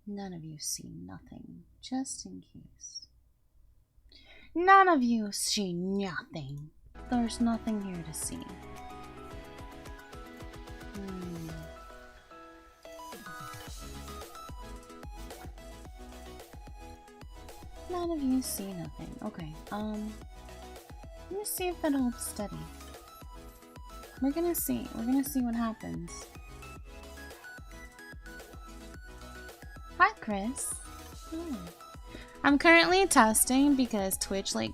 None of you see nothing, just in case. None of you see nothing. There's nothing here to see. None of you see nothing. Okay, let me see if that holds steady. We're gonna see what happens. Hi, Chris. Oh. I'm currently testing because Twitch, like,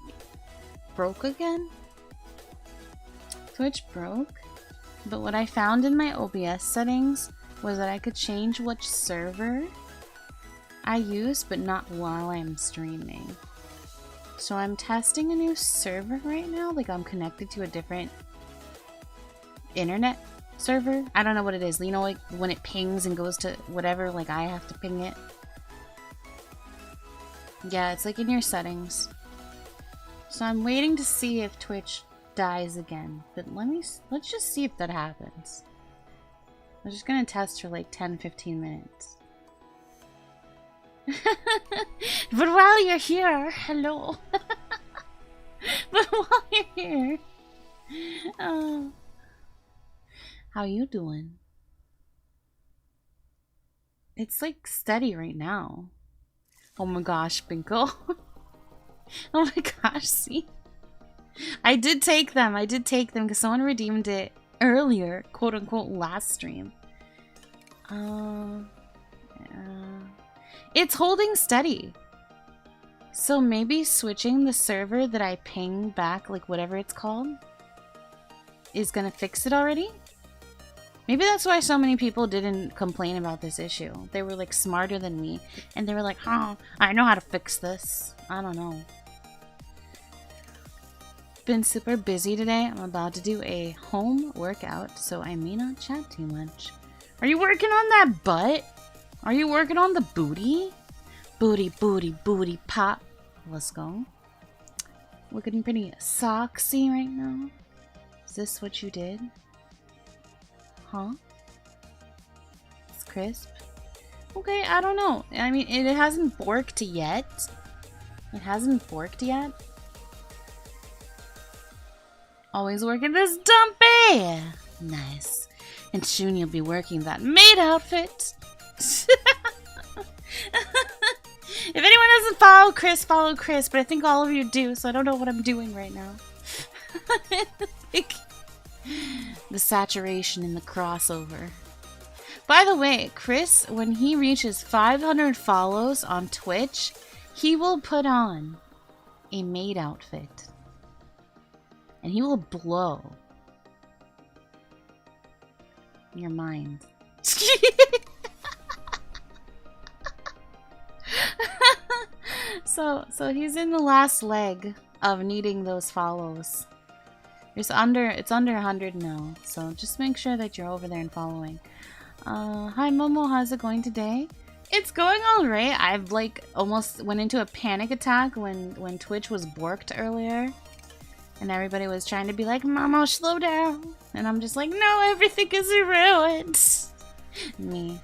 broke again. Twitch broke, but what I found in my OBS settings was that I could change which server I use, but not while I'm streaming. So I'm testing a new server right now. Like, I'm connected to a different internet server. I don't know what it is. You know, like when it pings and goes to whatever, like I have to ping it. Yeah, it's like in your settings. So I'm waiting to see if Twitch dies again. But let's just see if that happens. I'm just gonna test for like 10-15 minutes. But while you're here, hello. But while you're here, how you doing? It's like steady right now. Oh my gosh, Binko. Oh my gosh, see? I did take them because someone redeemed it earlier, quote unquote, last stream. It's holding steady. So maybe switching the server that I ping back, like whatever it's called, is gonna fix it already? Maybe that's why so many people didn't complain about this issue. They were like smarter than me, and they were like, "Huh, I know how to fix this." I don't know. Been super busy today. I'm about to do a home workout, so I may not chat too much. Are you working on that butt? Are you working on the booty? Booty, booty, booty pop. Let's go. Looking pretty sexy right now. Is this what you did? Huh? It's crisp. Okay, I don't know. I mean, it hasn't borked yet. It hasn't borked yet. Always working this dumpy! Nice. And soon you'll be working that maid outfit. If anyone doesn't follow Chris, but I think all of you do, so I don't know what I'm doing right now. The saturation in the crossover. By the way, Chris, when he reaches 500 follows on Twitch, he will put on a maid outfit. And he will blow your mind. So he's in the last leg of needing those follows. It's under 100 now, so just make sure that you're over there and following. Hi Momo, how's it going today? It's going alright. I've like almost went into a panic attack when Twitch was borked earlier. And everybody was trying to be like, Momo, slow down. And I'm just like, no, everything is ruined. Me.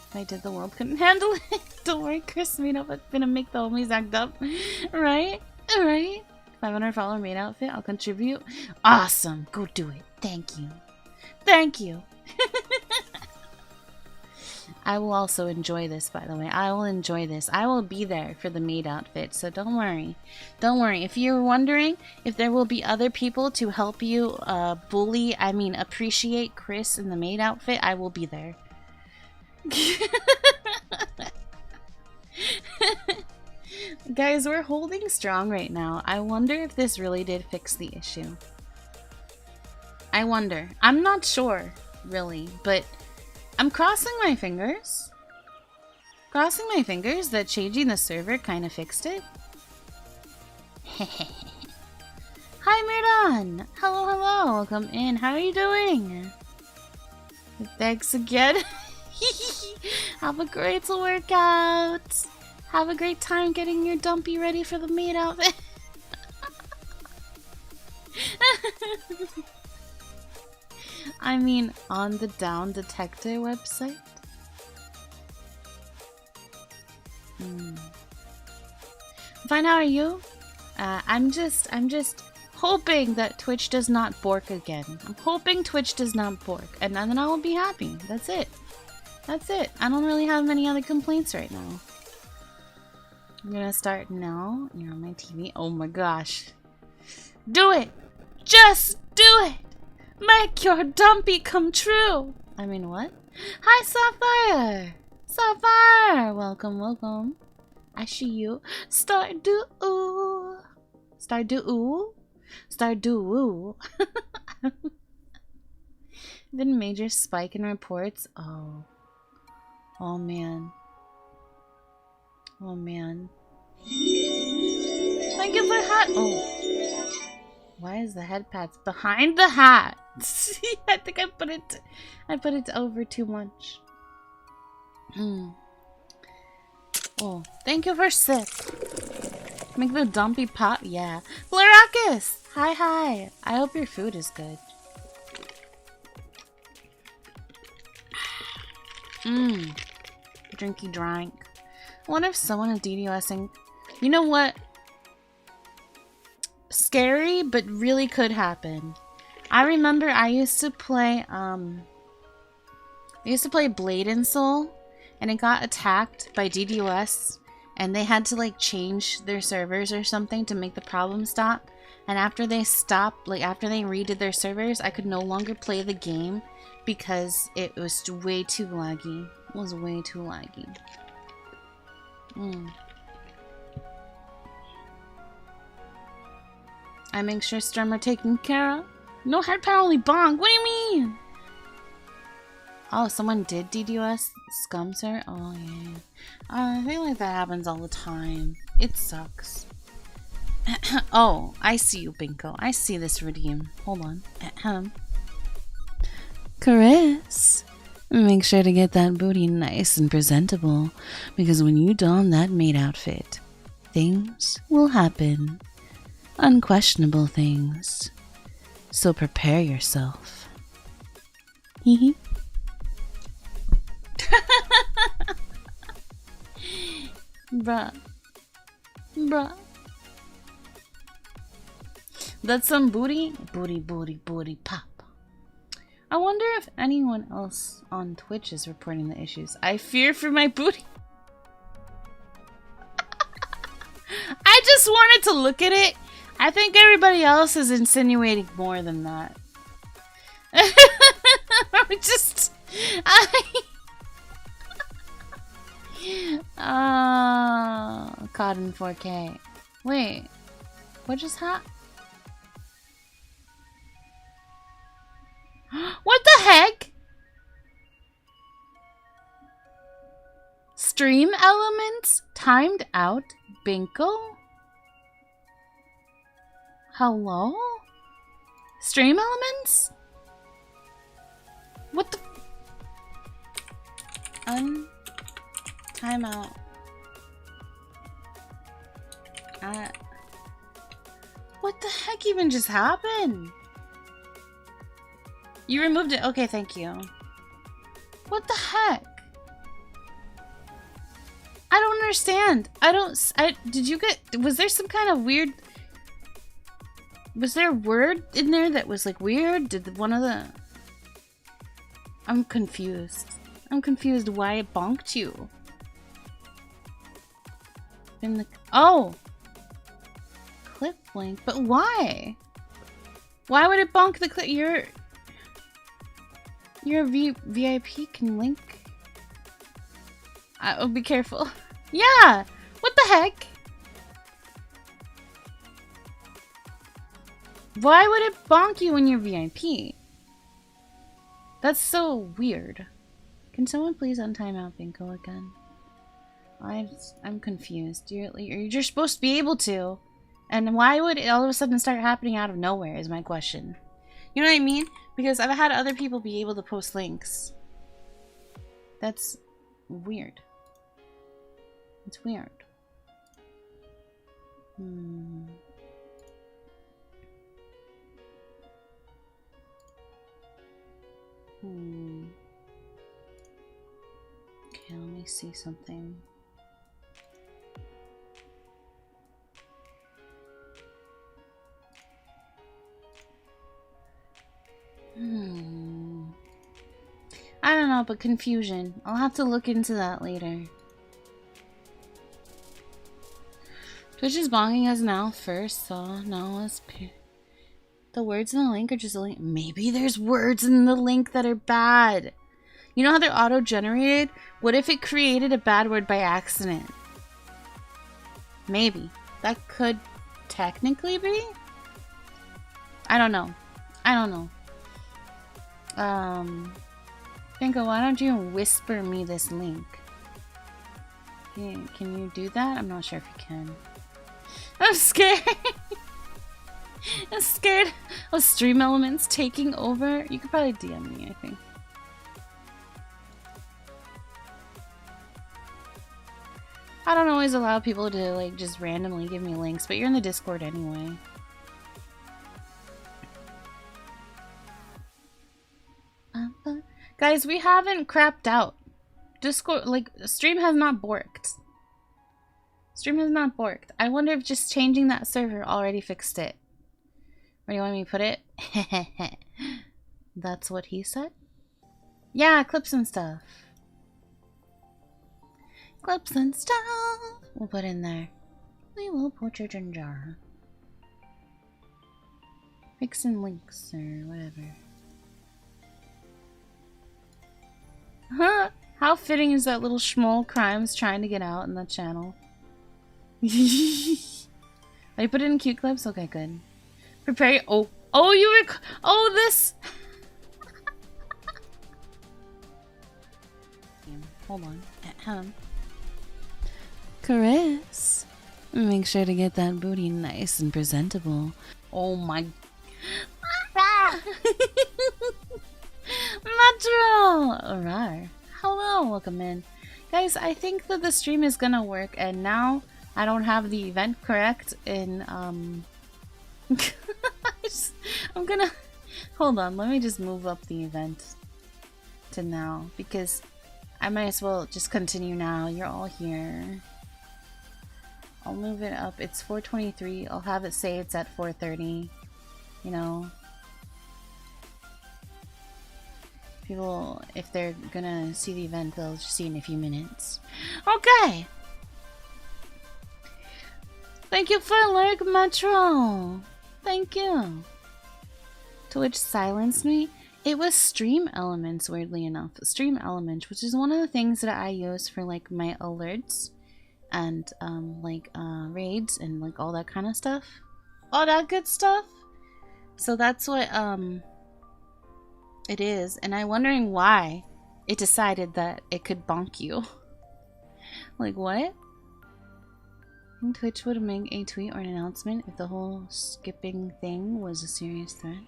If I did, the world couldn't handle it. Don't worry, Chris made up. I'm gonna make the homies act up. Right? Alright. 500 follower maid outfit. I'll contribute. Awesome. Go do it. Thank you. Thank you. I will also enjoy this, by the way. I will enjoy this. I will be there for the maid outfit, so don't worry. Don't worry. If you're wondering if there will be other people to help you appreciate Chris in the maid outfit, I will be there. Guys, we're holding strong right now. I wonder if this really did fix the issue. I wonder. I'm not sure, really, but I'm crossing my fingers. Crossing my fingers that changing the server kind of fixed it. Hi, Mirdon! Hello, hello! Welcome in. How are you doing? Thanks again. Have a great workout. Have a great time getting your dumpy ready for the maid outfit. I mean, on the Down Detector website, Fine, how are you? I'm just hoping that Twitch does not bork again. I'm hoping Twitch does not bork, and then I will be happy. That's it. That's it. I don't really have many other complaints right now. I'm gonna start now. You're on my TV. Oh my gosh. Do it! Just do it! Make your dumpy come true! I mean, what? Hi, Sapphire! Sapphire! Welcome, welcome. I see you. Stardew! Stardew? Stardew. Been major spike in reports. Oh. Oh man. Oh man. Thank you for hat. Oh. Why is the head pads behind the hat? I think I put it over too much. Oh, thank you for sip. Make the dumpy pop. Yeah. Blarakis! Hi, hi. I hope your food is good. Drinky drank. I wonder if someone is DDoSing. You know what? Scary, but really could happen. I remember I used to play Blade and Soul, and it got attacked by DDoS, and they had to like change their servers or something to make the problem stop. And after they stopped, like after they redid their servers, I could no longer play the game because it was way too laggy. It was way too laggy. I make sure Storm are taken care of. No head power, only bonk. What do you mean? Oh, someone did DDoS scum sir? Oh yeah. I feel like that happens all the time. It sucks. Oh, I see you, Binko. I see this redeem. Hold on. Chris, make sure to get that booty nice and presentable, because when you don that maid outfit, things will happen. Unquestionable things. So prepare yourself. Hee Bruh. Bruh. That's some booty? Booty, booty, booty pop. I wonder if anyone else on Twitch is reporting the issues. I fear for my booty. I just wanted to look at it. I think everybody else is insinuating more than that. Caught in 4K. Wait, what just happened? What the heck? Stream elements timed out. Binko? Hello? Stream elements? What the? Timeout. What the heck even just happened? You removed it. Okay, thank you. What the heck? I don't understand. Did you get, was there some kind of weird, was there a word in there that was like weird? Did one of the, I'm confused. I'm confused why it bonked you. Oh! Clip link, but why? Why would it bonk the clip? Your VIP can link. Oh, be careful. Yeah! What the heck? Why would it bonk you when you're VIP? That's so weird. Can someone please untime out Binko again? I'm confused. You're supposed to be able to. And why would it all of a sudden start happening out of nowhere is my question. You know what I mean? Because I've had other people be able to post links. That's weird. It's weird. Okay, let me see something. but confusion. I'll have to look into that later. Twitch is bonking us now first, so now let's... The words in the link are just a link. Maybe there's words in the link that are bad. You know how they're auto-generated? What if it created a bad word by accident? Maybe. That could technically be? I don't know. I don't know. Bingo, why don't you whisper me this link? Can you do that? I'm not sure if you can. I'm scared. I'm scared of stream elements taking over. You could probably DM me, I think. I don't always allow people to like just randomly give me links, but you're in the Discord anyway. Guys, we haven't crapped out. Discord, like, stream has not borked. Stream has not borked. I wonder if just changing that server already fixed it. Where do you want me to put it? That's what he said? Yeah, clips and stuff. Clips and stuff. We'll put in there. We will put it in jar. Fixing links or whatever. Huh? How fitting is that little schmoll Crimes trying to get out in the channel? I put it in cute clips? Okay, good. Prepare. Oh, you oh, this. Hold on. Chris, make sure to get that booty nice and presentable. Oh my. Metro! Alright. Hello, welcome in. Guys, I think that the stream is gonna work, and now I don't have the event correct in, I'm gonna... Hold on, let me just move up the event to now, because I might as well just continue now. You're all here. I'll move it up. It's 4:23. I'll have it say it's at 4:30. You know. People, if they're gonna see the event, they'll just see it in a few minutes. Okay! Thank you for Lurk Metro! Thank you! Twitch silenced me. It was Stream Elements, weirdly enough. Stream Elements, which is one of the things that I use for like my alerts and raids and like all that kind of stuff. All that good stuff. So that's what it is, and I'm wondering why it decided that it could bonk you. Like, what? I think Twitch would make a tweet or an announcement if the whole skipping thing was a serious threat.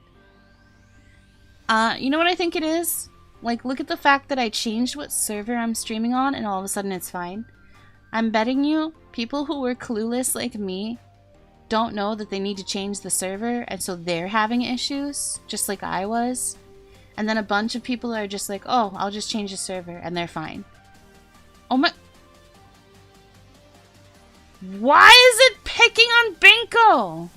You know what I think it is? Like, look at the fact that I changed what server I'm streaming on and all of a sudden it's fine. I'm betting you people who were clueless like me don't know that they need to change the server, and so they're having issues, just like I was. And then a bunch of people are just like, oh, I'll just change the server, and they're fine. Oh my... Why is it picking on Binko?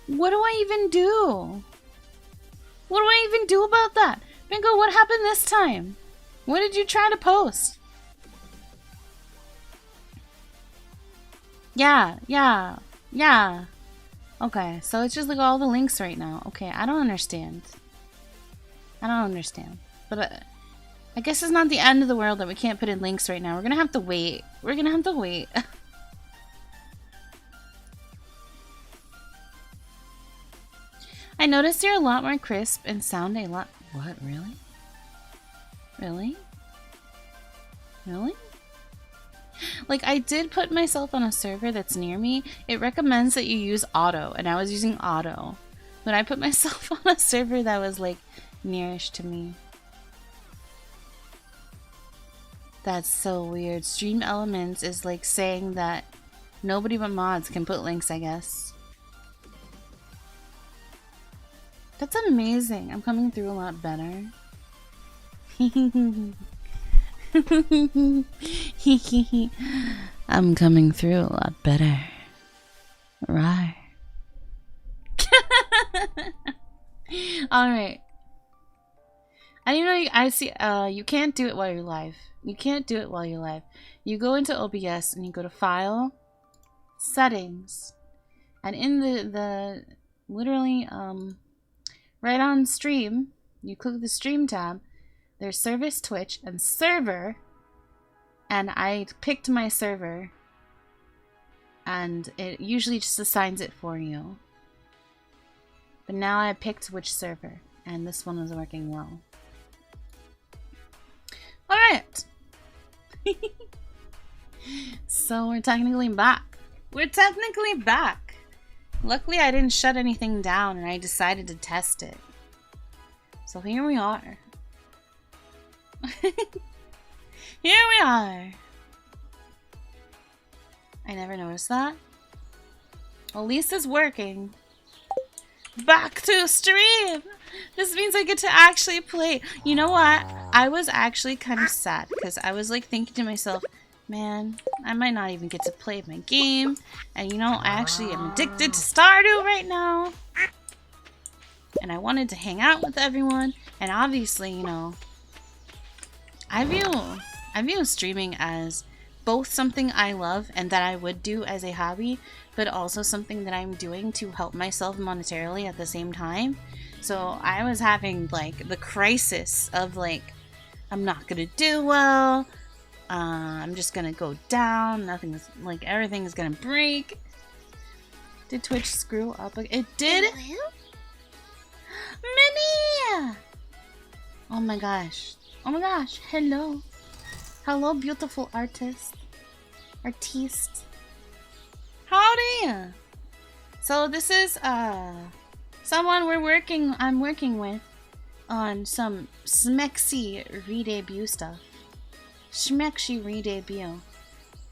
What do I even do? What do I even do about that? Binko, what happened this time? What did you try to post? Yeah. Okay, so it's just like all the links right now. Okay, I don't understand. But I guess it's not the end of the world that we can't put in links right now. We're gonna have to wait. I noticed you're a lot more crisp and sound a lot... What, really? Really? Like, I did put myself on a server that's near me. It recommends that you use auto, and I was using auto. But I put myself on a server that was, like, nearish to me. That's so weird. Stream Elements is, like, saying that nobody but mods can put links, I guess. That's amazing. I'm coming through a lot better. I'm coming through a lot better. Right. Alright. And you know, I see, you can't do it while you're live. You can't do it while you're live. You go into OBS and you go to File, Settings, and in the literally, right on Stream, you click the Stream tab, there's Service Twitch and Server, and I picked my server, and it usually just assigns it for you. But now I picked which server, and this one was working well. Alright! So we're technically back. We're technically back! Luckily I didn't shut anything down and I decided to test it. So here we are. Here we are! I never noticed that. Well, at least it's working. Back to stream! This means I get to actually play. You know what? I was actually kind of sad because I was like thinking to myself, man, I might not even get to play my game. And you know, I actually am addicted to Stardew right now. And I wanted to hang out with everyone. And obviously, you know, I view streaming as both something I love and that I would do as a hobby, but also something that I'm doing to help myself monetarily at the same time. So I was having like the crisis of like, I'm not gonna do well, I'm just gonna go down, nothing's like, everything's gonna break. Did Twitch screw up? It did? Minnie! Oh my gosh. Oh my gosh, hello. Hello, beautiful artist. Artiste. Howdy! So this is someone I'm working with on some smexy re-debut stuff. Schmexy re-debut.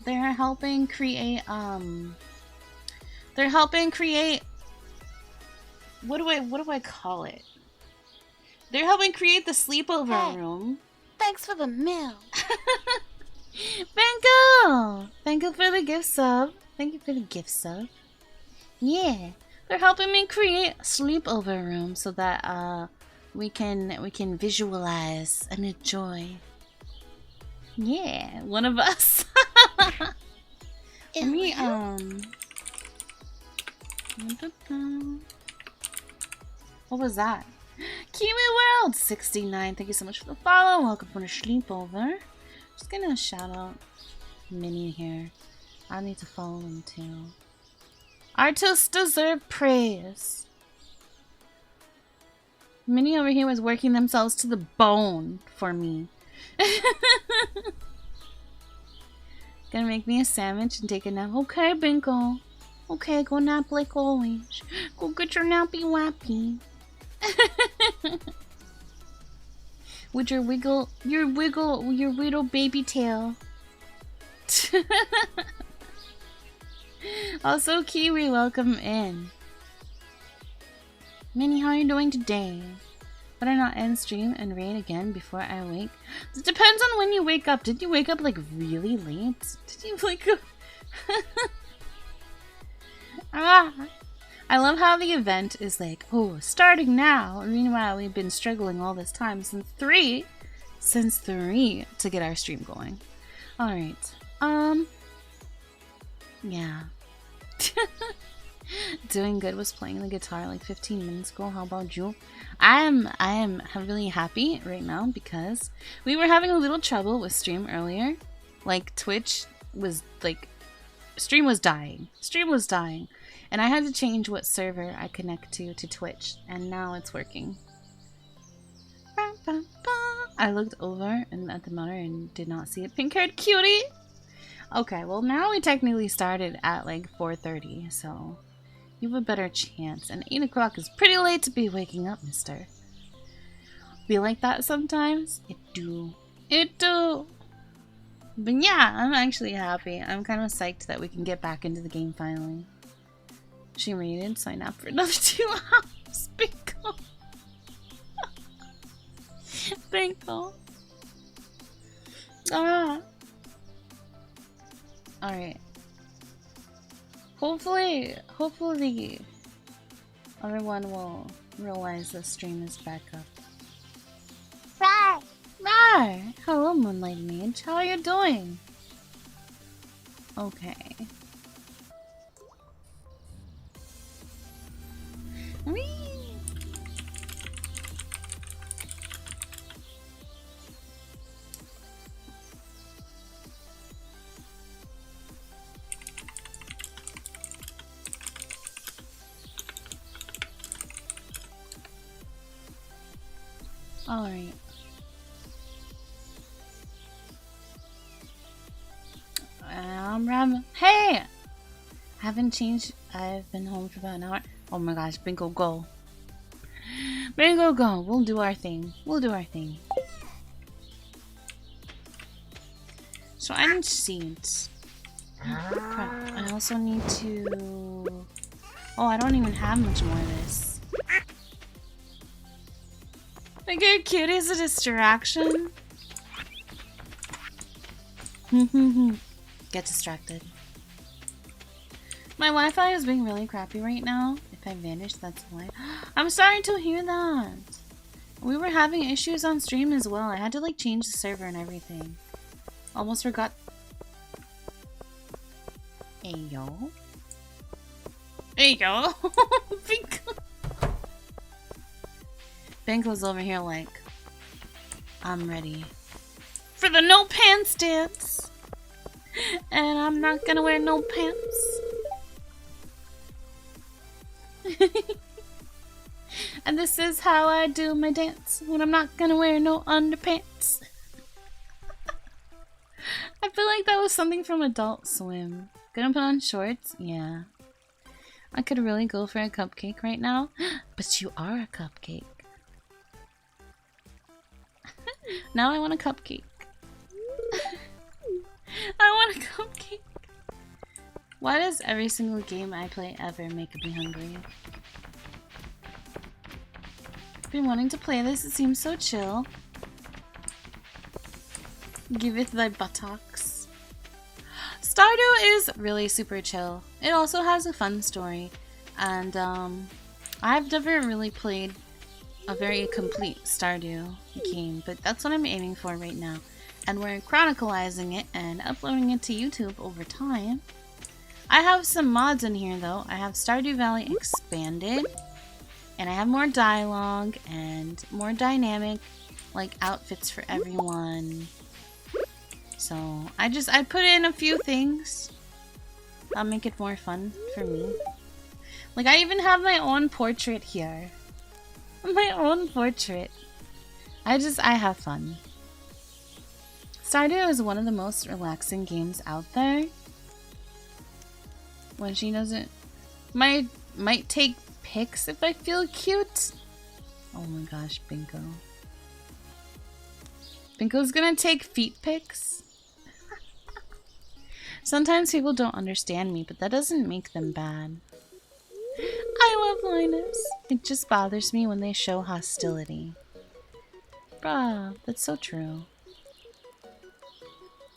They're helping create what do I call it? They're helping create the sleepover room. Thanks for the meal. Thank you for the gift sub. Thank you for the gift sub. Yeah, they're helping me create a sleepover room so that we can visualize and enjoy. Yeah, one of us. Let me what was that? Kiwi World 69. Thank you so much for the follow. Welcome for the sleepover. Just gonna shout out Minnie here. I need to follow him too. Artists deserve praise. Minnie over here was working themselves to the bone for me. Gonna make me a sandwich and take a nap. Okay, Binko. Okay, go nap like always. Go get your nappy wappy. With your wiggle baby tail. Also, Kiwi, welcome in. Minnie, how are you doing today? Better not end stream and raid again before I wake. It depends on when you wake up. Did you wake up like really late? Did you wake up? I love how the event is like, oh, starting now. Meanwhile, we've been struggling all this time since 3 to get our stream going. Alright. Yeah. Doing good, was playing the guitar like 15 minutes ago. How about you? I am really happy right now because we were having a little trouble with stream earlier. Like Twitch was like, stream was dying. And I had to change what server I connect to Twitch, and now it's working. I looked over and at the monitor and did not see it. Pink-haired cutie! Okay, well now we technically started at like 4:30, so you have a better chance. And 8 o'clock is pretty late to be waking up, mister. Be like that sometimes? It do. But yeah, I'm actually happy. I'm kind of psyched that we can get back into the game finally. She raided, sign up for another 2 hours. Bingo. Bingo. Alright. Hopefully the other one will realize the stream is back up. are! Hello, Moonlight Mage. How are you doing? Okay. Whee! Alright. Hey! Haven't changed. I've been home for about an hour. Oh my gosh, Bingo, go. Bingo, go. We'll do our thing. We'll do our thing. So I need seeds. Crap. I also need to... Oh, I don't even have much more of this. I get cute as a distraction. Get distracted. My Wi-Fi is being really crappy right now. If I vanish, that's why. I'm sorry to hear that. We were having issues on stream as well. I had to like change the server and everything. Almost forgot. Hey yo. Hey yo. Benko's over here like, I'm ready for the no pants dance. And I'm not gonna wear no pants. And this is how I do my dance when I'm not gonna wear no underpants. I feel like that was something from Adult Swim. Gonna put on shorts? Yeah. I could really go for a cupcake right now. But you are a cupcake. Now I want a cupcake. I want a cupcake. Why does every single game I play ever make me hungry? I've been wanting to play this. It seems so chill. Give it thy buttocks. Stardew is really super chill. It also has a fun story. And I've never really played a very complete Stardew game, but that's what I'm aiming for right now. And we're chronicalizing it and uploading it to YouTube over time. I have some mods in here though. I have Stardew Valley Expanded, and I have more dialogue and more dynamic like outfits for everyone. So I put in a few things that'll make it more fun for me. Like I even have my own portrait here. My own portrait. I have fun. Stardew is one of the most relaxing games out there. When she doesn't... might take pics if I feel cute. Oh my gosh, Bingo. Bingo's gonna take feet pics? Sometimes people don't understand me, but that doesn't make them bad. I love Linus. It just bothers me when they show hostility. Bruh, that's so true.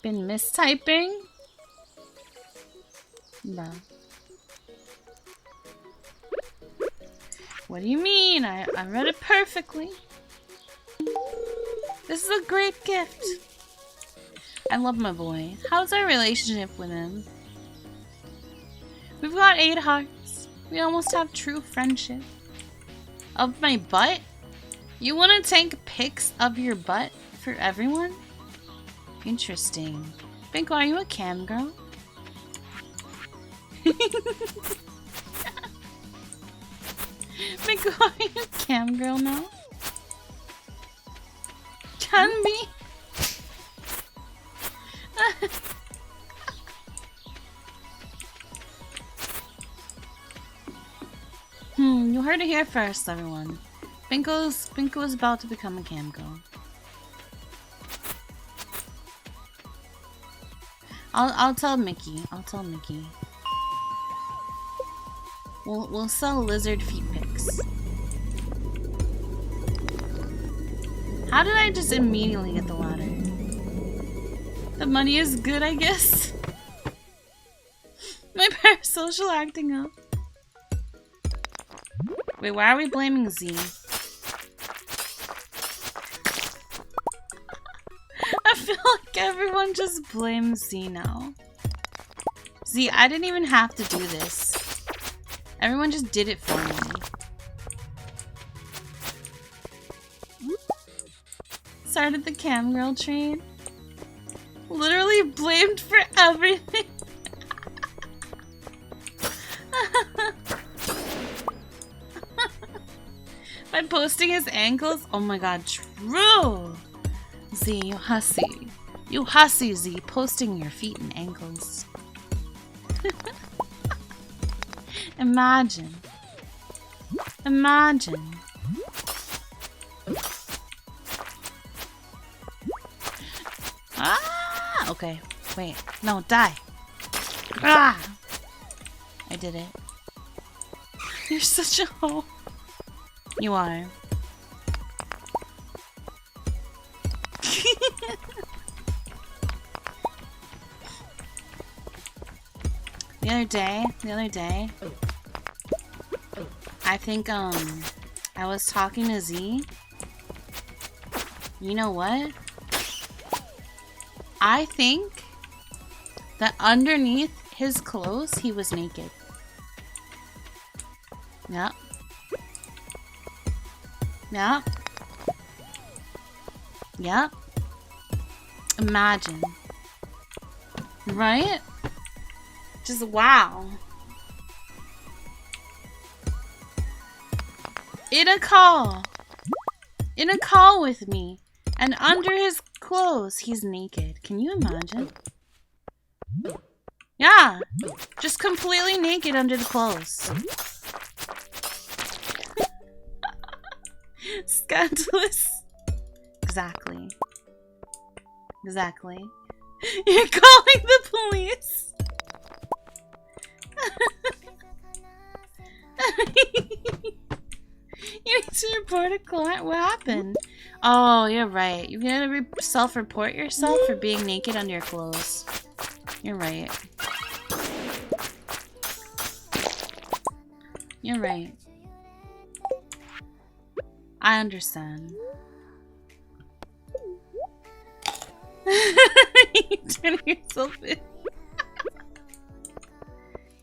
Been mistyping? Bruh. What do you mean? I read it perfectly. This is a great gift. I love my boy. How's our relationship with him? We've got 8 hearts. We almost have true friendship. Of my butt? You want to take pics of your butt for everyone? Interesting. Binko, are you a cam girl? Binko, are you a cam girl now? Can be. You heard it here first, everyone. Binko is about to become a cam girl. I'll tell Mickey. I'll tell Mickey. We'll sell lizard feet pics. How did I just immediately get the ladder? The money is good, I guess. My parasocial acting up. Wait, why are we blaming Z? Like, everyone just blames Z now. Z, I didn't even have to do this. Everyone just did it for me. Started the cam girl train. Literally blamed for everything. By posting his ankles? Oh my god, true! Z, you hussy. You hussy, Z, posting your feet and ankles. Imagine. Imagine. Ah! Okay, wait. No, die. Ah! I did it. You're such a hoe. You are. The other day, I think, I was talking to Z. You know what? I think that underneath his clothes, he was naked. Yep. Yep. Yep. Imagine. Right? Just wow. In a call with me, and under his clothes, he's naked. Can you imagine? Yeah, just completely naked under the clothes. Scandalous. Exactly. Exactly. You're calling the police. You need to report a client. What happened? Oh, you're right. You're gonna self-report yourself for being naked under your clothes. You're right. You're right. I understand. You turn yourself in.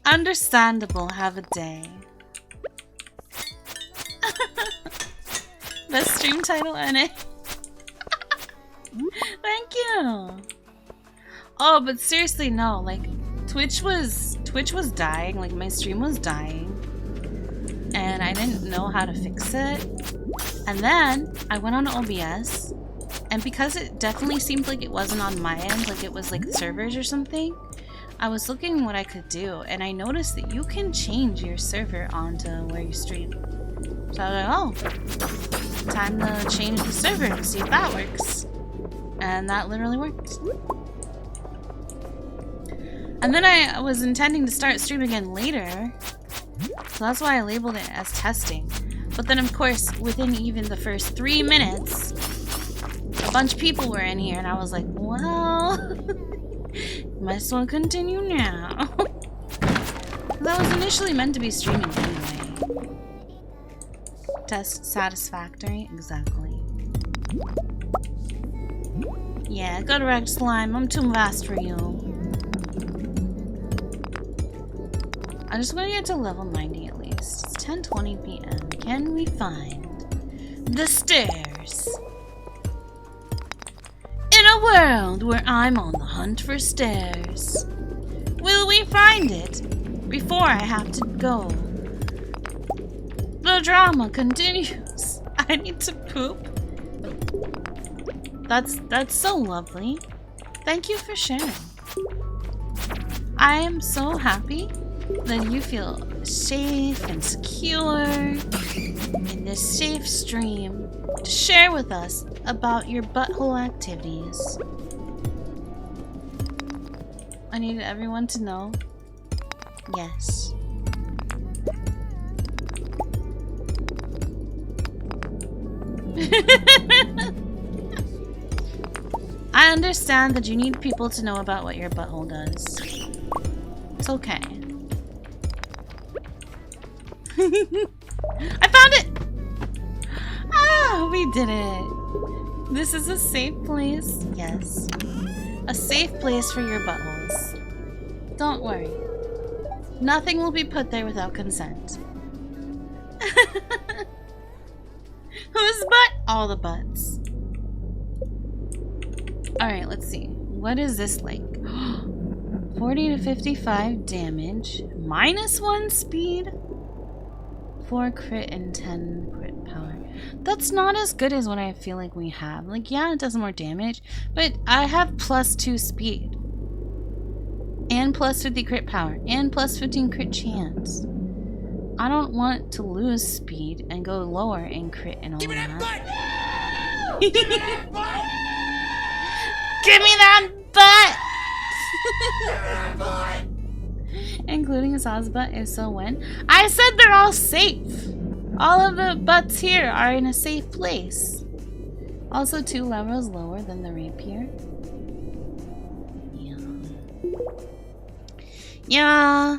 Understandable. Have a day. Best stream title, NA. Thank you. Oh, but seriously, no. Like, Twitch was dying. Like, my stream was dying, and I didn't know how to fix it. And then I went on OBS, and because it definitely seemed like it wasn't on my end, like it was like the servers or something, I was looking what I could do, and I noticed that you can change your server onto where you stream. So I was like, oh, time to change the server and see if that works. And that literally worked. And then I was intending to start streaming again later, so that's why I labeled it as testing. But then, of course, within even the first 3 minutes, a bunch of people were in here, and I was like, well, might as well continue now. That was initially meant to be streaming anyway. Test satisfactory? Exactly. Yeah, go to Reg Slime. I'm too fast for you. I just want to get to level 90 at least. It's 10:20 p.m. Can we find the stairs? In a world where I'm on the hunt for stairs, will we find it before I have to go? The drama continues. I need to poop. That's so lovely. Thank you for sharing. I am so happy that you feel safe and secure in this safe stream to share with us about your butthole activities. I need everyone to know, yes. I understand that you need people to know about what your butthole does. It's okay. I found it! Ah, we did it. This is a safe place. Yes. A safe place for your buttholes. Don't worry. Nothing will be put there without consent. Whose butt? All the butts. Alright, let's see. What is this like? 40 to 55 damage. -1 speed. 4 crit and 10 crit power. That's not as good as what I feel like we have. Like, yeah, it does more damage, but I have +2 speed. And +50 crit power. And +15 crit chance. I don't want to lose speed and go lower in crit and all that. Give me that butt! Give me that butt! Give me that butt! Including Asa's butt, if so when? I said they're all safe! All of the butts here are in a safe place. Also 2 levels lower than the rapier. Yeah.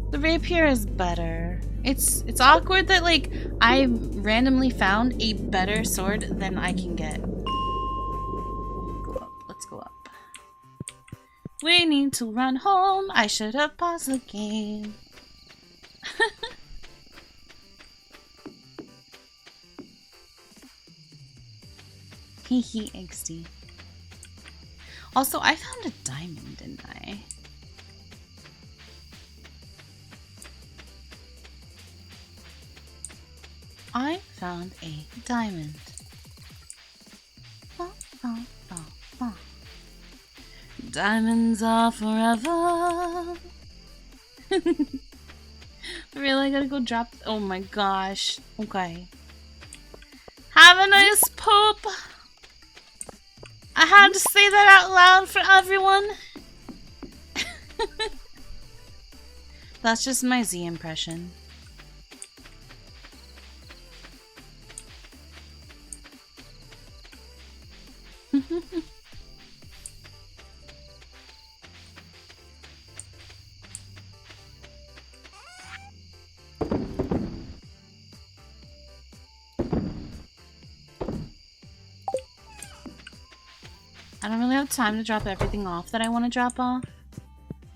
The rapier is better. It's awkward that like I randomly found a better sword than I can get. Go up. Let's go up. We need to run home. I should have paused the game. Hehe, XD. Also, I found a diamond, didn't I? I found a diamond. Diamonds are forever. Really, I gotta go drop. Oh my gosh. Okay. Have a nice poop. I had to say that out loud for everyone. That's just my Z impression. I don't really have time to drop everything off that I want to drop off,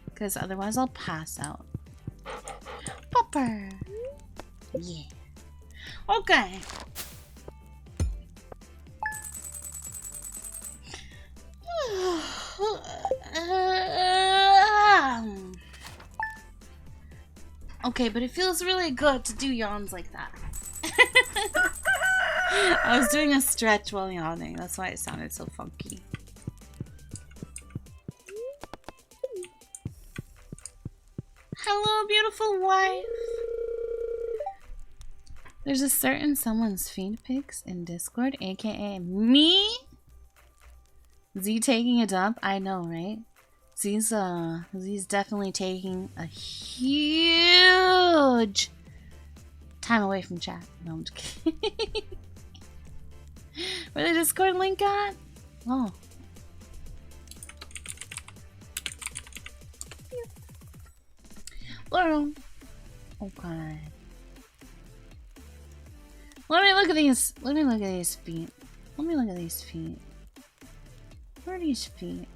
because otherwise I'll pass out. Popper! Yeah. Okay. Okay, but it feels really good to do yawns like that. I was doing a stretch while yawning, that's why it sounded so funky. Hello, beautiful wife. There's a certain someone's feed pics in Discord, aka me. Z taking a dump? I know, right? Z's definitely taking a huge time away from chat. No, I'm just kidding. Where the Discord link at? Oh. Okay. Let me look at these. Let me look at these feet. Let me look at these feet. Where are these feet?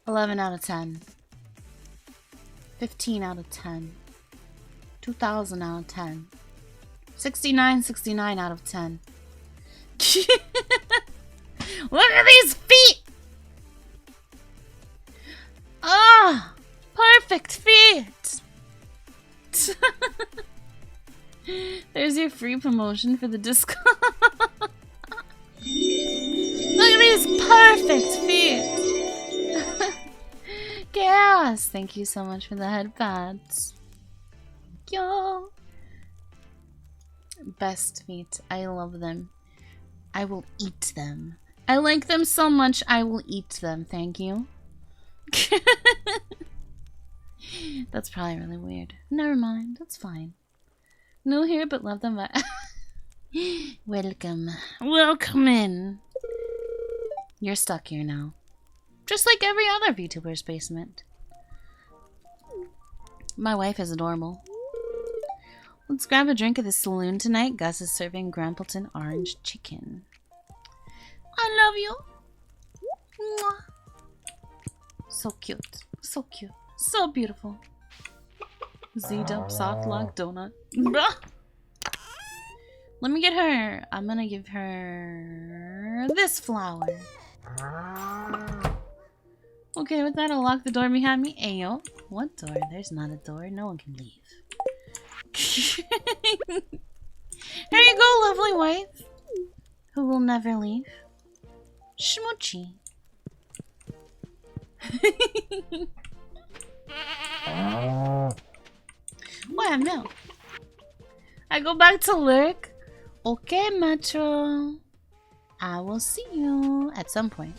11 out of 10. 15 out of 10. 2000 out of 10. 69 out of 10. Look at these feet! Ah! Perfect feet! There's your free promotion for the Discord. Look at these perfect feet! Chaos! Thank you so much for the headpads. Yo! Best feet. I love them. I will eat them. I like them so much, I will eat them. Thank you. That's probably really weird. Never mind. That's fine. New here, but love them. Welcome. Welcome in. You're stuck here now. Just like every other VTuber's basement. My wife is adorable. Let's grab a drink at the saloon tonight. Gus is serving Grampleton orange chicken. I love you. Mwah. So cute. So cute. So beautiful. Z-Dub soft lock donut. Let me get her. I'm gonna give her this flower. Okay, with that, I'll lock the door behind me. Ayo. What door? There's not a door. No one can leave. Here you go, lovely wife. Who will never leave. Shmoochie. What? No. I go back to lurk. Okay, Metro. I will see you at some point.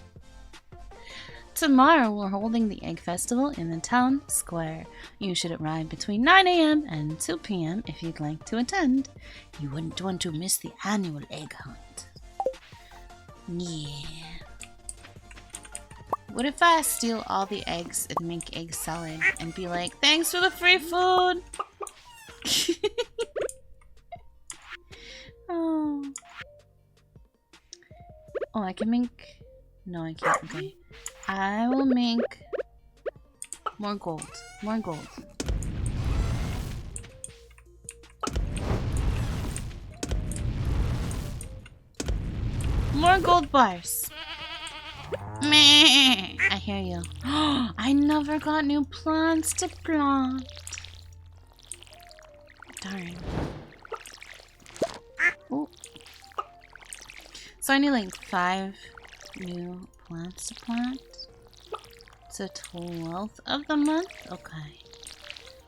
Tomorrow we're holding the Egg Festival in the town square. You should arrive between 9 AM and 2 PM if you'd like to attend. You wouldn't want to miss the annual egg hunt. Yeah. What if I steal all the eggs and make egg salad and be like, thanks for the free food? Oh, I can make... No, I can't. Okay. I will make more gold. More gold. More gold bars. Meh. I hear you. I never got new plants to plant. Darn. Oh. So I need like 5 new plants to plant. It's the 12th of the month? Okay.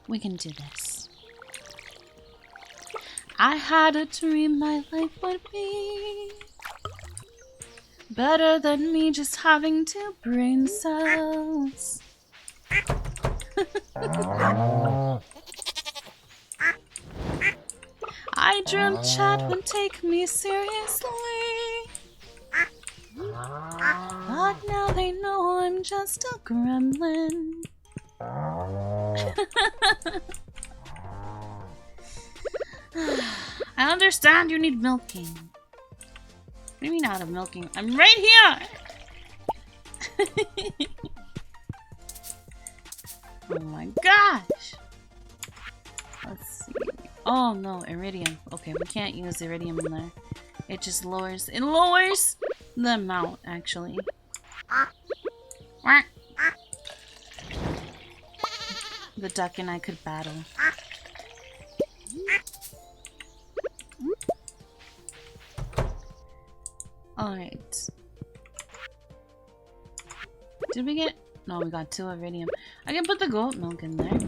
We can do this. I had a dream my life would be better than me just having 2 brain cells. I dreamt chat would take me seriously. But now they know I'm just a gremlin. I understand you need milking. What do you mean out of milking? I'm right here! Oh my gosh! Let's see. Oh no, iridium. Okay, we can't use iridium in there. It just lowers. It lowers the amount, actually. The duck and I could battle. Alright. Did we get... No, we got 2 iridium. I can put the goat milk in there.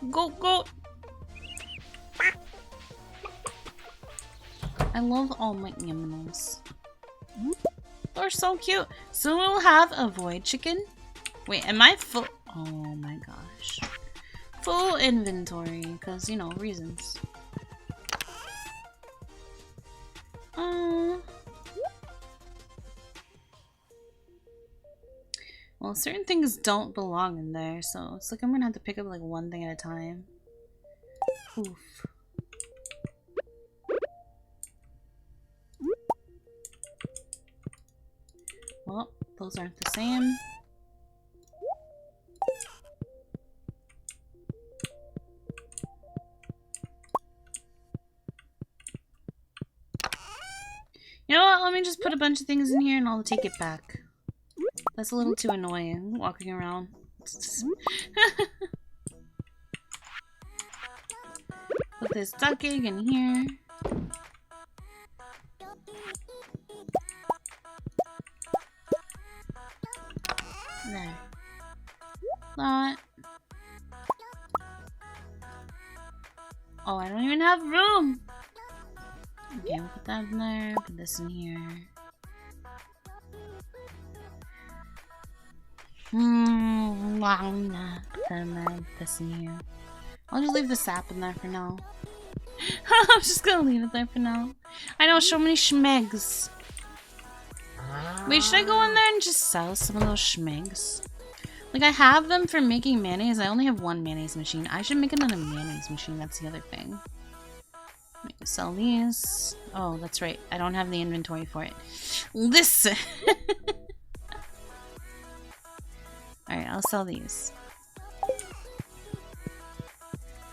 Goat! I love all my animals. They're so cute. Soon we'll have a void chicken. Wait, am I full? Oh my gosh. Full inventory, because, you know, reasons. Well, certain things don't belong in there, so it's like I'm gonna have to pick up like one thing at a time. Oof. Well, those aren't the same. You know what? Let me just put a bunch of things in here and I'll take it back. That's a little too annoying, walking around. Put this duck egg in here. There. That. Oh, I don't even have room! Okay, we'll put that in there, put this in here. Put that in there, put this in here. I'll just leave the sap in there for now. I'm just gonna leave it there for now. I know, so many schmegs. Wait, should I go in there and just sell some of those schmegs? Like, I have them for making mayonnaise. I only have one mayonnaise machine. I should make another mayonnaise machine. That's the other thing. Sell these. Oh, that's right. I don't have the inventory for it. Listen. Alright, I'll sell these.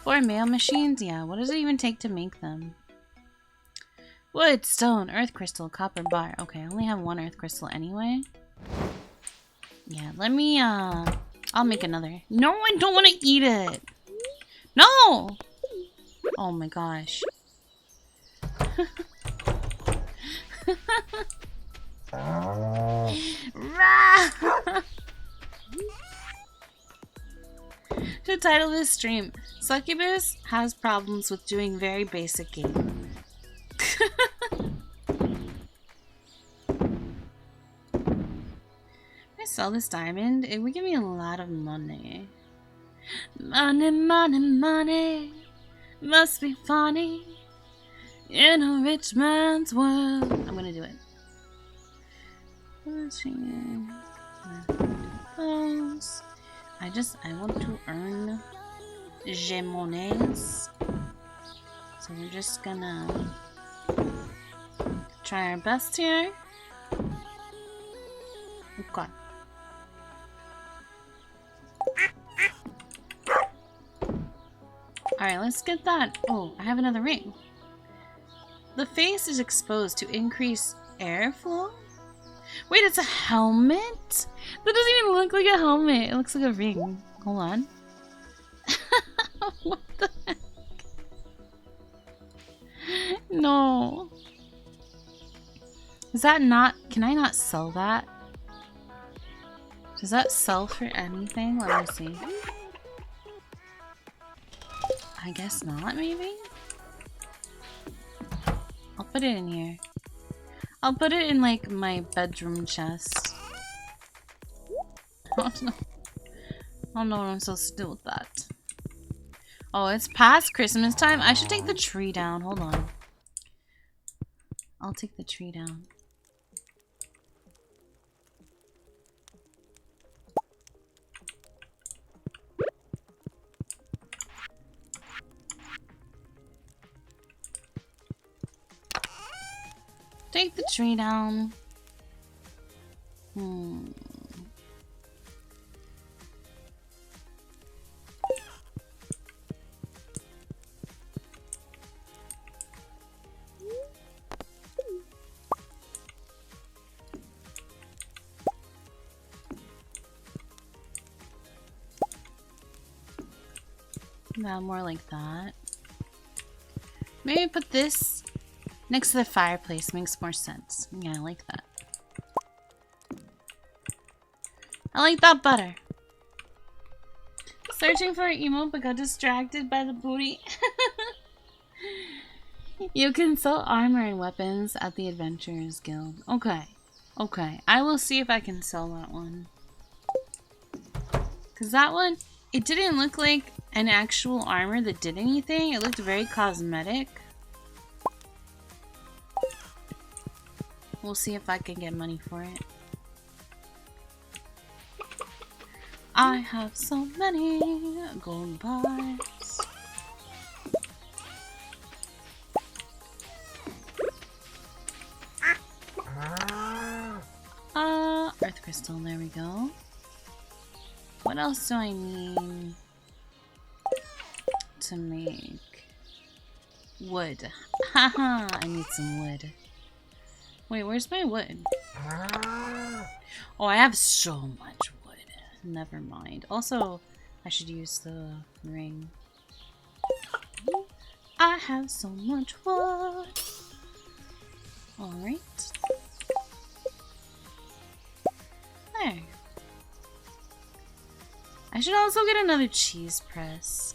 4 mail machines? Yeah, what does it even take to make them? Wood, stone, earth crystal, copper bar. Okay, I only have 1 earth crystal anyway. Yeah, let me, I'll make another. No, I don't want to eat it! No! Oh my gosh. The title of this stream: Succubus has problems with doing very basic game. I sell this diamond, it would give me a lot of money. Money, money, money must be funny in a rich man's world. I'm gonna do it. I want to earn Gemones. So we're just gonna try our best here. Okay. Alright, let's get that. Oh, I have another ring. The face is exposed to increase airflow? Wait, it's a helmet? That doesn't even look like a helmet. It looks like a ring. Hold on. What the heck? No. Is that not... Can I not sell that? Does that sell for anything? Let me see. I guess not, maybe? I'll put it in here. I'll put it in, like, my bedroom chest. I don't know what I'm supposed to do with that. Oh, it's past Christmas time? I should take the tree down. Hold on. I'll take the tree down. Take the tree down. Yeah, more like that. Maybe put this next to the fireplace. Makes more sense. Yeah, I like that. I like that better. Searching for an emote but got distracted by the booty. You can sell armor and weapons at the Adventurers Guild. Okay. Okay. I will see if I can sell that one. Because that one, it didn't look like an actual armor that did anything. It looked very cosmetic. We'll see if I can get money for it. I have so many gold bars. Earth crystal, there we go. What else do I need to make wood? Haha, I need some wood. Wait, where's my wood? Oh, I have so much wood. Never mind. Also, I should use the ring. I have so much wood. Alright. There. I should also get another cheese press.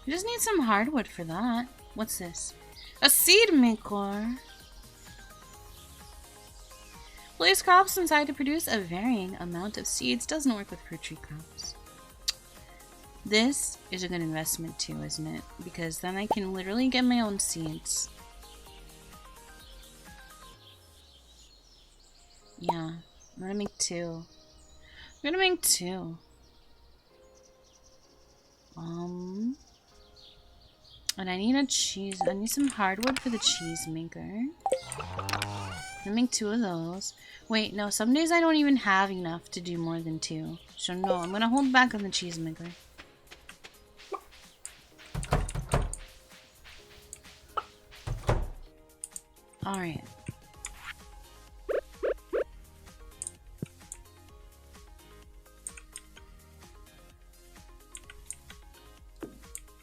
I just need some hardwood for that. What's this? A seed maker. Place crops inside to produce a varying amount of seeds. Doesn't work with fruit tree crops. This is a good investment too, isn't it? Because then I can literally get my own seeds. Yeah, I'm gonna make 2. I'm gonna make 2. And I need a cheese. I need some hardwood for the cheese maker. I make 2 of those. Wait, no, some days I don't even have enough to do more than 2. So no, I'm gonna hold back on the cheese maker. Alright.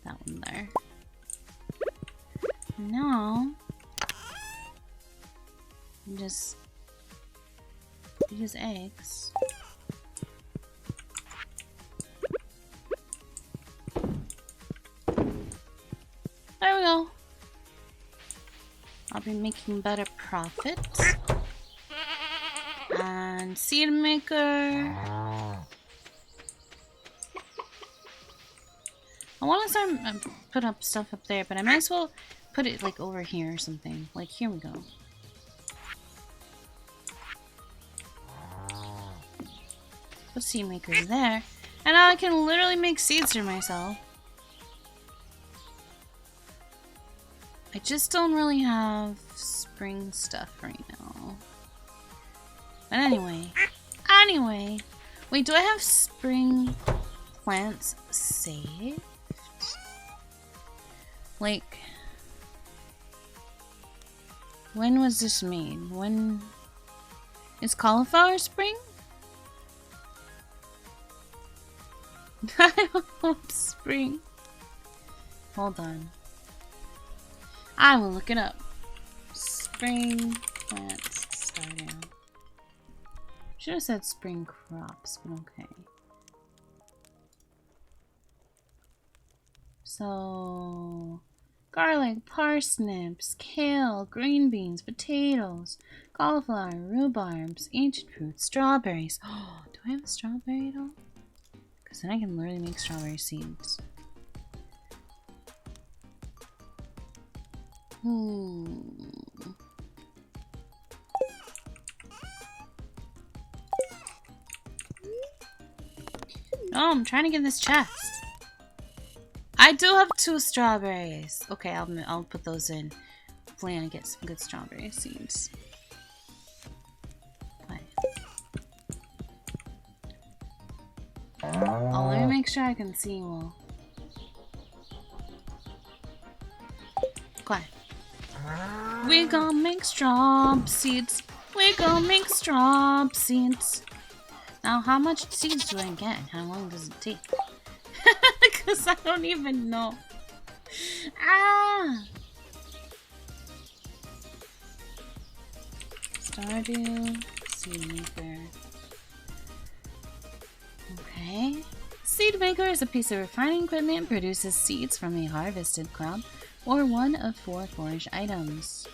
That one there. Now, just use eggs. There we go. I'll be making better profits. And seed maker. I want to start put up stuff up there, but I might as well put it like over here or something. Like here we go. Put seed makers there, and now I can literally make seeds for myself. I just don't really have spring stuff right now. But anyway, wait, do I have spring plants saved? Like, when was this made? When is cauliflower spring? I don't want spring. Hold on. I will look it up. Spring plants starting. Should have said spring crops, but okay. So, garlic, parsnips, kale, green beans, potatoes, cauliflower, rhubarbs, ancient fruits, strawberries. Oh, do I have a strawberry at all? Because then I can literally make strawberry seeds. Oh, I'm trying to get this chest. I do have 2 strawberries. Okay, I'll put those in. Plan to get some good strawberry seeds. Okay. Oh, let me make sure I can see well. Okay. We gonna make straw seeds. We gonna make straw seeds. Now, how much seeds do I get? How long does it take? Because I don't even know. Ah! Stardew seed maker. Okay. Seed maker is a piece of refining equipment that produces seeds from a harvested crop or one of 4 forage items.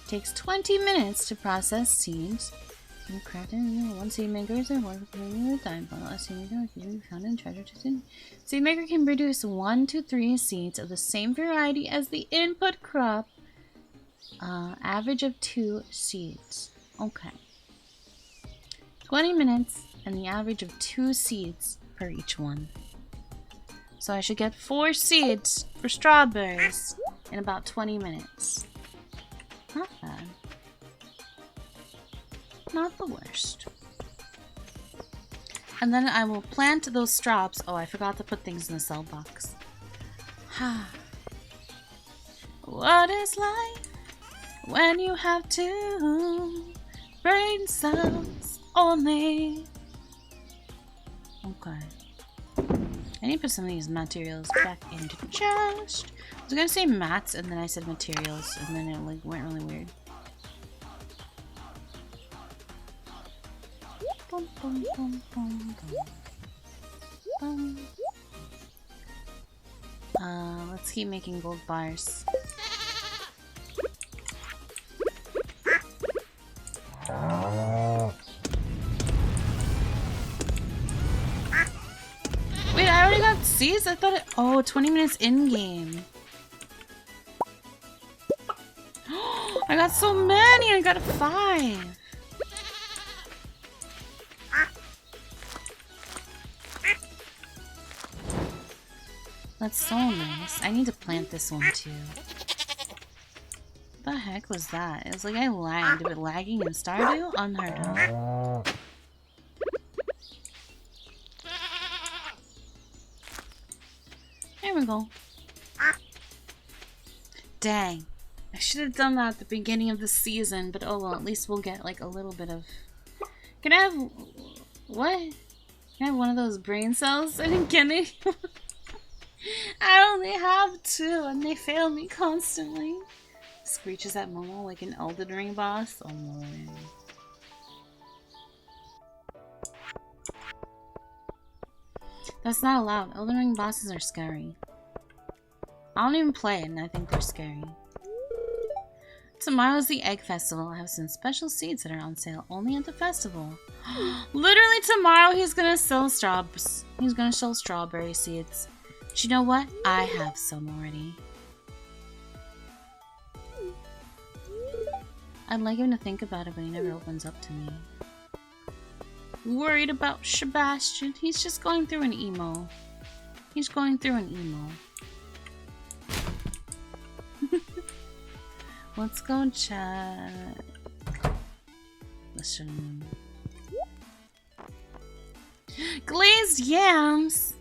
It takes 20 minutes to process seeds. And crafted one seed maker is a work with a time bottle. A seed maker can be found in treasure chest. Seed maker can produce 1 to 3 seeds of the same variety as the input crop. Average of 2 seeds. Okay. 20 minutes and the average of 2 seeds per each one. So I should get 4 seeds for strawberries in about 20 minutes. Not bad. Not the worst. And then I will plant those straws. Oh, I forgot to put things in the cell box. What is life when you have 2 brain cells only? Okay. I need to put some of these materials back into the chest. I was gonna say mats and then I said materials and then it like went really weird. Bum, bum, bum, bum, bum. Let's keep making gold bars. Wait, I already got seeds? I thought it... Oh, 20 minutes in-game. I got so many! I got 5! That's so nice. I need to plant this one too. What the heck was that? It was like I lagged, but lagging in Stardew? Unheard of. There we go. Dang. I should have done that at the beginning of the season, but oh well, at least we'll get like a little bit of... Can I have... What? Can I have one of those brain cells? I didn't get any. I only have 2 and they fail me constantly. Screeches at Momo like an Elden Ring boss? Oh no. That's not allowed. Elden Ring bosses are scary. I don't even play it and I think they're scary. Tomorrow's the Egg Festival. I have some special seeds that are on sale only at the festival. Literally tomorrow he's gonna sell strawberry seeds. But you know what? I have some already. I'd like him to think about it, but he never opens up to me. Worried about Sebastian. He's just going through an emo. He's going through an emo. Let's go chat. Listen. Glazed yams!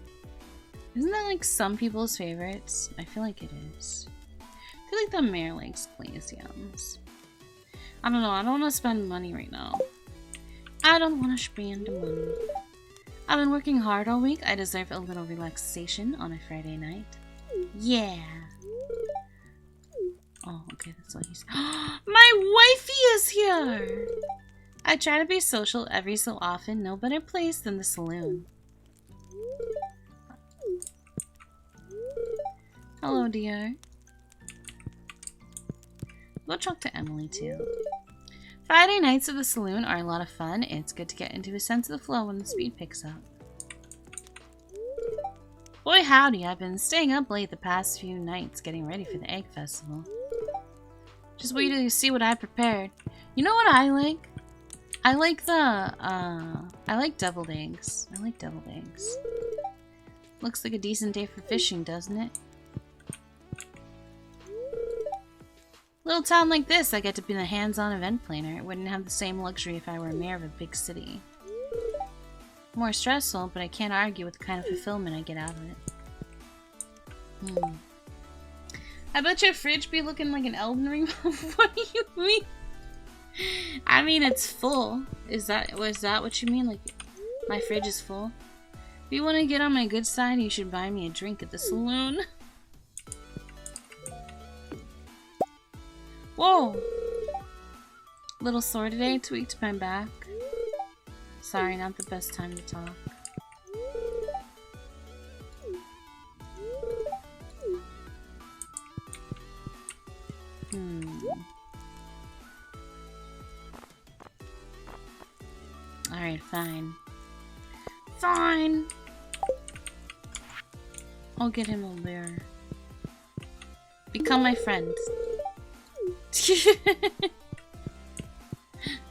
Isn't that like some people's favorites? I feel like it is. I feel like the mayor likes glazed yams. I don't know, I don't want to spend money right now. I don't want to spend money. I've been working hard all week. I deserve a little relaxation on a Friday night. Yeah. Oh, okay, that's what he's... My wifey is here! I try to be social every so often. No better place than the saloon. Hello, dear. Go talk to Emily, too. Friday nights at the saloon are a lot of fun. It's good to get into a sense of the flow when the speed picks up. Boy howdy, I've been staying up late the past few nights getting ready for the Egg Festival. Just wait till you see what I prepared. You know what I like? I like the, I like deviled eggs. I like deviled eggs. Looks like a decent day for fishing, doesn't it? Little town like this, I get to be the hands-on event planner. It wouldn't have the same luxury if I were mayor of a big city. More stressful, but I can't argue with the kind of fulfillment I get out of it. I bet your fridge be looking like an Elden Ring. What do you mean? I mean, it's full. Was that what you mean? Like, my fridge is full? If you want to get on my good side, you should buy me a drink at the saloon. Whoa! Little sore today, tweaked my back. Sorry, not the best time to talk. Alright, fine. Fine! I'll get him a beer. Become my friend.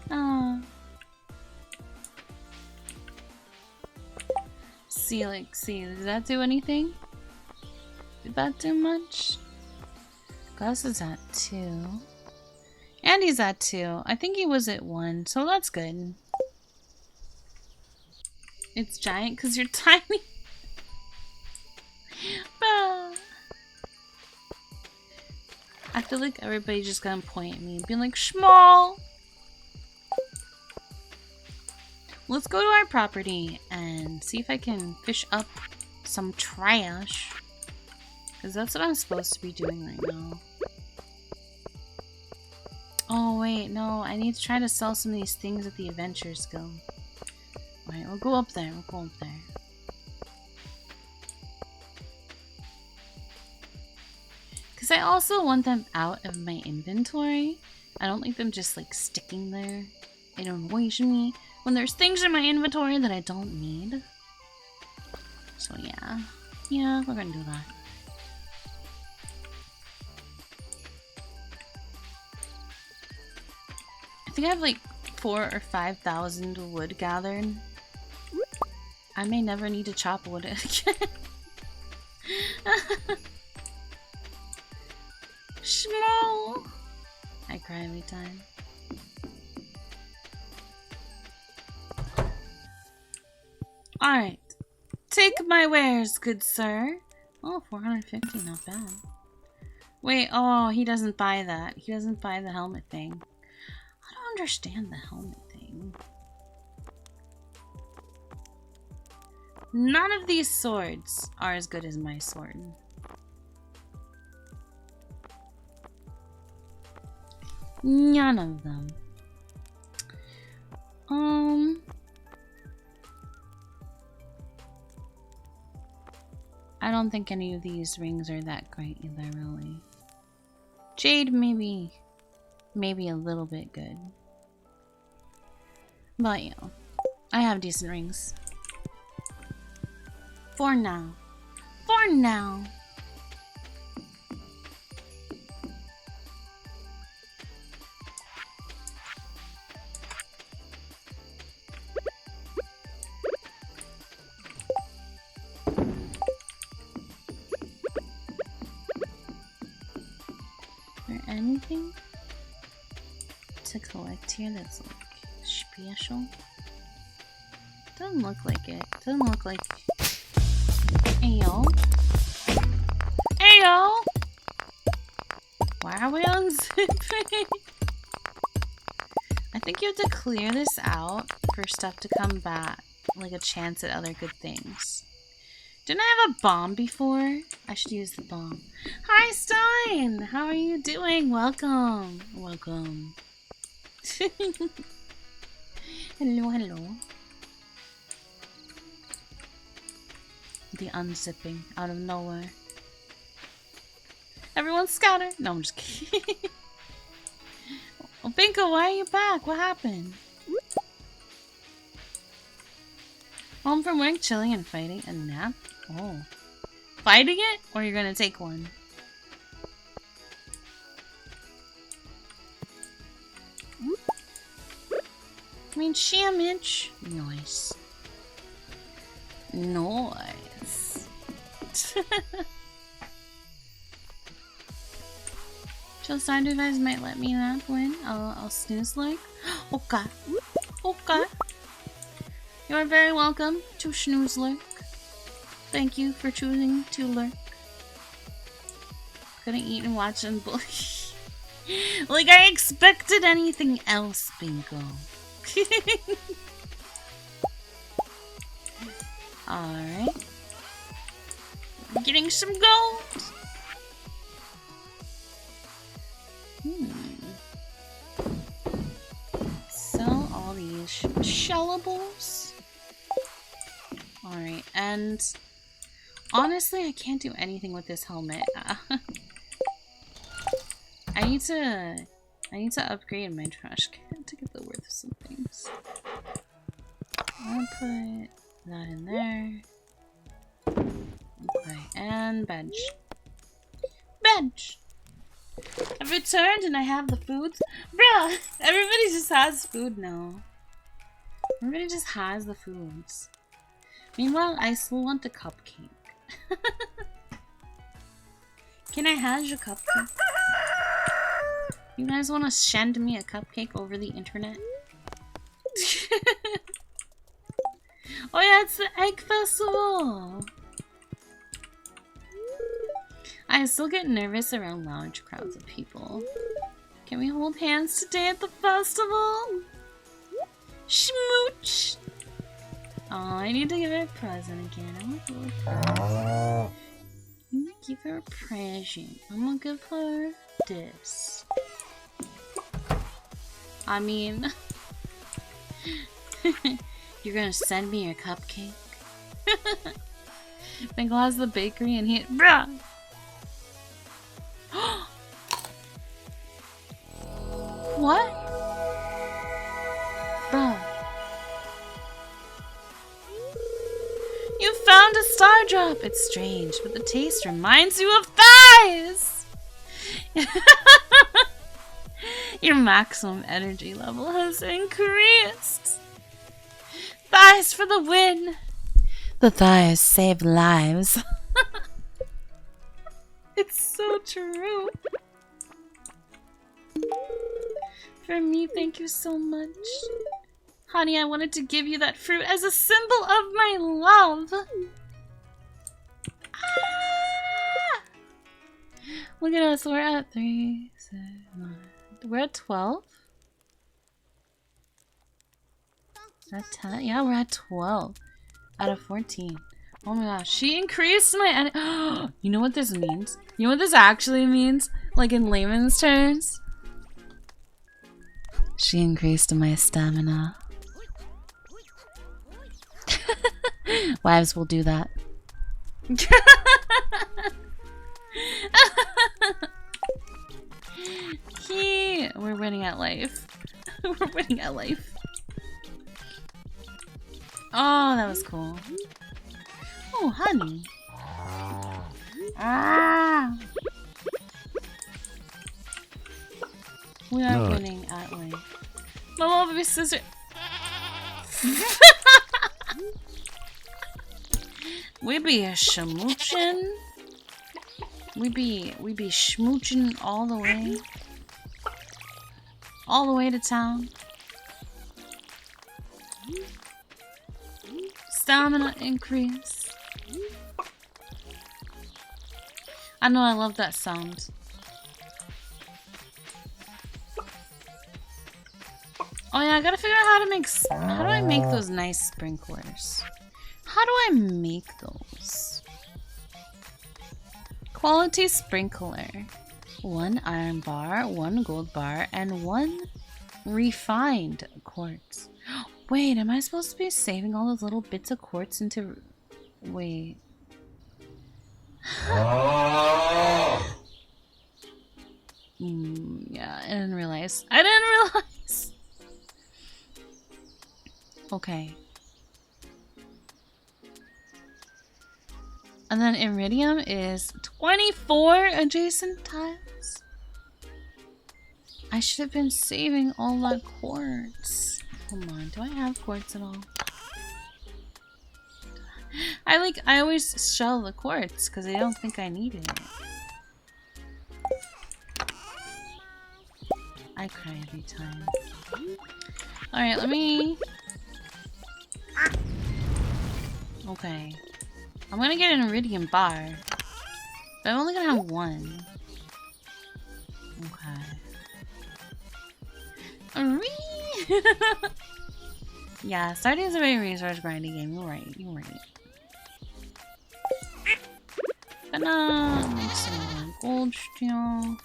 Oh. See, did that do anything? Did that do much? Gus is at 2. Andy's at 2. I think he was at 1, so that's good. It's giant because you're tiny. I feel like everybody's just gonna point at me and be like, small! Let's go to our property and see if I can fish up some trash. Because that's what I'm supposed to be doing right now. Oh wait, no, I need to try to sell some of these things at the Adventures Guild. Alright, we'll go up there, Because I also want them out of my inventory. I don't like them just like sticking there. It annoys me when there's things in my inventory that I don't need. So yeah. Yeah, we're gonna do that. I think I have like 4,000 or 5,000 wood gathered. I may never need to chop wood again. I cry every time. Alright. Take my wares, good sir. Oh, 450, not bad. Wait, oh, he doesn't buy that. He doesn't buy the helmet thing. I don't understand the helmet thing. None of these swords are as good as my sword. None of them. I don't think any of these rings are that great either, really. Jade, maybe a little bit good. But, you know, I have decent rings. For now. For now. Anything to collect here that's like special? Doesn't look like it. Doesn't look like. Ayo. Ayo! Why are we unzipping? I think you have to clear this out for stuff to come back. Like a chance at other good things. Didn't I have a bomb before? I should use the bomb. Hi, Stein! How are you doing? Welcome. Welcome. Hello, hello. The unzipping out of nowhere. Everyone scatter! No, I'm just kidding. Oh, Binko, why are you back? What happened? Home from work, chilling and fighting. A nap? Oh. Fighting it? Or you're gonna take one? I mean, shamage. Nice. Nice. Chill side you guys might let me nap when I'll snooze like. Okay. Okay. You are very welcome to snooze lurk. Thank you for choosing to lurk. Gonna eat and watch and bully. Like I expected anything else, Bingo. Alright. Getting some gold. Sell all these shellables. Alright, and honestly, I can't do anything with this helmet. I need to upgrade my trash can to get the worth of some things. I'll put that in there. Okay, and bench. Bench! I've returned and I have the food. Bruh! Everybody just has food now. Everybody just has the foods. Meanwhile, I still want the cupcake. Can I have your cupcake? You guys want to send me a cupcake over the internet? Oh yeah, it's the Egg Festival! I still get nervous around large crowds of people. Can we hold hands today at the festival? Schmooch! Oh, I need to give her a present again. I want to give her a present. I'm gonna give her a present. I'm gonna give her this. I mean... You're gonna send me your cupcake? Bingo has the bakery and he... Bruh! What? Bruh. You found a star drop! It's strange, but the taste reminds you of thighs! Your maximum energy level has increased! Thighs for the win! The thighs save lives. It's so true. For me, thank you so much. Honey, I wanted to give you that fruit as a symbol of my love. Ah! Look at us, we're at 3, 7, 9. We're at 12? At 10? Yeah, we're at 12 out of 14. Oh my gosh, she increased my you know what this means? You know what this actually means? Like in layman's terms? She increased my stamina. Wives will do that. We're winning at life. We're winning at life. Oh, that was cool. Oh, honey. Ah. We are winning at life. My little baby sister. We be schmooching. We be schmooching all the way. All the way to town. Stamina increase. I know, I love that sound. Oh yeah, I gotta figure out how to make. How do I make those nice sprinklers? How do I make those? Quality sprinkler. 1 iron bar, 1 gold bar, and 1 refined quartz. Wait, am I supposed to be saving all those little bits of quartz into... Wait. Yeah, I didn't realize. I didn't realize! Okay. And then iridium is 24 adjacent tiles. I should have been saving all that quartz. Come on, do I have quartz at all? I always shell the quartz because I don't think I need it. I cry every time. Alright, let me... Okay. I'm gonna get an iridium bar. But I'm only gonna have 1. Okay. Yeah, starting is a very resource grinding game. You're right, you're right. Gonna make some more gold steel.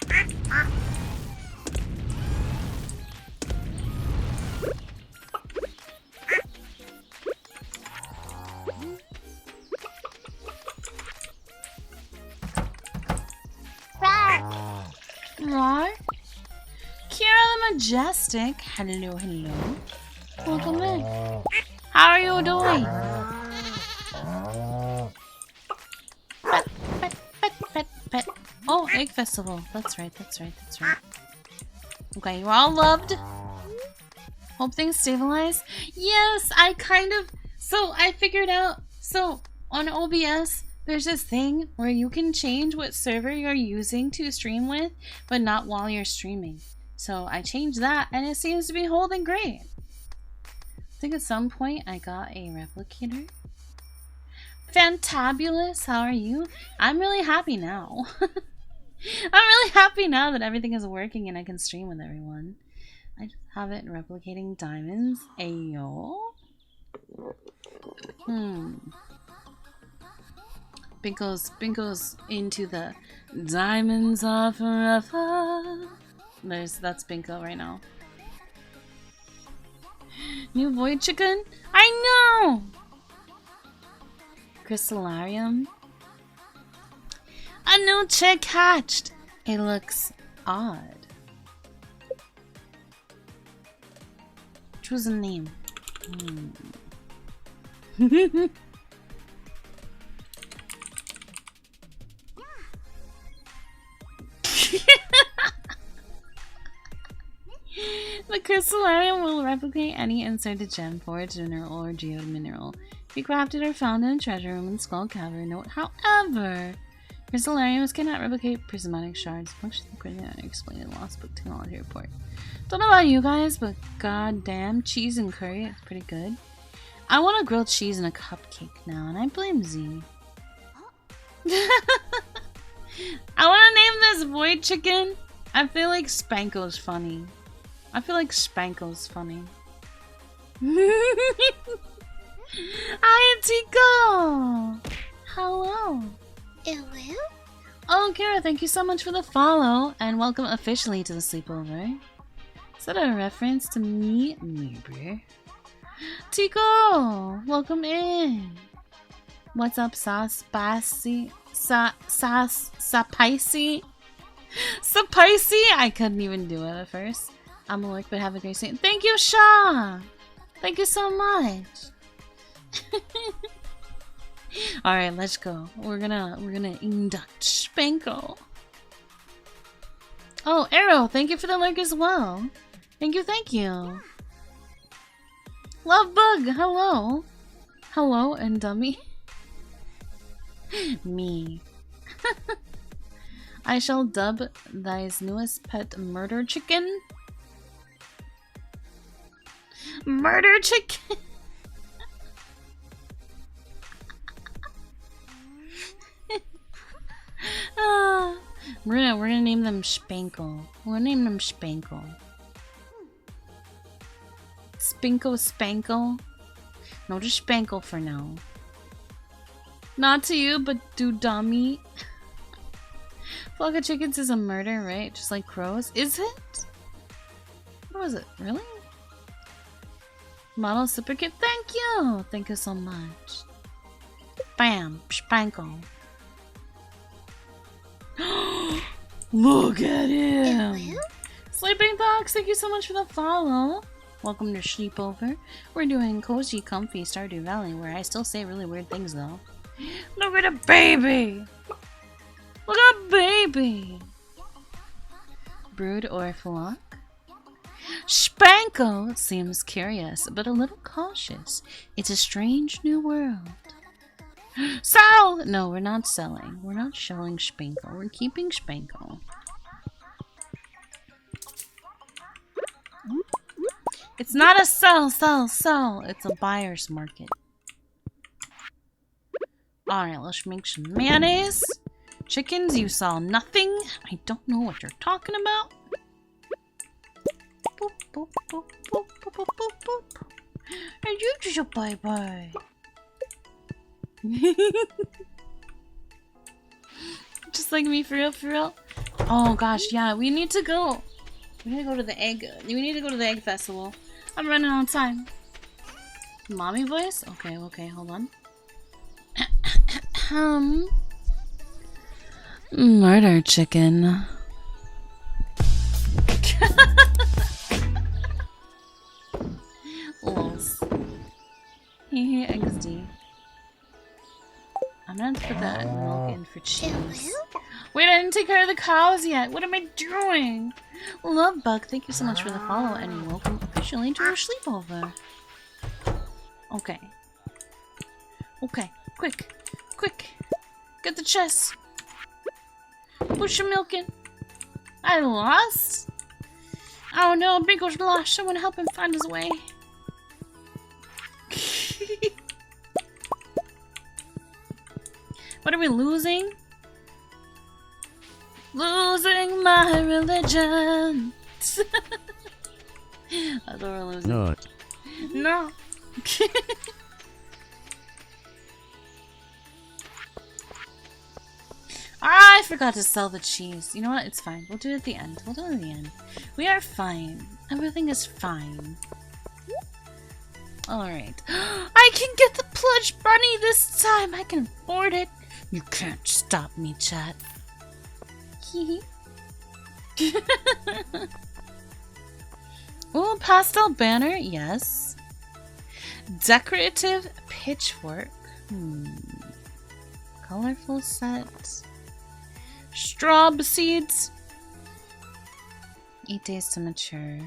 Roar. Kira the Majestic. Hello, hello. Welcome in. How are you doing? Pet, pet, pet, pet, pet. Oh, Egg Festival. That's right, that's right, that's right. Okay, you're all loved. Hope things stabilize. Yes, I kind of... So, I figured out... So, on OBS... There's this thing where you can change what server you're using to stream with, but not while you're streaming. So I changed that and it seems to be holding great. I think at some point I got a replicator. Fantabulous, how are you? I'm really happy now. I'm really happy now that everything is working and I can stream with everyone. I just have it replicating diamonds. Ayo. Binko's into the diamonds are forever. That's Binko right now. New void chicken? I know! Crystallarium. A new chick hatched. It looks odd. Choose a name. The crystallarium will replicate any inserted gem, forged mineral, or geode mineral. Be crafted or found in a treasure room in Skull Cavern. Note, however, Crystallariums cannot replicate prismatic shards. Functions and explained in Lost Book Technology Report. Don't know about you guys, but goddamn, cheese and curry, it's pretty good. I want a grilled cheese and a cupcake now, and I blame Z. I want to name this void chicken. I feel like Spanko's funny. I feel like Spanko's funny. Hi, Tico! Hello. Hello? Oh, Kara, thank you so much for the follow, and welcome officially to the sleepover. Is that a reference to me? Maybe. Tico! Welcome in! What's up, Spicy? Spicy? Spicy? I couldn't even do it at first. I'm a work, but have a great day. Thank you, Shaw! Thank you so much! Alright, let's go. We're gonna induct Spanko. Oh, Arrow, thank you for the lurk as well. Thank you, thank you. Love Bug, hello. Hello, and dummy. Me. I shall dub thy newest pet Murder Chicken. Murder Chicken. We're gonna name them Spanko. We're gonna name them Spanko. Spanko. No, just Spanko for now. Not to you, but to dummy. Flock of chickens is a murder, right? Just like crows. Is it? What was it? Really? Model super kit. Thank you. Thank you so much. Bam. Spanko. Look at him! Sleeping Fox, thank you so much for the follow. Welcome to Sleepover. We're doing cozy, comfy Stardew Valley, where I still say really weird things though. Look at a baby! Look at a baby! Brood or flock? Spanko seems curious, but a little cautious. It's a strange new world. Sell! No, we're not selling. We're not selling Spanko. We're keeping Spanko. It's not a sell. It's a buyer's market. Alright, let's make some mayonnaise. Chickens, you saw nothing. I don't know what you're talking about. Boop, boop, boop, boop, boop, boop, boop, boop. And you just a bye-bye. Just like me, for real. Oh gosh, yeah, we need to go to the egg. We need to go to the egg festival. I'm running out of time. Mommy voice? Okay, hold on. Murder chicken. Lols. Hehe, XD. I'm gonna put that milk in for cheese. Wait, I didn't take care of the cows yet. What am I doing? Love Bug, thank you so much for the follow, and welcome officially to our sleepover. Okay, quick. Get the chest. Put your milk in. I lost? Oh no, Bingo's lost. Someone help him find his way. What are we losing? Losing my religion. I thought we were losing. No. I forgot to sell the cheese. You know what? It's fine. We'll do it at the end. We are fine. Everything is fine. Alright. I can get the plush bunny this time. I can afford it. You can't stop me, chat. Ooh, pastel banner. Yes. Decorative pitchfork. Colorful set. Straw seeds. 8 days to mature.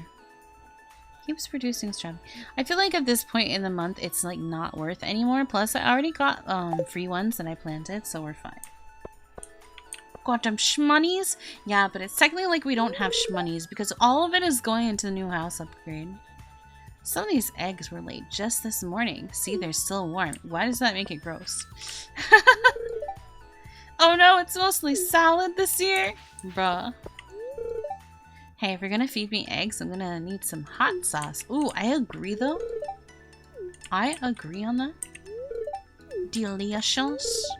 Keeps producing straw. I feel like at this point in the month, it's like not worth anymore. Plus, I already got free ones that I planted, so we're fine. Got them shmonies? Yeah, but it's technically like we don't have shmonies because all of it is going into the new house upgrade. Some of these eggs were laid just this morning. See, they're still warm. Why does that make it gross? Oh no, it's mostly salad this year? Bruh. Hey, if you're gonna feed me eggs, I'm gonna need some hot sauce. Ooh, I agree though. I agree on that. Delicious.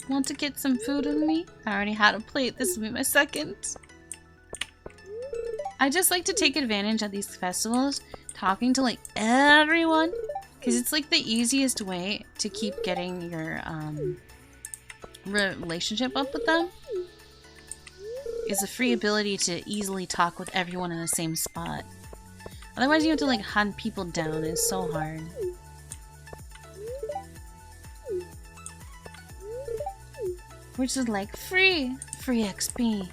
Want to get some food with me? I already had a plate. This will be my second. I just like to take advantage at these festivals, talking to like everyone, because it's like the easiest way to keep getting your relationship up with them. Is a free ability to easily talk with everyone in the same spot. Otherwise you have to like hunt people down. It's so hard. Which is like free XP.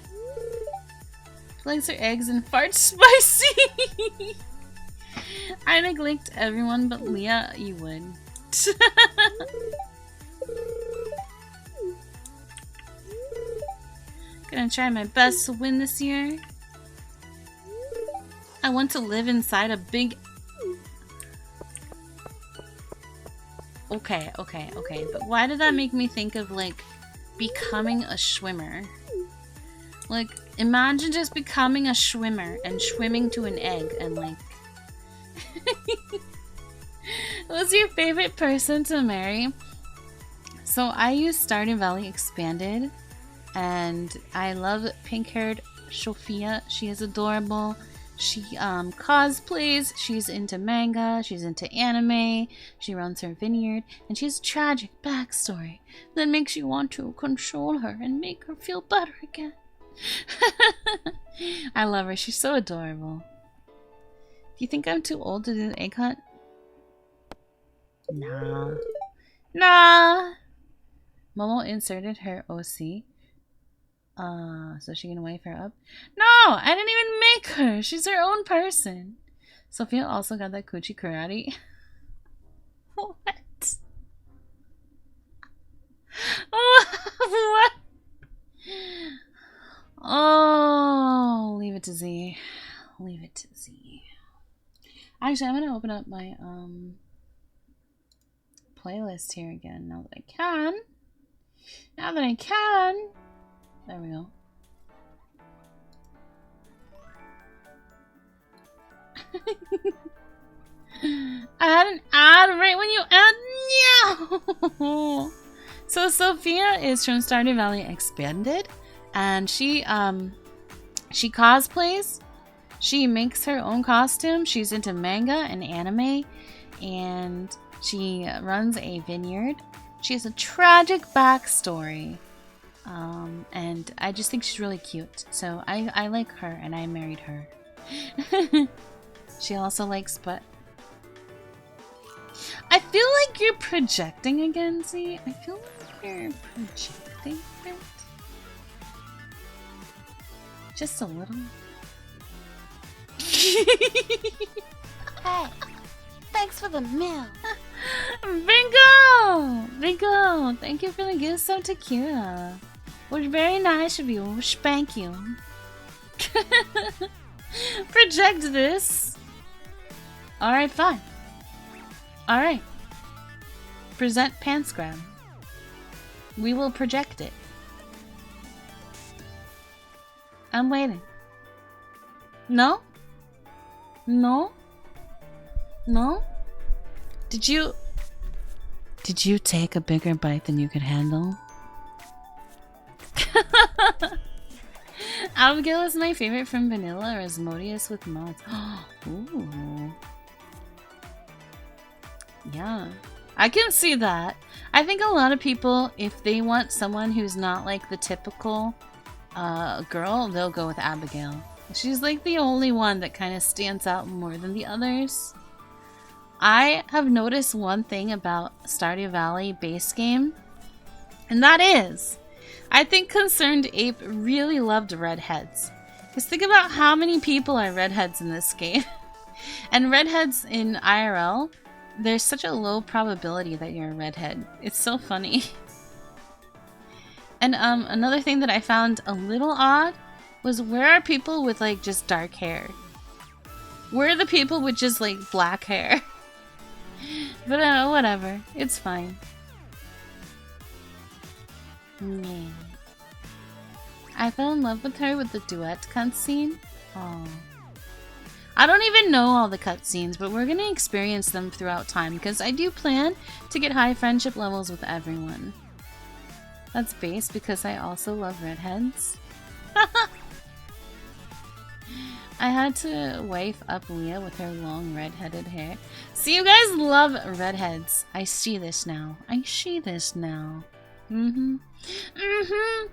Likes her eggs and farts spicy. I neglect everyone but Leah, you would. Gonna try my best to win this year. I want to live inside a big... Okay, but why did that make me think of like becoming a swimmer? Like, imagine just becoming a swimmer and swimming to an egg and like... Who's your favorite person to marry? So I use Stardew Valley Expanded and I love pink-haired Sophia. She is adorable. She cosplays, she's into manga, she's into anime, she runs her vineyard, and she has a tragic backstory that makes you want to console her and make her feel better again. I love her, she's so adorable. Do you think I'm too old to do the egg hunt? Nah. Momo inserted her OC. So she can wave her up? No! I didn't even make her! She's her own person. Sophia also got that coochie karate. What? What? Oh, leave it to Z. Leave it to Z. Actually, I'm gonna open up my playlist here again now that I can. There we go. I had an ad right when you add. No. So Sophia is from Stardew Valley Expanded, and she cosplays. She makes her own costume. She's into manga and anime, and she runs a vineyard. She has a tragic backstory. And I just think she's really cute. So I like her and I married her. She also likes butt. I feel like you're projecting again, Z. I feel like you're projecting it. Just a little. Hey, thanks for the meal. Bingo! Thank you for the gift sub to Kira. It was very nice of you. Spank you. Project this. Alright, fine. Alright. Present pants grab. We will project it. I'm waiting. No? No? No? Did you take a bigger bite than you could handle? Abigail is my favorite from vanilla, or Asmodeus with mods. Ooh. Yeah. I can see that. I think a lot of people, if they want someone who's not like the typical girl, they'll go with Abigail. She's like the only one that kind of stands out more than the others. I have noticed one thing about Stardew Valley base game, and that is, I think Concerned Ape really loved redheads. Because think about how many people are redheads in this game. And redheads in IRL, there's such a low probability that you're a redhead. It's so funny. And another thing that I found a little odd was, where are people with like just dark hair? Where are the people with just like black hair? But whatever, it's fine. Yeah. I fell in love with her with the duet cutscene. Oh. I don't even know all the cutscenes, but we're gonna experience them throughout time because I do plan to get high friendship levels with everyone. That's base because I also love redheads. I had to wife up Leah with her long red-headed hair. See, you guys love redheads. I see this now. I see this now. Mm-hmm. Mm-hmm.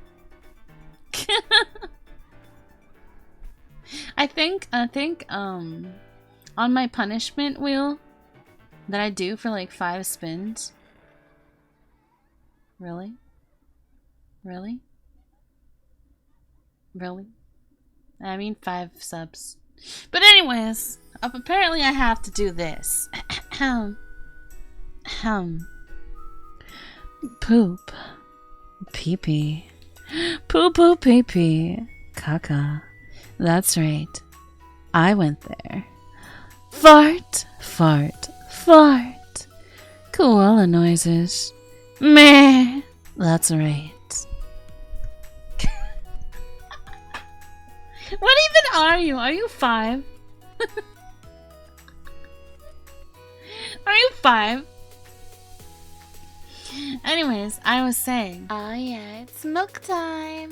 I think, on my punishment wheel that I do for like 5 spins. Really? Really? Really? I mean 5 subs. But anyways, apparently I have to do this. Poop. Pee-pee. Poo-poo pee-pee. Caca. That's right. I went there. Fart. Fart. Fart. Koala noises. Meh. That's right. What even are you? Are you 5? Are you 5? Anyways, I was saying. Oh yeah, it's milk time.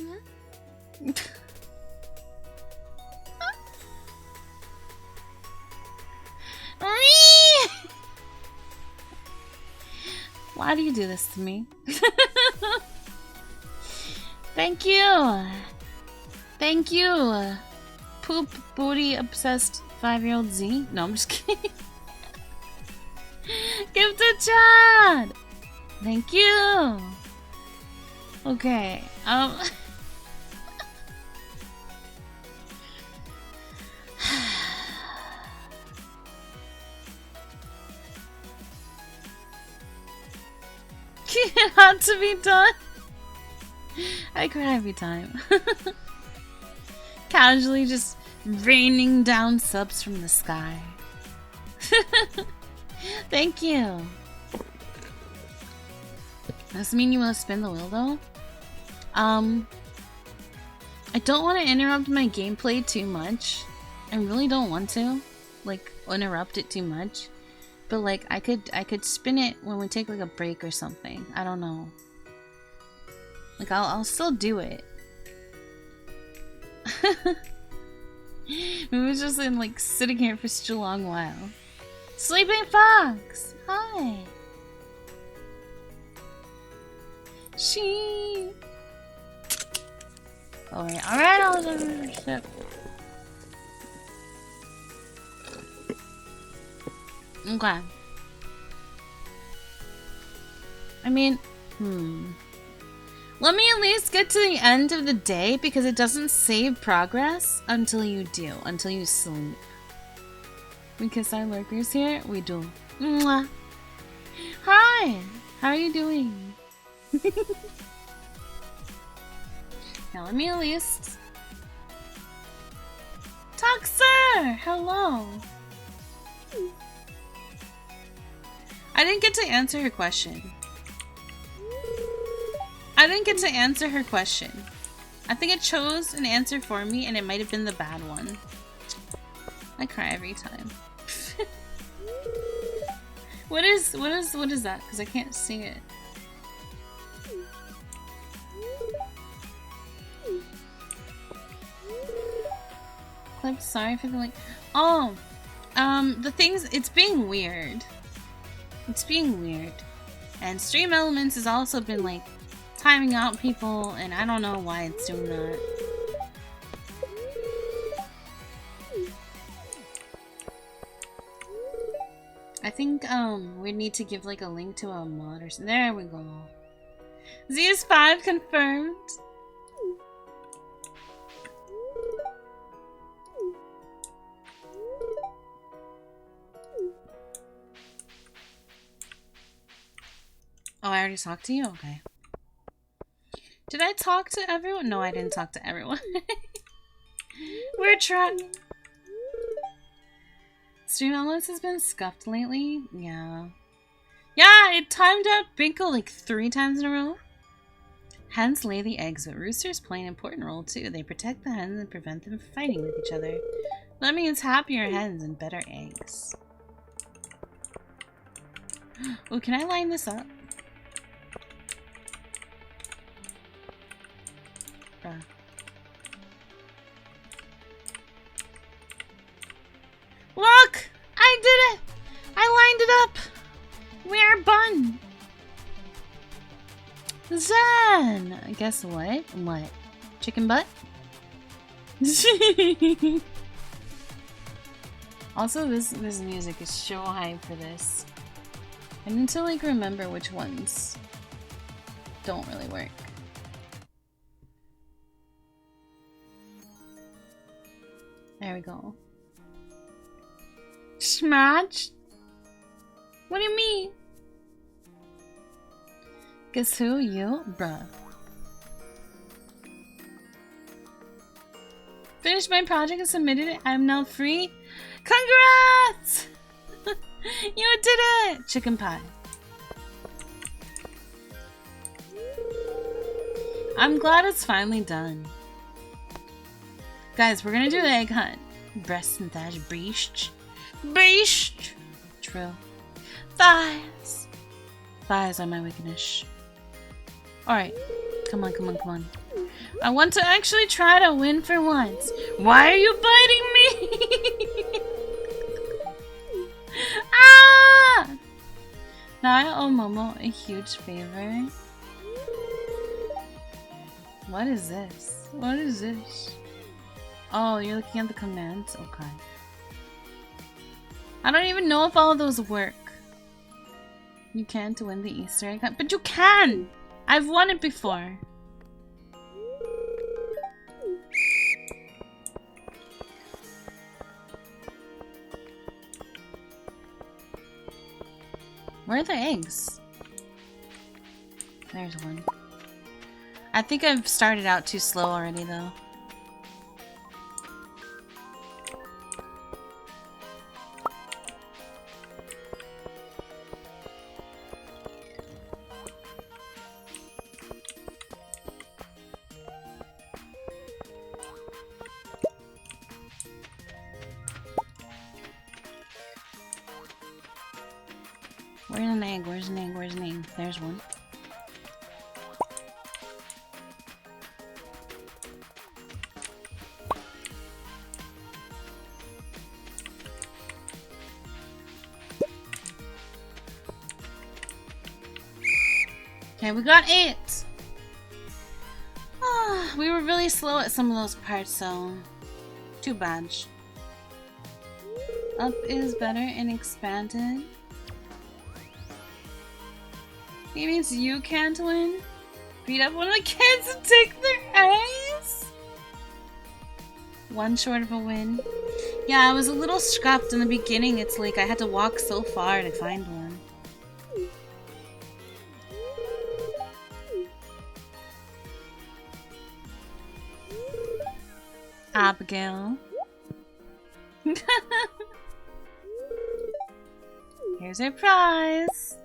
Why do you do this to me? Thank you. Thank you. Poop booty obsessed 5-year-old Z. No, I'm just kidding. Give to Chad. Thank you. Okay. It had to be done. I cry every time. Casually just raining down subs from the sky. Thank you. Does this mean you want to spin the wheel though? I don't want to interrupt my gameplay too much. I really don't want to, like, interrupt it too much. But like, I could spin it when we take like a break or something. I don't know. Like, I'll still do it. We was just in like sitting here for such a long while. Sleeping Fox, hi. She. Alright, I'll ship. Okay. I mean, let me at least get to the end of the day because it doesn't save progress until you do, until you sleep. We kiss our lurkers here? We do. Mwah. Hi! How are you doing? Now let me at least... Toxer! Hello! I didn't get to answer her question. I think it chose an answer for me and it might have been the bad one. I cry every time. What is that? Because I can't see it. Clip, sorry for the link. Oh, the things, it's being weird. It's being weird. And Stream Elements has also been like timing out people, and I don't know why it's doing that. I think we need to give like a link to a mod or something. There we go. Z is 5 confirmed. Oh, I already talked to you? Okay. Did I talk to everyone? No, I didn't talk to everyone. We're trying. Stream Elements has been scuffed lately? Yeah. Yeah, it timed out Binko like 3 times in a row. Hens lay the eggs, but roosters play an important role too. They protect the hens and prevent them from fighting with each other. That means happier hens and better eggs. Oh, can I line this up? Bruh. Look! I did it! I lined it up! We are bun! Zen! Guess what? What? Chicken butt? Also, this music is so hype for this. I need to like remember which ones don't really work. There we go. Smash? What do you mean? Guess who? You? Bruh. Finished my project and submitted it. I'm now free. Congrats! You did it! Chicken pie. I'm glad it's finally done. Guys, we're gonna do the egg hunt. Breast and thighs, breast. Breast! True. Thighs. Thighs are my weakness. Alright. Come on, come on, come on. I want to actually try to win for once. Why are you biting me? Ah! Now I owe Momo a huge favor. What is this? What is this? Oh, you're looking at the commands? Okay. I don't even know if all of those work. You can't win the Easter egg hunt, but you can! I've won it before. Where are the eggs? There's one. I think I've started out too slow already, though. Where's an egg? Where's an egg? Where's an egg? There's one. Okay, we got 8! Ah, we were really slow at some of those parts, so too bad. Up is better and expanded. It means you can't win? Beat up one of the kids and take their eggs? One short of a win. Yeah, I was a little scuffed in the beginning. It's like I had to walk so far to find one. Abigail. Here's our prize.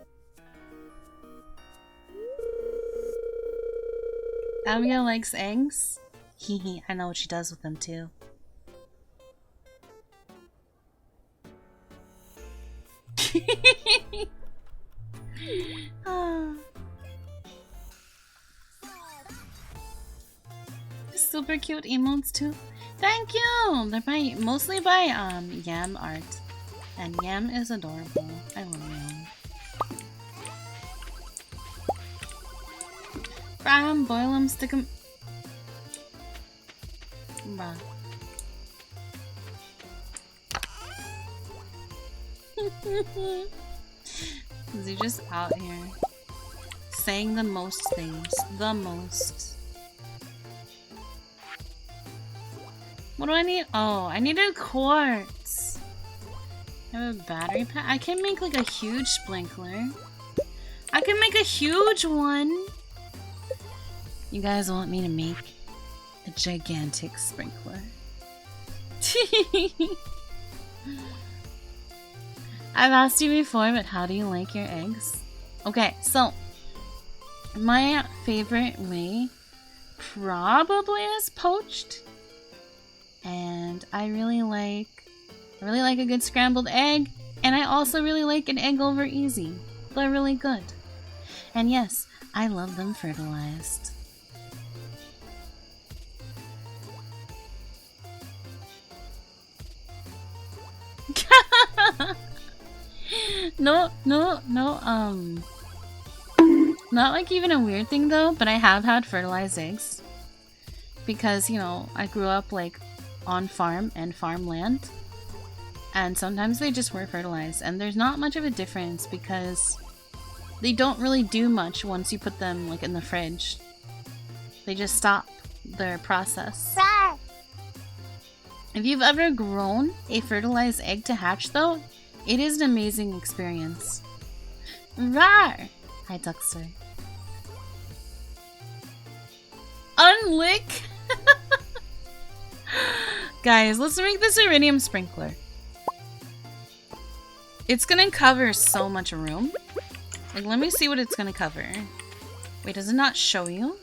Abigail likes eggs. Hehe, I know what she does with them too. Oh. Super cute emotes too. Thank you! They're by mostly by Yam art. And Yam is adorable. I love Yam. Fry 'em, boil 'em, stick 'em. Bruh. Is he just out here saying the most things? The most. What do I need? Oh, I needed quartz. I have a battery pack. I can make like a huge sprinkler. I can make a huge one. You guys want me to make a gigantic sprinkler? I've asked you before, but how do you like your eggs? Okay, so my favorite way probably is poached, and I really like a good scrambled egg, and I also really like an egg over easy. They're really good, and yes, I love them fertilized. No, not like even a weird thing though, but I have had fertilized eggs. Because, you know, I grew up like on farm and farmland. And sometimes they just were fertilized. And there's not much of a difference because they don't really do much once you put them like in the fridge. They just stop their process. If you've ever grown a fertilized egg to hatch though, it is an amazing experience. Rawr! Hi, Duckster. Unlick? Guys, let's make this iridium sprinkler. It's gonna cover so much room. Like, let me see what it's gonna cover. Wait, does it not show you?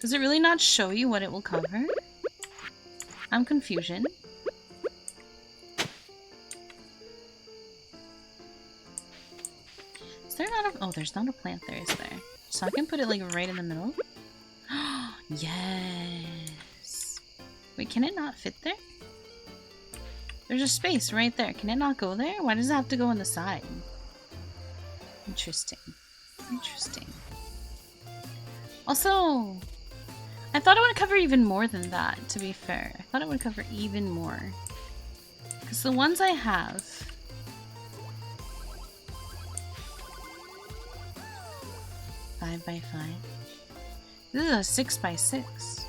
Does it really not show you what it will cover? I'm confusion. Is there not a— oh, there's not a plant there, is there? So I can put it like right in the middle? Yes! Wait, can it not fit there? There's a space right there. Can it not go there? Why does it have to go on the side? Interesting. Interesting. Also, I thought it would cover even more than that, to be fair. I thought it would cover even more. Because the ones I have... 5x5. This is a 6x6.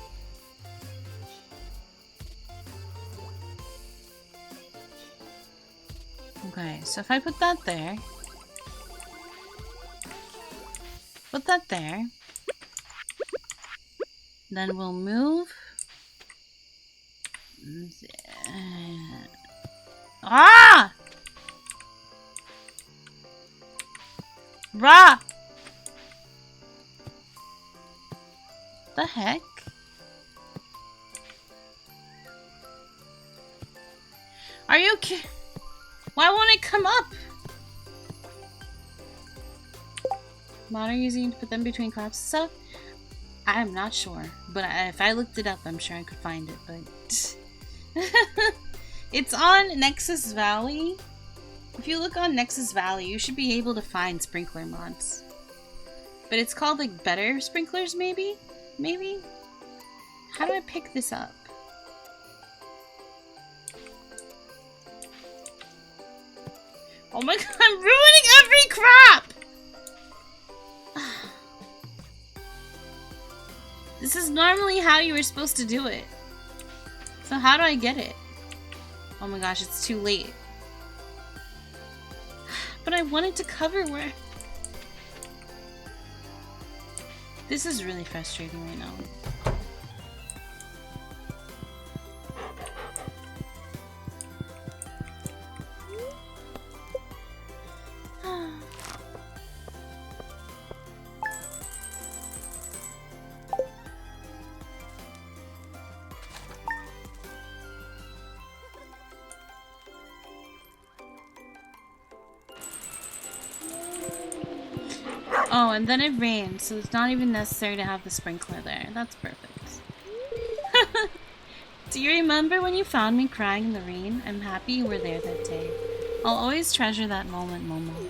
Okay, so if I put that there... put that there... then we'll move... ah! Rah! The heck? Are you kidding? Why won't it come up? Mod are using to put them between crops and stuff? I'm not sure, but if I looked it up, I'm sure I could find it, but... It's on Nexus Valley. If you look on Nexus Valley, you should be able to find sprinkler mods. But it's called, like, Better Sprinklers, maybe? Maybe? How do I pick this up? Oh my god, I'm ruining every crop! This is normally how you were supposed to do it. So how do I get it? Oh my gosh, it's too late. But I wanted to cover where... This is really frustrating right now. Oh, and then it rained, so it's not even necessary to have the sprinkler there. That's perfect. Do you remember when you found me crying in the rain? I'm happy you were there that day. I'll always treasure that moment, Momo.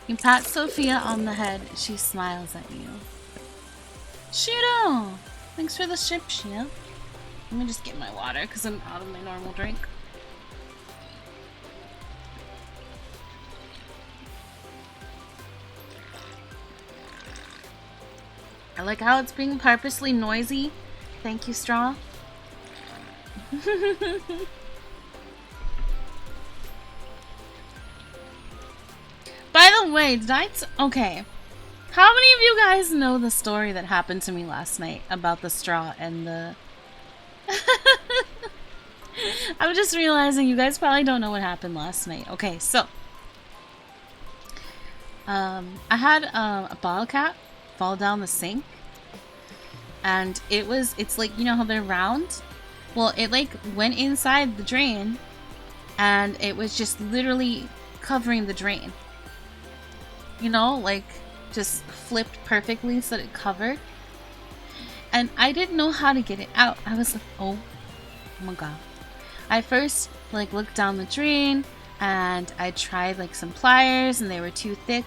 You pat Sophia on the head. She smiles at you. Shido! Thanks for the ship, Shia. Let me just get my water because I'm out of my normal drink. I like how it's being purposely noisy. Thank you, Straw. By the way, did I... okay. How many of you guys know the story that happened to me last night about the straw and the... I'm just realizing you guys probably don't know what happened last night. Okay, so... I had a bottle cap fall down the sink. And it's like, you know how they're round? Well, it like went inside the drain. And it was just literally covering the drain. You know, like... just flipped perfectly so that it covered. And I didn't know how to get it out. I was like, oh my god. I first like looked down the drain and I tried like some pliers and they were too thick.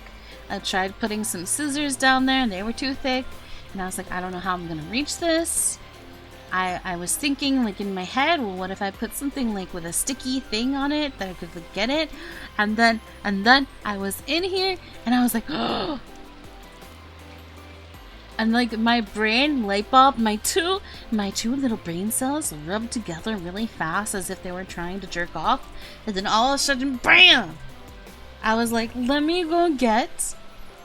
I tried putting some scissors down there and they were too thick. And I was like, I don't know how I'm gonna reach this. I was thinking like in my head, well, what if I put something like with a sticky thing on it that I could like, get it? And then I was in here and I was like, oh. And like my brain light bulb, my two little brain cells rubbed together really fast as if they were trying to jerk off. And then all of a sudden, BAM! I was like, let me go get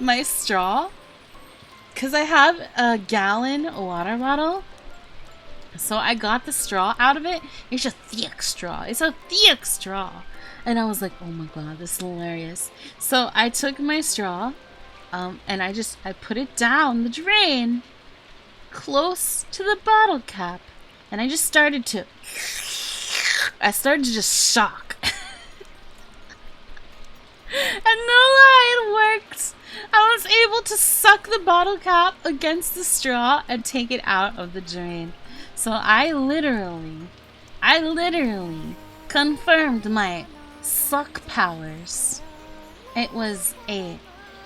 my straw. Because I have a gallon water bottle. So I got the straw out of it. It's a thick straw. It's a thick straw. And I was like, oh my god, this is hilarious. So I took my straw. And I put it down the drain close to the bottle cap. And I started to just shock. And no lie, it worked. I was able to suck the bottle cap against the straw and take it out of the drain. So I literally confirmed my suck powers. It was a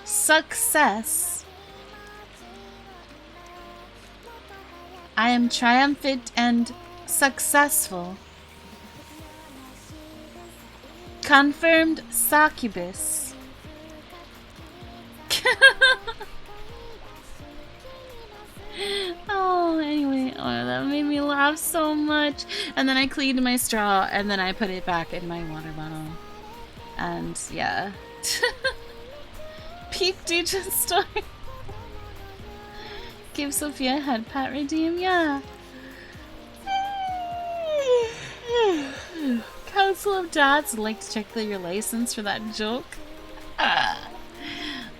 success. I am triumphant and successful. Confirmed succubus. Oh, anyway, that made me laugh so much. And then I cleaned my straw and then I put it back in my water bottle. And yeah. Peak Duja's story. Give Sophia a head pat redeem, yeah. Council of Dads like to check your license for that joke.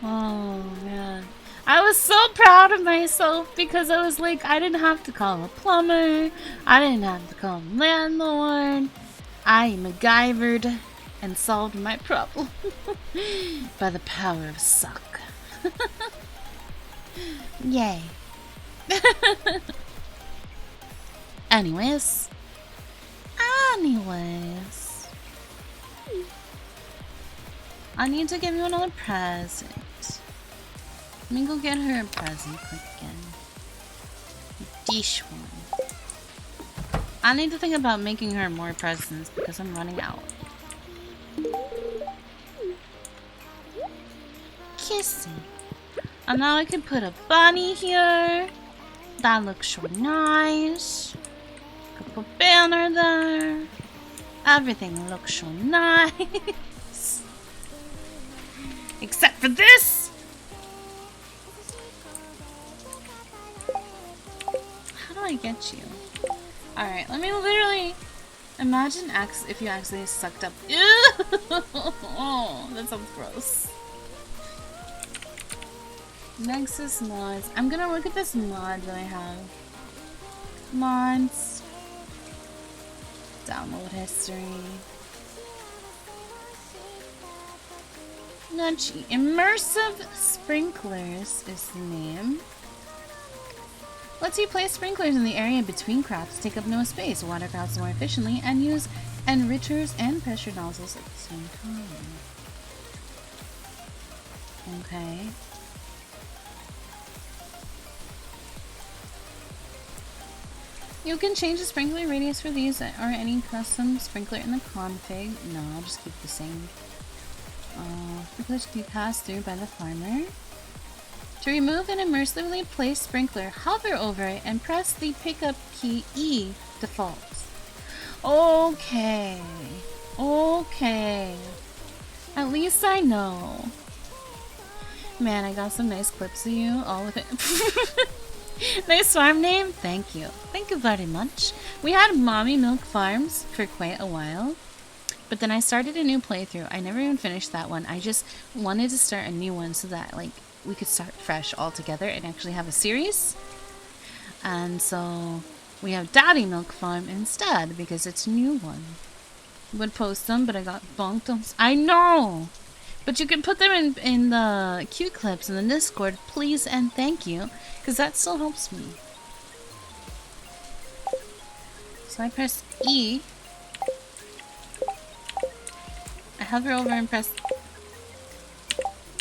Oh man. I was so proud of myself because I was like, I didn't have to call a plumber. I didn't have to call a landlord. I MacGyvered and solved my problem by the power of suck. Yay. Anyways. I need to give you another present. Let me go get her a present quick again. Dish one. I need to think about making her more presents because I'm running out. Kissing. And now I can put a bunny here. That looks so nice. Could put a banner there. Everything looks so nice. Except for this. How do I get you? Alright, let me literally imagine if you actually sucked up. Ew! Oh, that sounds gross. Nexus mods. I'm gonna look at this mod that I have. Mods. Download history. Nudgy. Immersive Sprinklers is the name. Lets you place sprinklers in the area between crops to take up no space, water crops more efficiently, and use enrichers and pressure nozzles at the same time. Okay. You can change the sprinkler radius for these or any custom sprinkler in the config. No, I'll just keep the same. Sprinklers can be passed through by the farmer. To remove an immersively placed sprinkler, hover over it and press the pickup key E default. Okay. Okay. At least I know. Man, I got some nice clips of you, all with it. Nice farm name? Thank you. Thank you very much. We had Mommy Milk Farms for quite a while, but then I started a new playthrough. I never even finished that one. I just wanted to start a new one so that, like, we could start fresh all together and actually have a series. And so we have Daddy Milk Farm instead because it's a new one. Would post them, but I got bonked on. I know! But you can put them in the cute clips in the Discord, please and thank you, because that still helps me. So I press E. I hover over and press...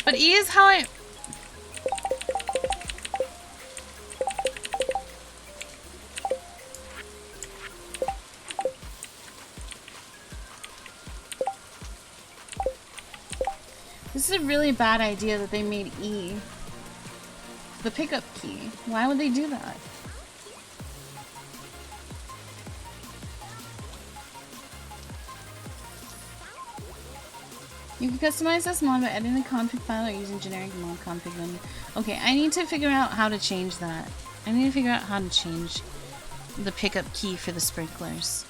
But E is how I... This is a really bad idea that they made E the pickup key. Why would they do that? You can customize this mod by editing the config file or using generic mod config menu. Okay, I need to figure out how to change that. I need to figure out how to change the pickup key for the sprinklers.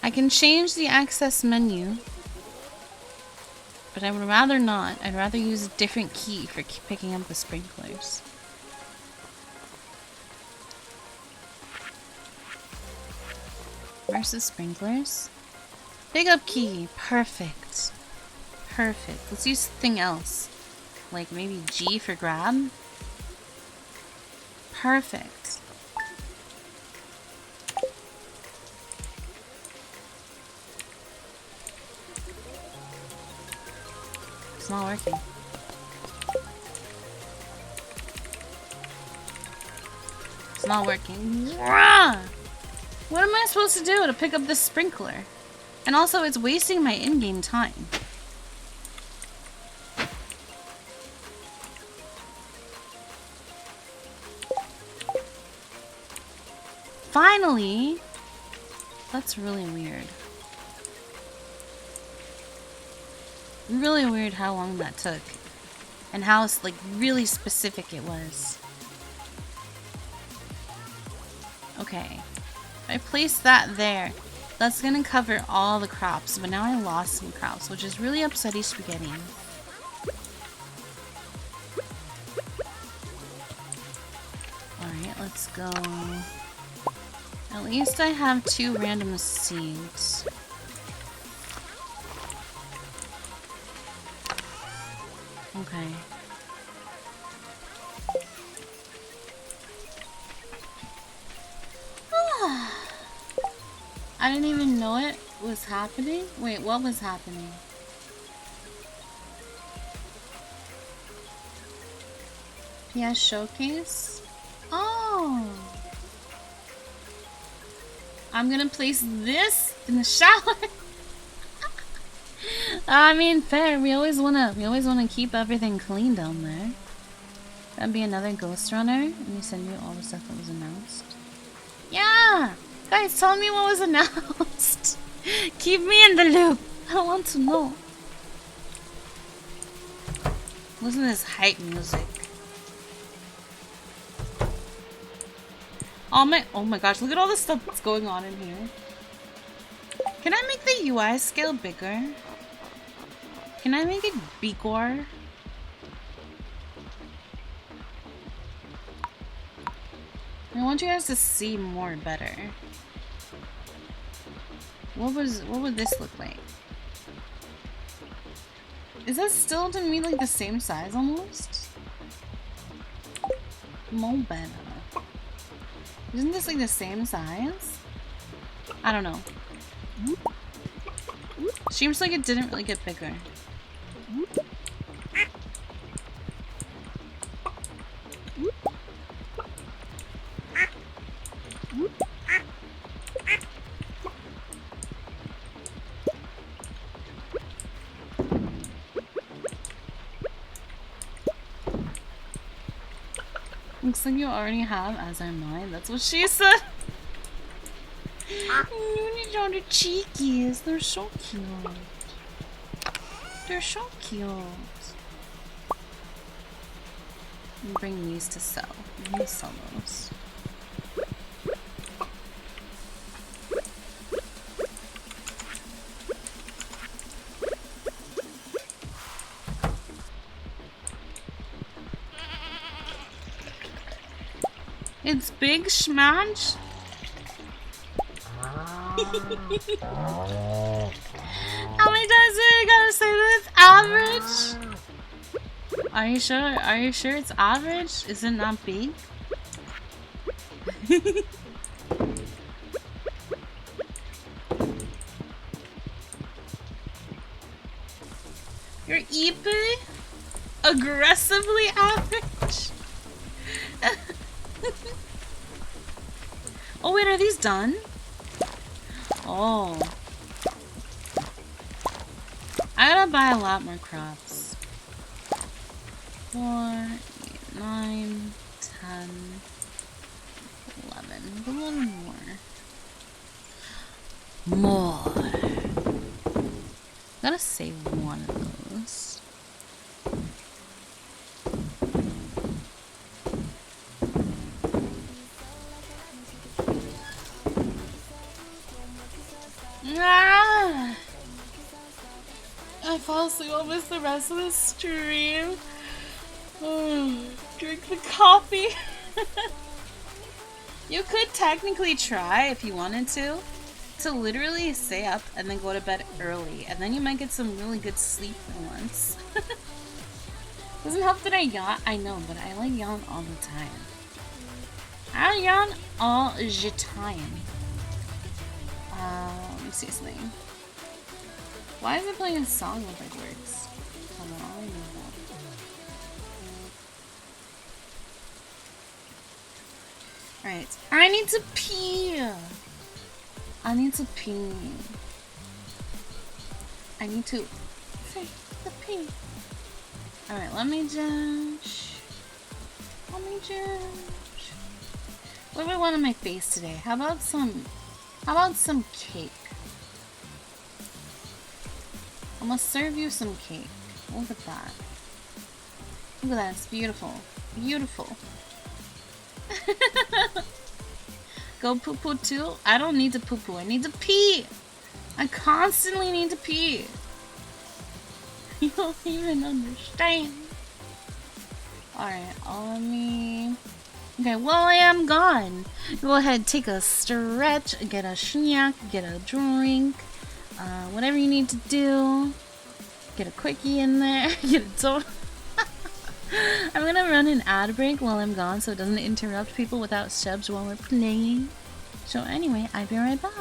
I can change the access menu, but I would rather not. I'd rather use a different key for picking up the sprinklers. Versus sprinklers. Pickup key. Perfect. Perfect. Let's use something else. Like maybe G for grab. Perfect. It's not working. It's not working. What am I supposed to do to pick up this sprinkler? And also, it's wasting my in-game time. Finally! That's really weird. Really weird how long that took. And how, like, really specific it was. Okay. I placed that there. That's gonna cover all the crops, but now I lost some crops, which is really upsetty spaghetti. Alright, let's go. At least I have 2 random seeds. Okay. I didn't even know it was happening. Wait, what was happening? PS Showcase? Oh! I'm gonna place this in the shower. I mean, fair. We always wanna keep everything clean down there. That'd be another ghost runner. Let me send you all the stuff that was announced. Yeah! Guys, tell me what was announced. Keep me in the loop. I want to know. Listen to this hype music. Oh my gosh, look at all the stuff that's going on in here. Can I make the UI scale bigger? Can I make it bigger? I want you guys to see more better. What would this look like? Is that still to me like the same size almost? More better. Isn't this like the same size? I don't know. Seems like it didn't really get bigger. Looks like you already have, as are mine. That's what she said. These are the cheekies. They're so cute. They're so cute. And bring these to sell. I'm gonna sell those. It's Big Smash. How many times do I gotta say this? Average? Are you sure? Are you sure it's average? Is it not big? You're eepy? Aggressively average? Oh wait, are these done? Oh. I gotta buy a lot more crops. 4, 8, 9, 10, 11. A little more. More. Gotta save one of those. Ah! I fall asleep. I'll miss the rest of the stream. Oh, drink the coffee. You could technically try if you wanted to literally stay up and then go to bed early, and then you might get some really good sleep for once. Doesn't help that I yawn. I know, but I like yawn all the time. I yawn all the time. Let me see something. Why is it playing a song with like words? Hold on, I'll remove that. Alright, I need to pee! I need to pee. I need to pee. Alright, let me just... What do I want on my face today? How about some cake? I'm gonna serve you some cake. Look at that. Look at that, it's beautiful. Beautiful. Go poo poo too? I don't need to poo poo, I need to pee! I constantly need to pee. You don't even understand. Alright, let me... Okay, while I am gone, go ahead, take a stretch, get a snack, get a drink, whatever you need to do. Get a quickie in there, get a donut. I'm gonna run an ad break while I'm gone so it doesn't interrupt people without subs while we're playing. So anyway, I'll be right back.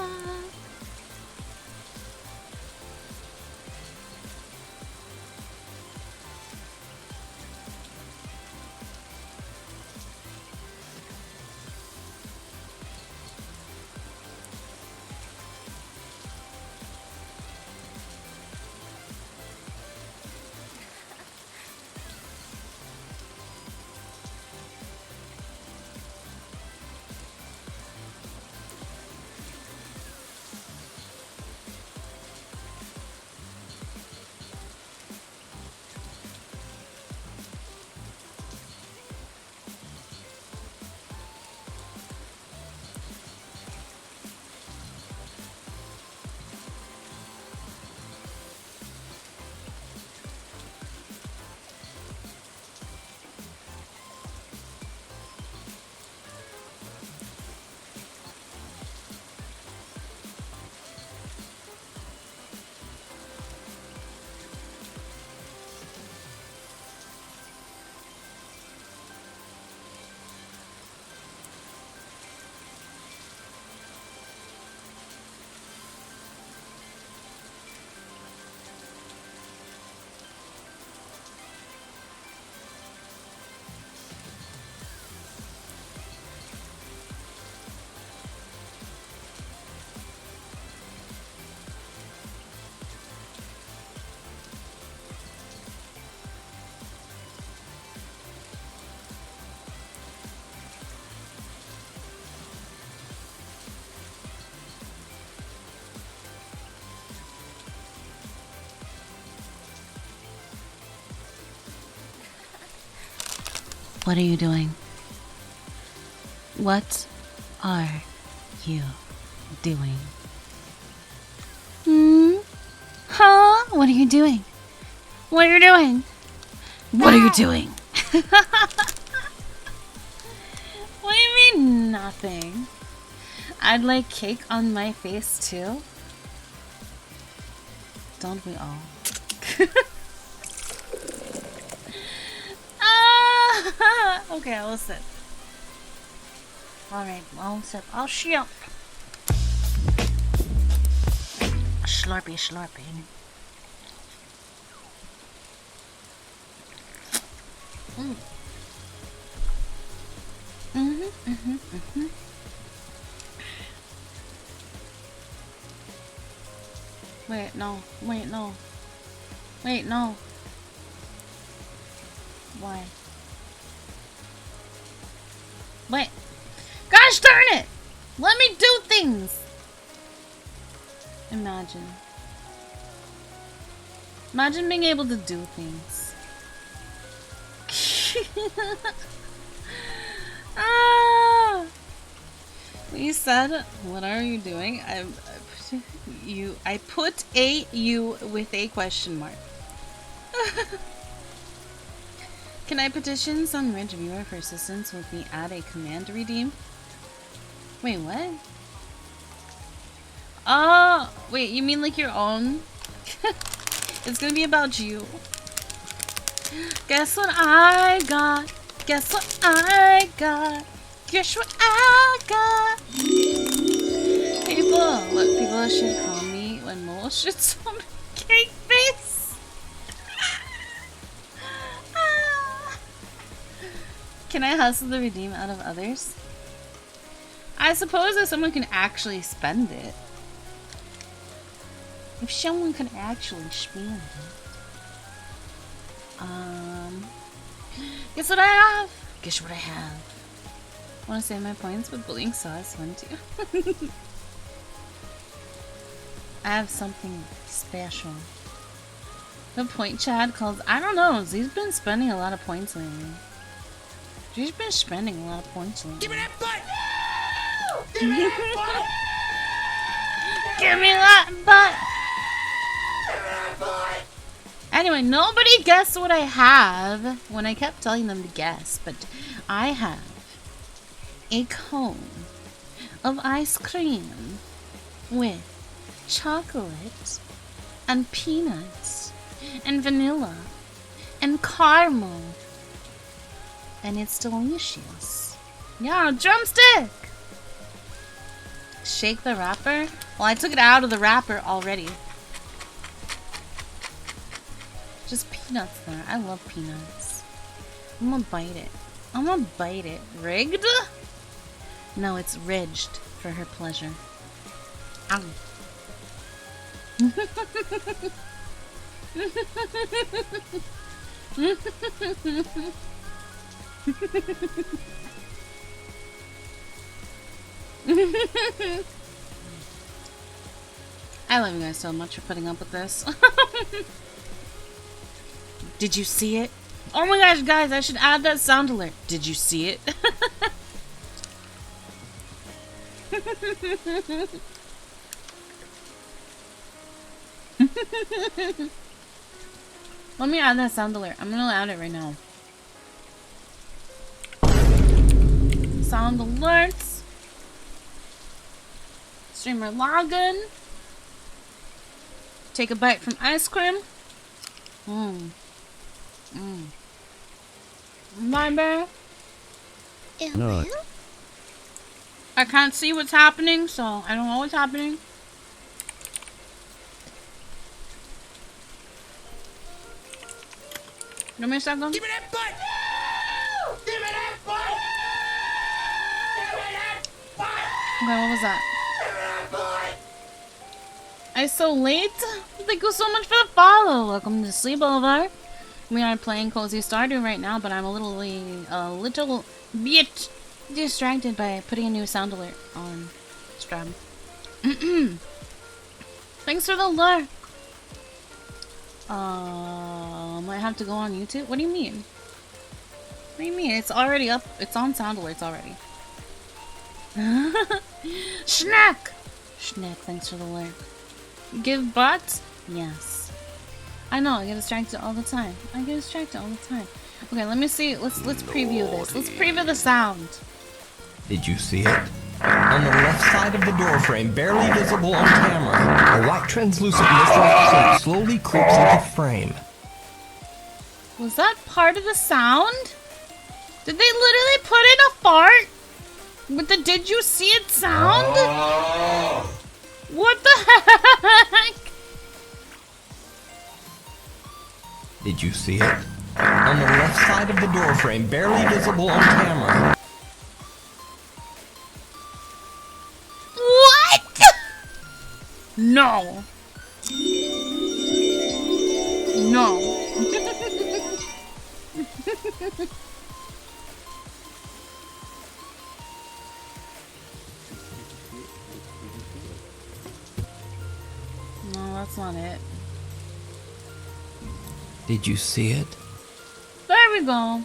What are you doing? What are you doing? Hmm? Huh? What are you doing? What are you doing? What are you doing? What do you mean, nothing? I'd like cake on my face too. Don't we all? Okay, I'll sip. Alright, I'll sip. I'll ship. Slurpy, slurpy. Mm. Wait, no. Wait, no. Wait, no. Why? Wait. Gosh darn it! Let me do things! Imagine. Imagine being able to do things. Ah! You said, what are you doing? I put a you with a question mark. Can I petition some rich viewer for assistance with the add a command redeem? Wait, what? Oh, wait, you mean like your own? It's gonna be about you. Guess what I got? Guess what I got? Guess what I got? People should call me when Mole shits on cake face. Can I hustle the redeem out of others? I suppose if someone can actually spend it. If someone can actually spend it. Guess what I have? Guess what I have? I want to save my points, but bullying Saw is fun too. I have something special. The point Chad calls, I don't know, he's been spending a lot of points lately. He's been spending a lot of points lately. Give me that butt! Give me that butt! Give me that butt! Give me that butt! Anyway, nobody guessed what I have when I kept telling them to guess, but I have a cone of ice cream with chocolate and peanuts and vanilla and caramel, and it's delicious. Yeah, drumstick! Shake the wrapper? Well, I took it out of the wrapper already. Just peanuts there. I love peanuts. I'm gonna bite it. I'm gonna bite it. Rigged? No, it's ridged for her pleasure. Ow. I love you guys so much for putting up with this. Did you see it? Oh my gosh, guys, I should add that sound alert. Did you see it? Let me add that sound alert. I'm gonna add it right now. Sound alerts. Streamer login. Take a bite from ice cream. Mmm. Mmm. My bear. No. I can't see what's happening, so I don't know what's happening. Give me a second. Give me that butt! Give me that butt! Give me that butt! Okay, what was that? Give me that butt! I'm so late? Thank you so much for the follow. Welcome to Sleepover. We are playing Cozy Stardew right now, but I'm a little bit distracted by putting a new sound alert on Strum. Thanks for the lure. Might have to go on YouTube? What do you mean? What do you mean? It's already up. It's on sound alerts already. Schnack! Schnack, thanks for the alert. Give bots? Yes. I know, I get distracted all the time. Okay, let me see. Let's preview this. Let's preview the sound. Did you see it? On the left side of the doorframe, barely visible on camera, a white translucent mist-like shape slowly creeps into frame. Was that part of the sound? Did they literally put in a fart? With the did you see it sound? What the heck? Did you see it? On the left side of the doorframe, barely visible on camera. What? No. No. No, that's not it. Did you see it? There we go.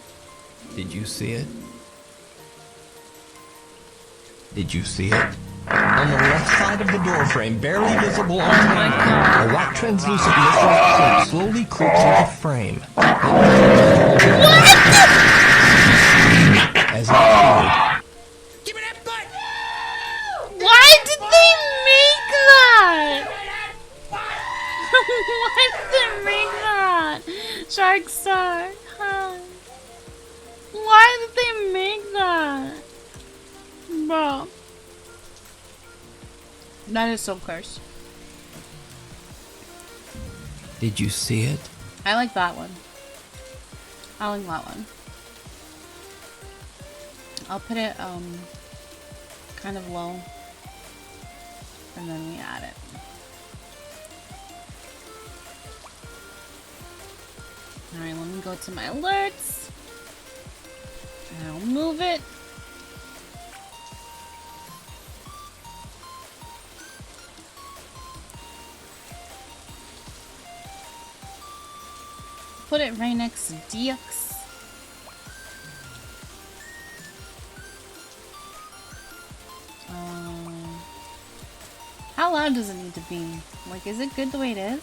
Did you see it? Did you see it? On the left side of the doorframe, barely visible on camera, a white translucent mist-like shape slowly creeps into frame. As it appeared. Give me that butt! Why did they make that? Why did they make that? Shark Star. Huh. Why did they make that? Bro. That is so cursed. Did you see it? I like that one. I like that one. I'll put it kind of low. And then we add it. Alright, let me go to my alerts. And I'll move it. Put it right next to DX. How loud does it need to be? Like, is it good the way it is?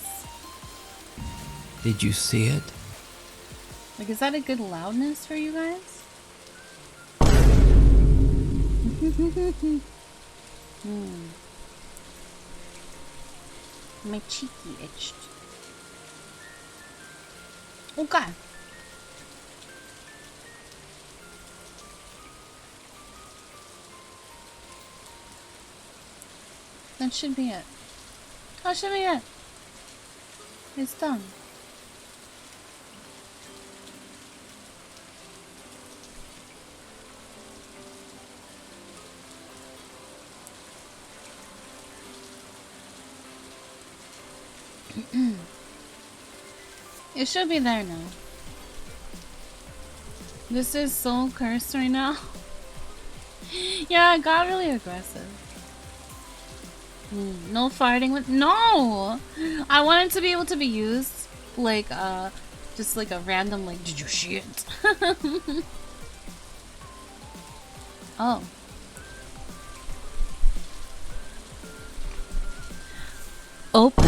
Did you see it? Like, is that a good loudness for you guys? My cheeky itched. Okay. That should be it. That should be it. It's done. It should be there now. This is so cursed right now. Yeah, it got really aggressive. No farting with— no! I want it to be able to be used like, just like a random, like, did you see it? Oh. Open.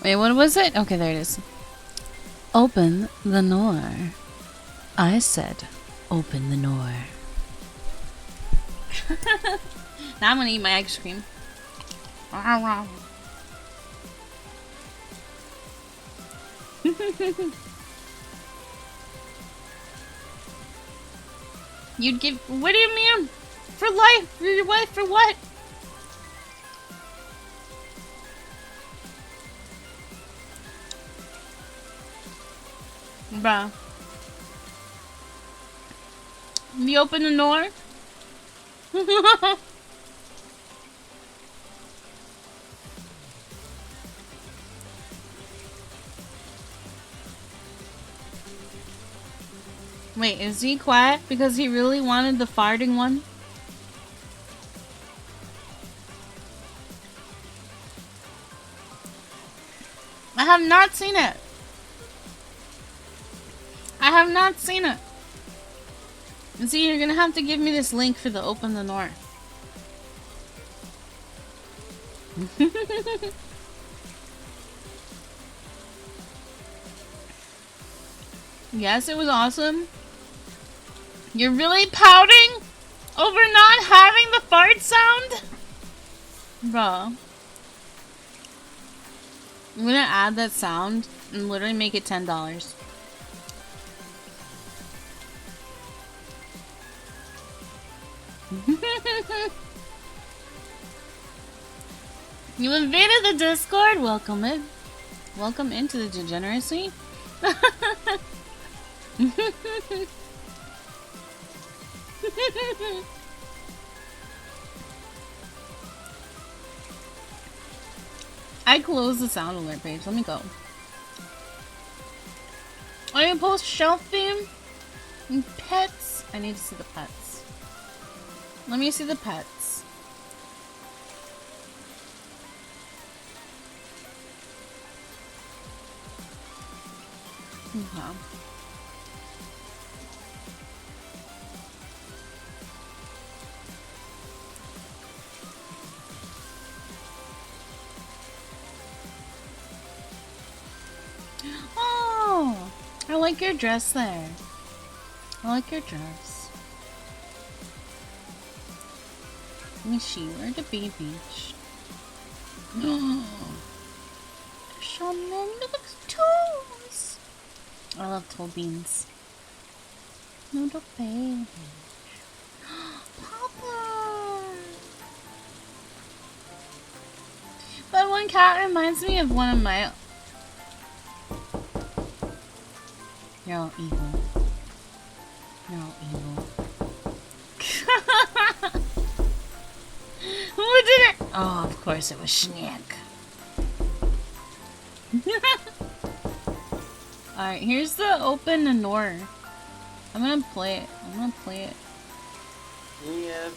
Wait, what was it? Okay, there it is. Open the door. I said, open the door. Now I'm gonna eat my ice cream. You'd give— what do you mean? For life? For your wife? For what? Bruh. You open the door? Wait, is he quiet because he really wanted the farting one? have not seen it. I have not seen it. See, you're gonna have to give me this link for the Open the North. Yes, it was awesome. You're really pouting over not having the fart sound? Bro. I'm gonna add that sound and literally make it $10. You invaded the Discord? Welcome in. Welcome into the degeneracy. I closed the sound alert page. Let me go. Are you post shelf theme? And pets? I need to see the pets. Let me see the pets. Okay. Oh, I like your dress there. I like your dress. Let me see, where the beach? Oh, there's so many little toes. I love toe beans. Little baby. Papa. That one cat reminds me of one of my... You're all evil. You're all evil. Who did it? Oh, of course it was Schneck. Alright, here's the Open the Nor. I'm gonna play it. Yeah.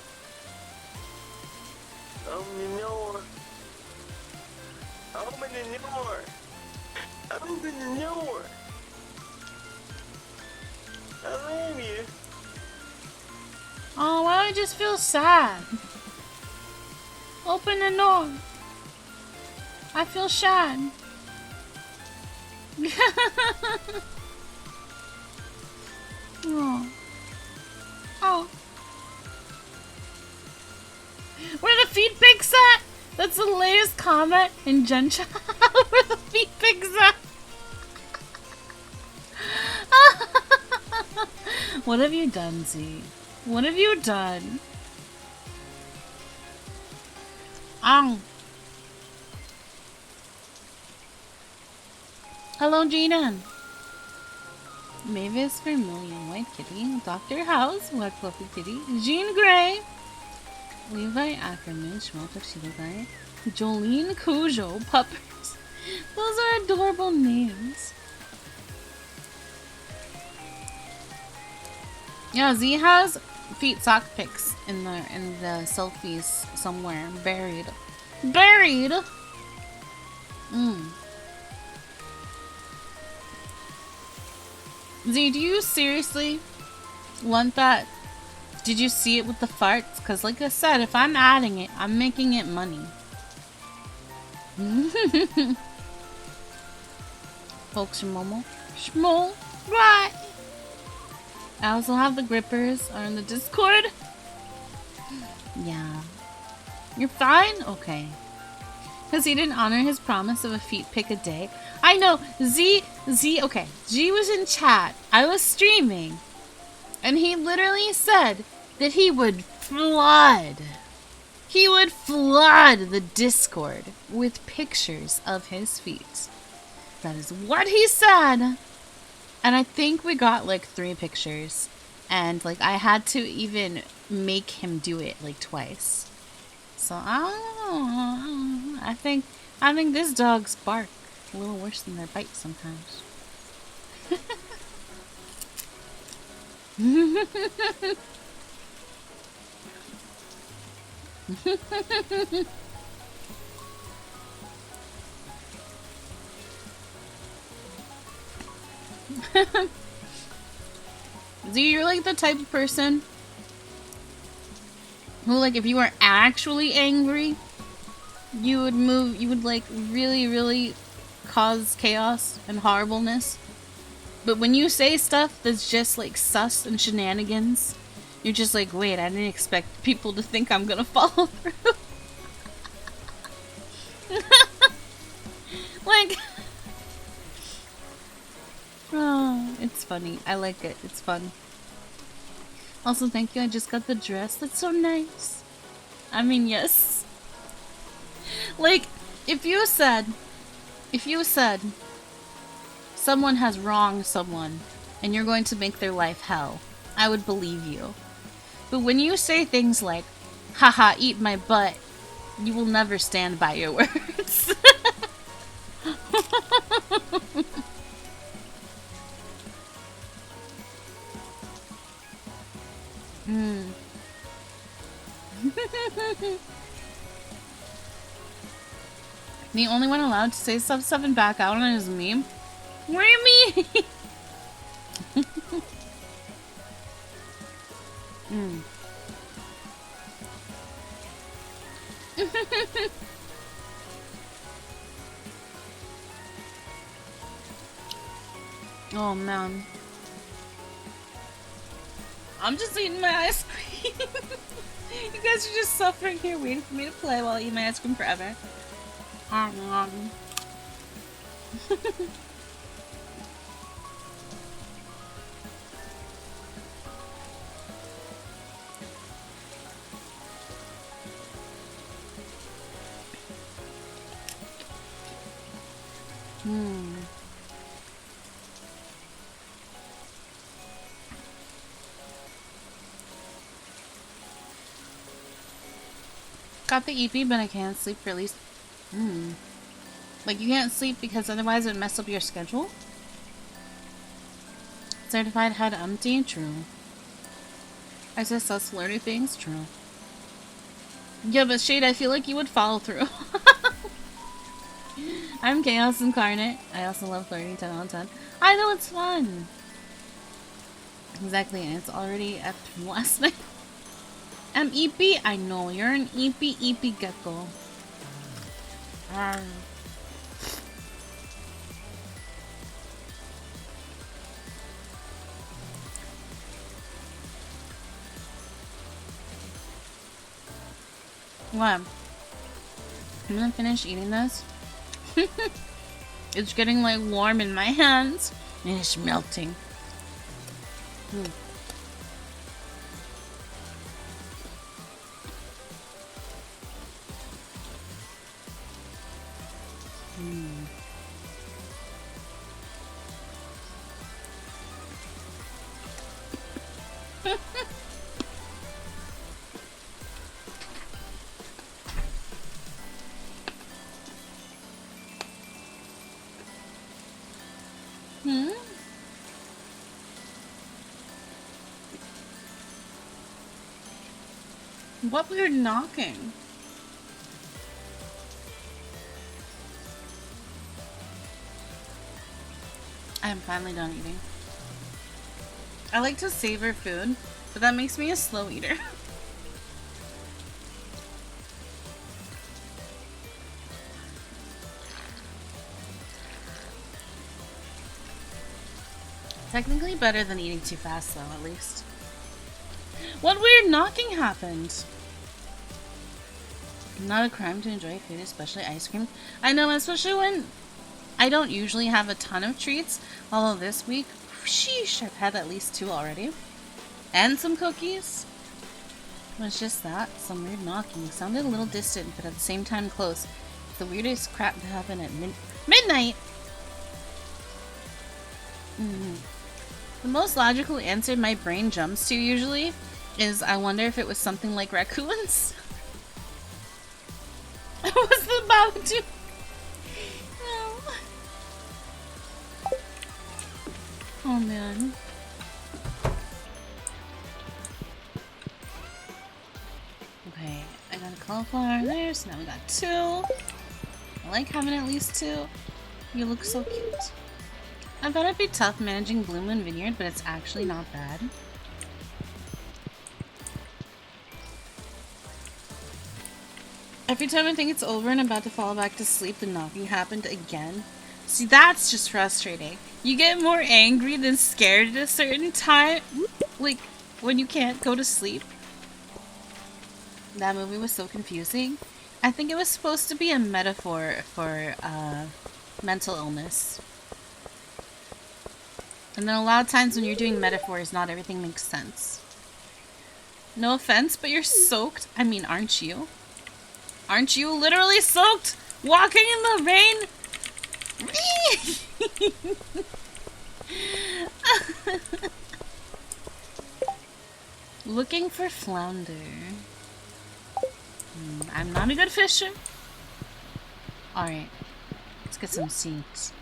Open the door. Open the door. Open the door. I love you. Oh, why do I just feel sad? Open the door. I feel sad. Oh. Oh. Where the feet pics at? That's the latest comment in Gen Chat. Where the feet pics at? What have you done, Z? What have you done? Hello, Jaden. Mavis Vermilion, White Kitty, Dr. House, White Fluffy Kitty, Jean Grey, Levi Ackerman, Schmalter Shidogai, Jolene Cujo, Puppers. Those are adorable names. Yeah, Z has feet sock pics in the selfies somewhere, buried. Buried. Z, do you seriously want that? Did you see it with the farts? Because like I said, if I'm adding it, I'm making it money. Folks, SahMomo. Schmol. Right. I also have the grippers are in the Discord. Yeah. You're fine? Okay. Because he didn't honor his promise of a feet pick a day. I know. Okay. G was in chat. I was streaming. And he literally said that he would flood. He would flood the Discord with pictures of his feet. That is what he said. And I think we got like 3 pictures. And like I had to even make him do it like twice. So I don't know. I think this dog's bark a little worse than their bite sometimes. Z, you're like the type of person who, like, if you were actually angry, you would like really, really cause chaos and horribleness. But when you say stuff that's just like sus and shenanigans, you're just like, wait, I didn't expect people to think I'm gonna follow through. Like, oh, it's funny. I like it. It's fun. Also, thank you. I just got the dress. That's so nice. I mean, yes. Like, if you said someone has wronged someone and you're going to make their life hell, I would believe you. But when you say things like, haha, eat my butt, you will never stand by your words. The only one allowed to say stuff and back out on it is me. What do you mean? Oh man. I'm just eating my ice cream. You guys are just suffering here waiting for me to play while I eat my ice cream forever. Got the EP, but I can't sleep for at least... Like, you can't sleep because otherwise it would mess up your schedule? Certified head empty? True. I just saw flirty things? True. Yeah, but Shade, I feel like you would follow through. I'm Chaos Incarnate. I also love flirting 10 on 10. I know, it's fun! Exactly, and it's already after last night. EP? I know, you're an EP gecko. What? I'm gonna finish eating this. It's getting like warm in my hands and it's melting. What weird knocking? I am finally done eating. I like to savor food, but that makes me a slow eater. Technically better than eating too fast though, at least. What weird knocking happened? Not a crime to enjoy food, especially ice cream. I know, especially when I don't usually have a ton of treats. Although this week, sheesh, I've had at least 2 already. And some cookies. It was just that. Some weird knocking. Sounded a little distant, but at the same time close. It's the weirdest crap to happen at midnight. The most logical answer my brain jumps to usually is I wonder if it was something like raccoons. I was about to. Oh. Oh man. Okay, I got a cauliflower there, so now we got 2. I like having at least 2. You look so cute. I thought it'd be tough managing Blue Moon Vineyard, but it's actually not bad. Every time I think it's over and about to fall back to sleep, the knocking happened again. See, that's just frustrating. You get more angry than scared at a certain time. Like, when you can't go to sleep. That movie was so confusing. I think it was supposed to be a metaphor for mental illness. And then a lot of times when you're doing metaphors, not everything makes sense. No offense, but you're soaked. I mean, aren't you? Aren't you literally soaked? Walking in the rain? Looking for flounder. I'm not a good fisher. Alright. Let's get some seeds.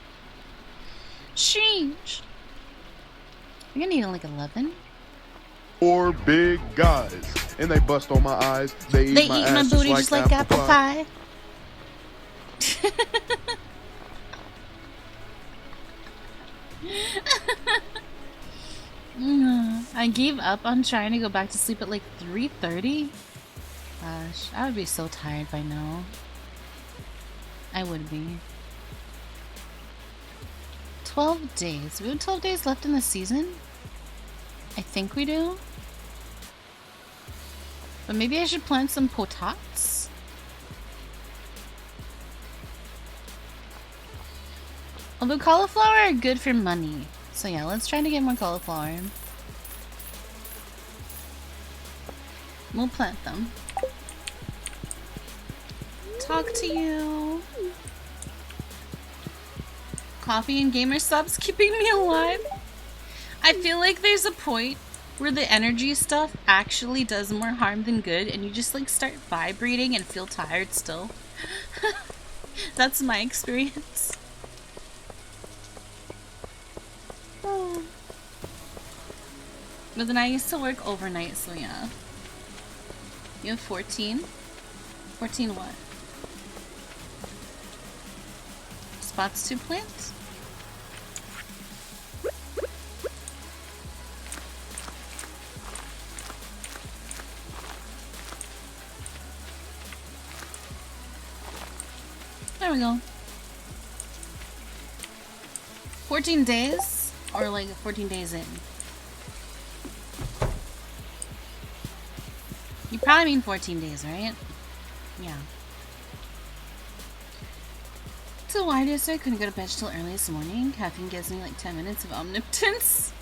Sheesh. We're gonna need like 11. 4 big guys, and they bust on my eyes. They eat my ass booty just like apple pie. I gave up on trying to go back to sleep at like 3:30. Gosh, I would be so tired by now. I would be. 12 days. We have 12 days left in the season? I think we do. But maybe I should plant some potats? Although cauliflower are good for money. So yeah, let's try to get more cauliflower. We'll plant them. Talk to you. Coffee and gamer subs keeping me alive. I feel like there's a point where the energy stuff actually does more harm than good and you just like start vibrating and feel tired still. That's my experience. Oh. But then I used to work overnight, so yeah. You have 14? 14 what? Spots to plant? There we go. 14 days? Or like 14 days in? You probably mean 14 days, right? Yeah. So why did I say I couldn't go to bed till early this morning? Caffeine gives me like 10 minutes of omnipotence.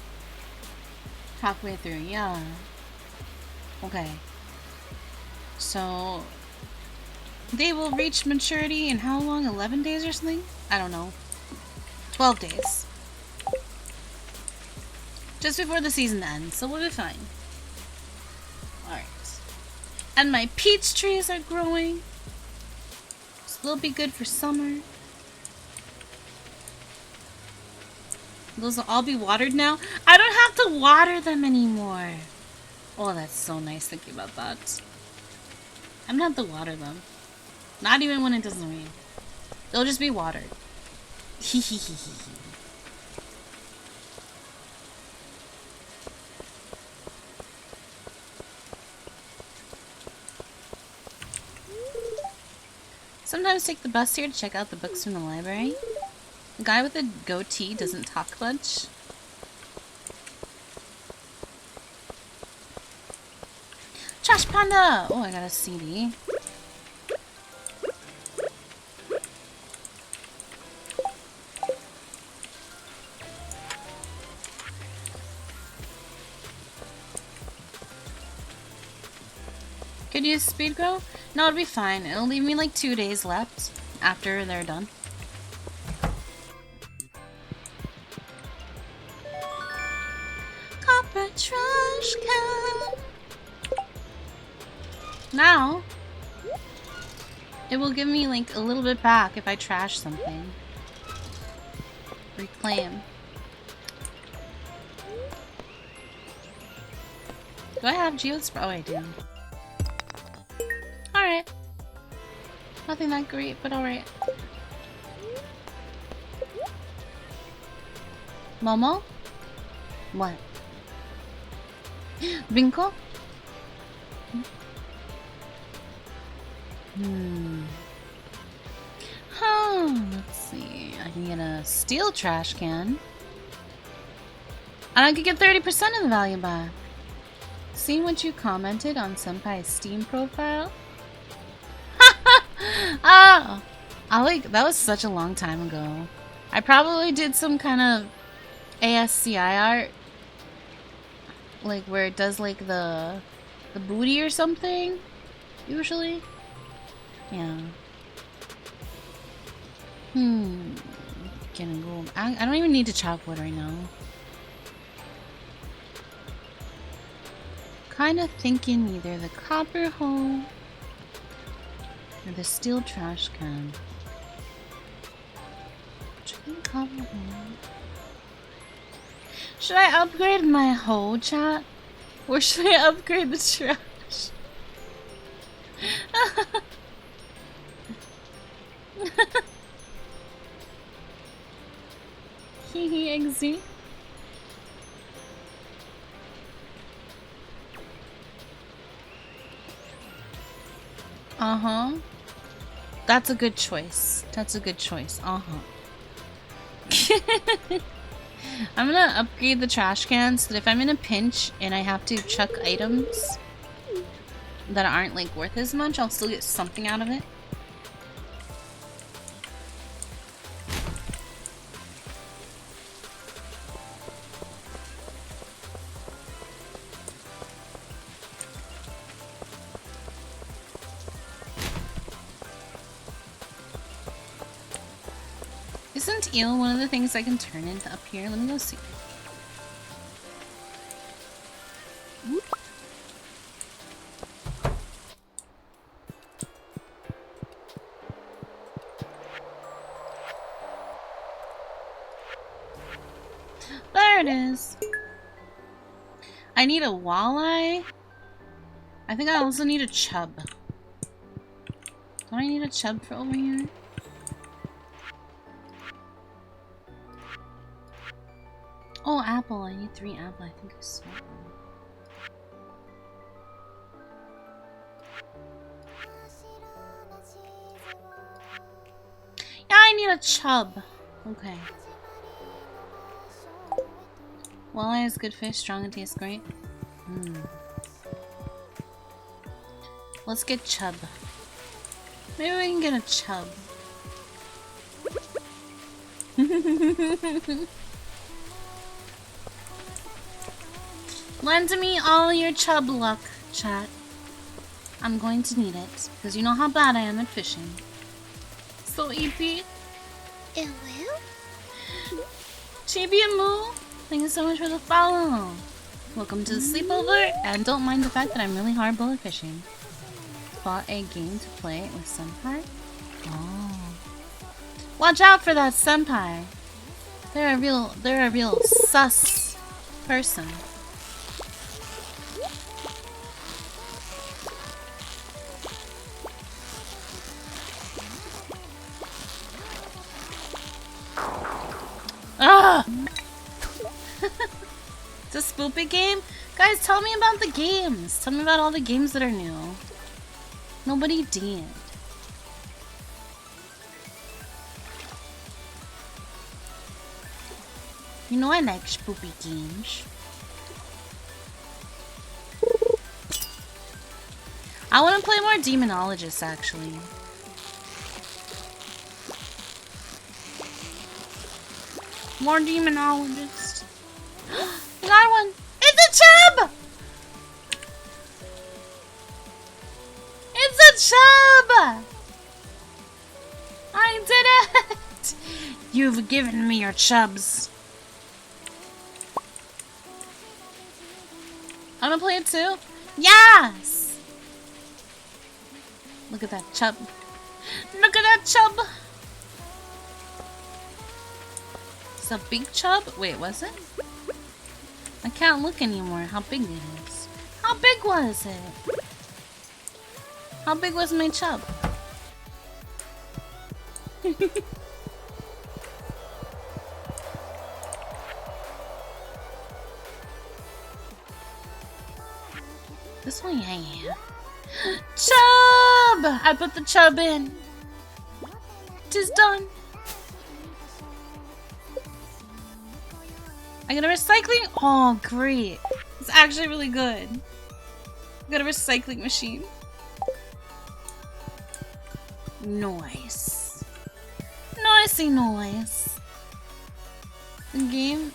Halfway through, yeah. Okay. So they will reach maturity in how long? 11 days or something? I don't know. 12 days. Just before the season ends, so we'll be fine. Alright. And my peach trees are growing. So they'll be good for summer. Those will all be watered now. I don't have to water them anymore. Oh, that's so nice thinking about that. I don't have to water them. Not even when it doesn't rain. They'll just be watered. Sometimes take the bus here to check out the books from the library. The guy with the goatee doesn't talk much. Trash Panda! Oh, I got a CD. Could use speed grow? No, it'll be fine. It'll leave me like 2 days left after they're done. Copper trash can. Now, it will give me like a little bit back if I trash something. Reclaim. Do I have Geospray? Oh, I do. Alright. Nothing that great, but alright. Momo? What? Binko? Let's see. I can get a steel trash can. And I could get 30% of the value back. Seen what you commented on Senpai's Steam profile? Oh! That was such a long time ago. I probably did some kind of ASCI art. Like where it does like the booty or something. Usually. Yeah. Gonna go. I don't even need to chop wood right now. Kind of thinking either the copper hoe or the steel trash can. Copper hoe. Should I upgrade my hoe, chat? Or should I upgrade the trash? Hehe, exy. Uh-huh. That's a good choice. That's a good choice. Uh-huh. I'm gonna upgrade the trash can so that if I'm in a pinch and I have to chuck items that aren't like worth as much, I'll still get something out of it. Isn't eel one of the things I can turn into up here? Let me go see. There it is. I need a walleye. I think I also need a chub. Don't I need a chub for over here? Oh, apple. I need 3 apple. I think I saw one. Yeah, I need a chub. Okay. Walleye is good fish, strong and tastes great. Let's get chub. Maybe we can get a chub. Lend me all your chub luck, chat. I'm going to need it, because you know how bad I am at fishing. So, EP. It will? Chibi and Moo, thank you so much for the follow. Welcome to the sleepover, and don't mind the fact that I'm really horrible at fishing. Bought a game to play with Senpai? Oh. Watch out for that Senpai. They're a real sus person. Ah! It's a spoopy game? Guys, tell me about the games. Tell me about all the games that are new. Nobody did. You know I like spoopy games. I want to play more Demonologists, actually. More Demonologists. We got one! It's a chub! It's a chub! I did it! You've given me your chubs. I'm gonna play it too? Yes! Look at that chub. Look at that chub! It's a big chub? Wait, was it? I can't look anymore how big it is. How big was it? How big was my chub? Oh, yeah. Chub! I put the chub in. Tis done. I got a recycling. Oh, great. It's actually really good. I got a recycling machine. Nice. Nicey nice. The game.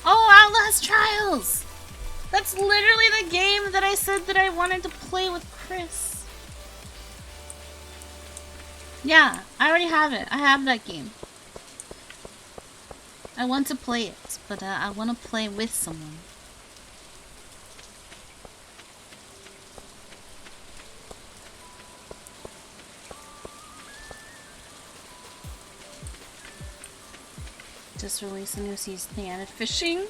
Oh, Outlast Trials! That's literally the game that I said that I wanted to play with Chris. Yeah, I already have it. I have that game. I want to play it, but I want to play with someone. Just released a new season. They added fishing.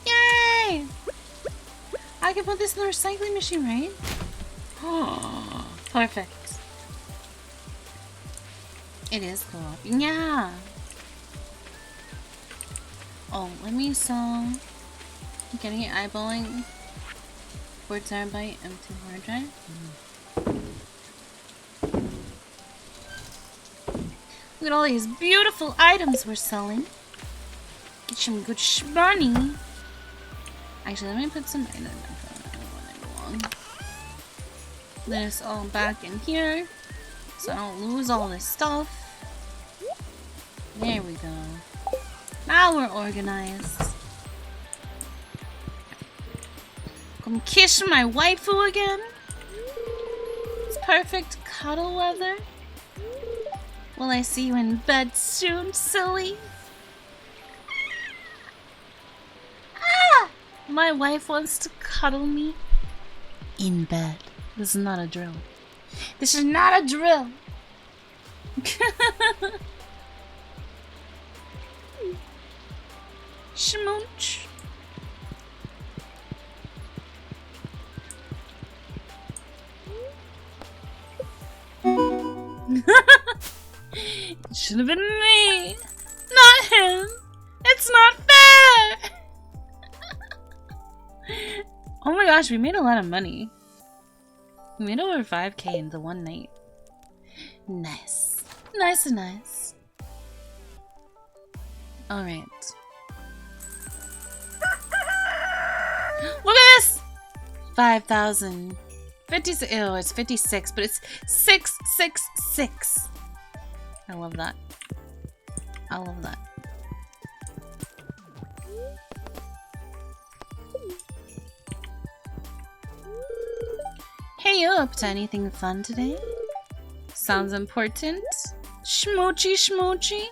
Yay! I can put this in the recycling machine, right? Oh, perfect. It is co-op. Yeah. Oh, let me sell. Getting it eyeballing. 4 terabyte M2 hard drive. Look at all these beautiful items we're selling. Get some good money. Actually, let me put some items. This all back in here, so I don't lose all this stuff. There we go. Now we're organized. Come kiss my waifu again. It's perfect cuddle weather. Will I see you in bed soon, silly? Ah! My wife wants to cuddle me in bed. This is not a drill. This is not a drill. Schmooch. It should have been me, not him. It's not fair. Oh my gosh, we made a lot of money. We made over 5K in the one night. Nice. Nice and nice. Alright. Look at this! 5,000. 56. Ew, it's 56, but it's 666. I love that. I love that. Hey, you up to anything fun today? Sounds important. Schmoochy schmoochy.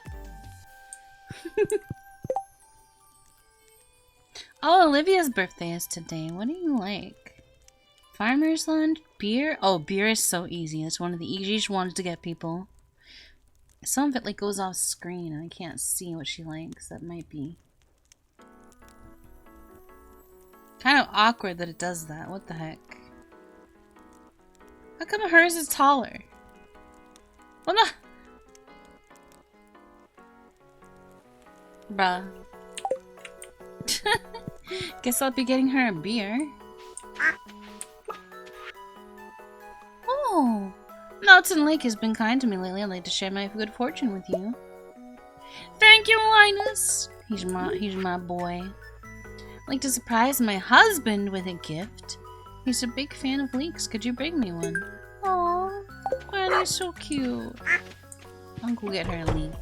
Oh, Olivia's birthday is today. What do you like? Farmer's Land? Beer? Oh, beer is so easy. It's one of the easiest ones to get people. Some of it like goes off screen and I can't see what she likes. That might be kind of awkward that it does that. What the heck? How come hers is taller? What the? Bruh. Guess I'll be getting her a beer. Oh! Mountain Lake has been kind to me lately. I'd like to share my good fortune with you. Thank you, Linus! He's my boy. I'd like to surprise my husband with a gift. He's a big fan of leeks. Could you bring me one? Aww, Granny's so cute. I'll go get her a leek.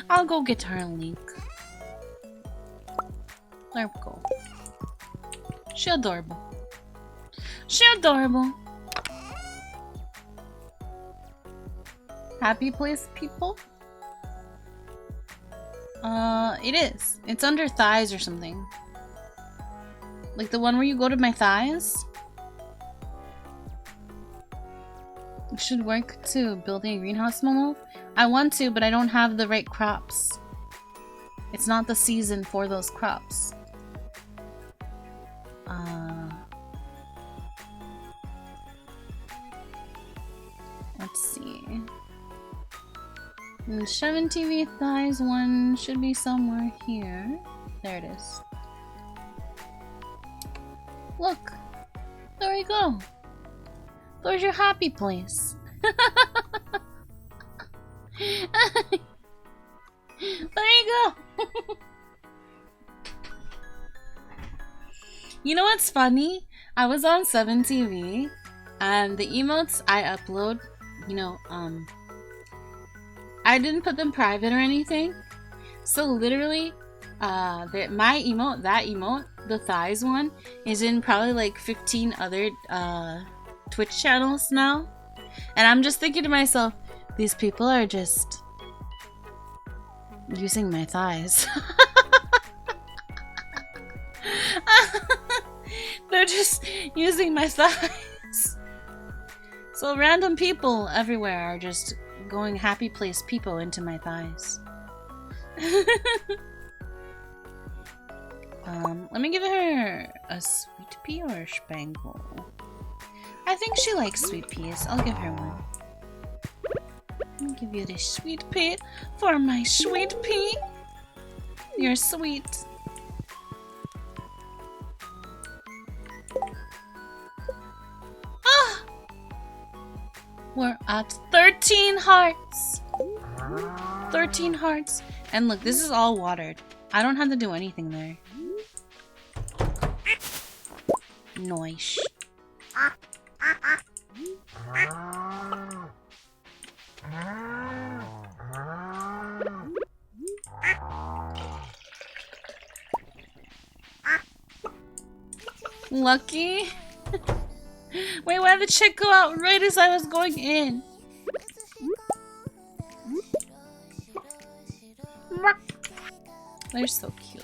I'll go get her a leek. There we go. She adorable. She adorable. Happy place, people? It is. It's under thighs or something. Like the one where you go to my thighs? It should work too, building a greenhouse, Momo. I want to, but I don't have the right crops. It's not the season for those crops. Let's see. And 7 TV thighs one should be somewhere here. There it is. Look! There you go! There's your happy place. There you go! You know what's funny? I was on 7TV and the emotes I upload, you know, I didn't put them private or anything. So literally, my emote, that emote, the thighs one, is in probably like 15 other Twitch channels now. And I'm just thinking to myself, these people are just using my thighs. They're just using my thighs. So random people everywhere are just going happy place people into my thighs. Let me give her a sweet pea or a spangle. I think she likes sweet peas. I'll give her one. Let me give you this sweet pea for my sweet pea. You're sweet. Ah! We're at 13 hearts. 13 hearts. And look, this is all watered. I don't have to do anything there. Nice. Lucky? Wait, why did the chick go out right as I was going in? They're so cute.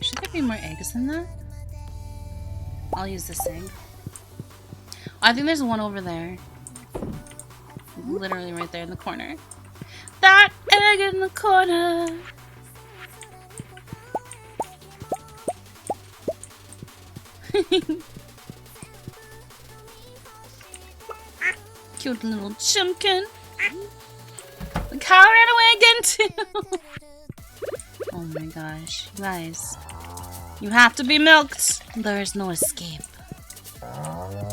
Should there be more eggs than that? I'll use this egg. I think there's one over there. Literally right there in the corner. That egg in the corner! Cute little chimkin. The cow ran away again too. Oh my gosh, guys. You have to be milked. There is no escape.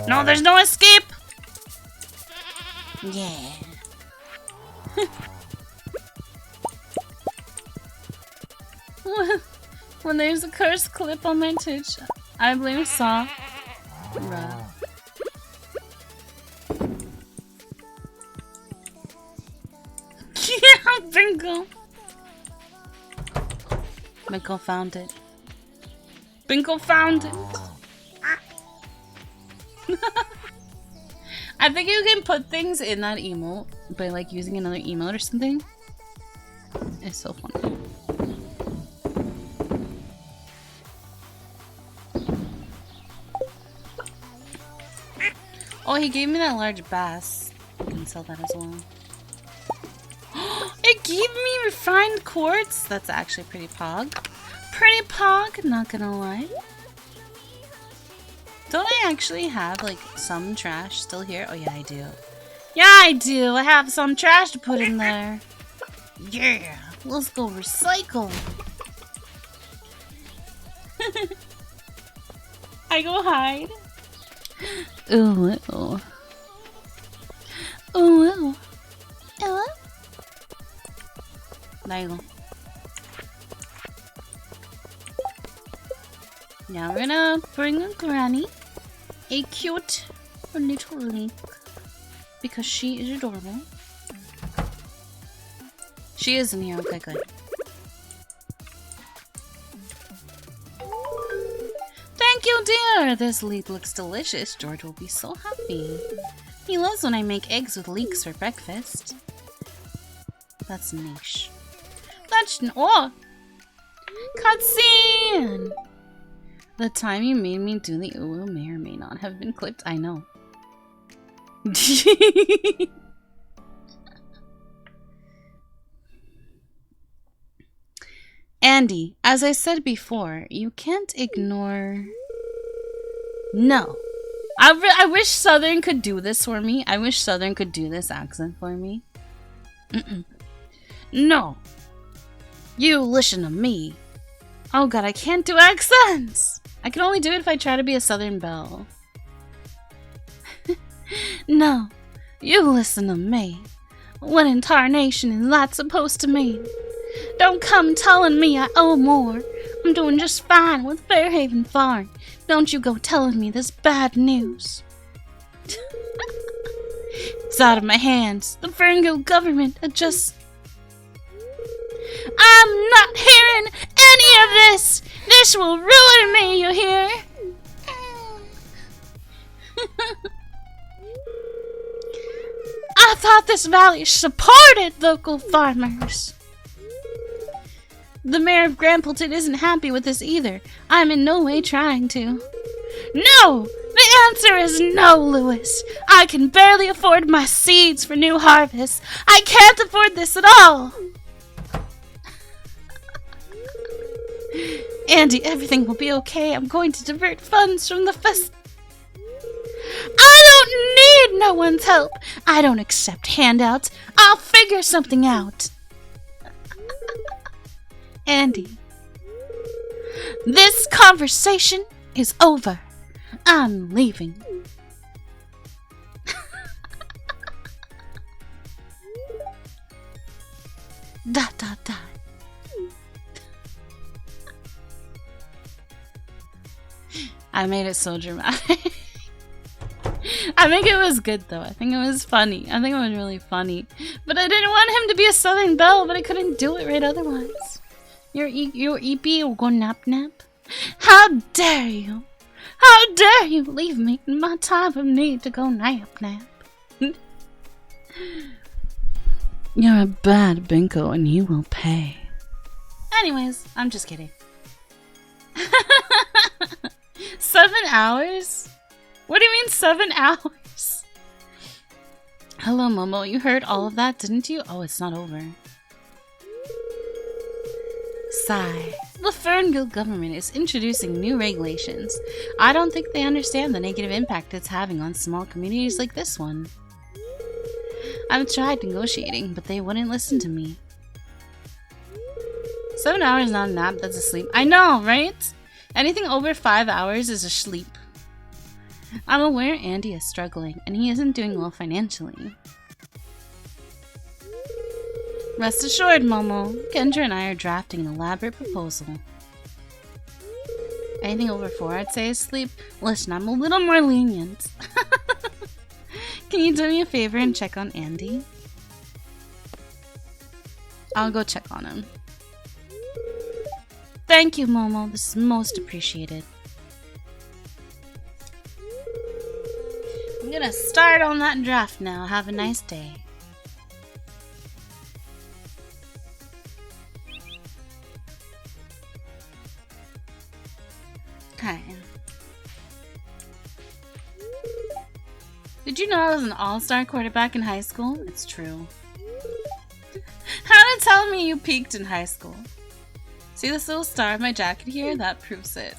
No, there's no escape! Yeah. When there's a cursed clip on my Twitch, I blame Saw. Bruh. Yeah, bingo! Bingo found it. Bingo found it! I think you can put things in that emote by like using another emote or something. It's so funny. Oh, he gave me that large bass. I can sell that as well. It gave me refined quartz. That's actually pretty pog. Pretty pog, not gonna lie. Don't I actually have like some trash still here? Oh yeah, I do. Yeah, I do. I have some trash to put in there. Yeah, let's go recycle. I go hide. Ooh, ooh. Ooh, ooh. Ooh. There you go. Now we're gonna bring a granny. A cute little link. Because she is adorable. She is in here. Okay, good. Thank you, dear! This leek looks delicious. George will be so happy. He loves when I make eggs with leeks for breakfast. That's niche. That's oh! Cutscene! The time you made me do the ooh may or may not have been clipped. I know. Andy, as I said before, you can't ignore No. I wish Southern could do this for me. I wish Southern could do this accent for me. No. You listen to me. Oh god, I can't do accents! I can only do it if I try to be a Southern belle. No. You listen to me. What in tarnation is that supposed to mean? Don't come telling me I owe more. I'm doing just fine with Fairhaven Farm. Don't you go telling me this bad news. It's out of my hands. The Ferngill government had just... I'm not hearing any of this! This will ruin me, you hear? I thought this valley supported local farmers. The mayor of Grampleton isn't happy with this either. I'm in no way trying to. No! The answer is no, Lewis. I can barely afford my seeds for new harvests. I can't afford this at all. Andy, everything will be okay. I'm going to divert funds from the fest. I don't need no one's help. I don't accept handouts. I'll figure something out. Andy, this conversation is over. I'm leaving. Dot dot dot. I made it so dramatic. I think it was good though. I think it was funny. I think it was really funny. But I didn't want him to be a Southern belle, but I couldn't do it right otherwise. Your EP will go nap nap. How dare you? How dare you leave me in my time of need to go nap nap? You're a bad bingo and you will pay. Anyways, I'm just kidding. 7 hours? What do you mean 7 hours? Hello, Momo. You heard all of that, didn't you? Oh, it's not over. Sigh. The Ferngill government is introducing new regulations. I don't think they understand the negative impact it's having on small communities like this one. I've tried negotiating, but they wouldn't listen to me. 7 hours is not a nap, that's a sleep. I know, right? Anything over 5 hours is a sleep. I'm aware Andy is struggling, and he isn't doing well financially. Rest assured, Momo. Kendra and I are drafting an elaborate proposal. Anything over 4, I'd say, is sleep. Listen, I'm a little more lenient. Can you do me a favor and check on Andy? I'll go check on him. Thank you, Momo. This is most appreciated. I'm gonna start on that draft now. Have a nice day. Okay. Did you know I was an all-star quarterback in high school? It's true. How to tell me you peaked in high school? See this little star on my jacket here? That proves it.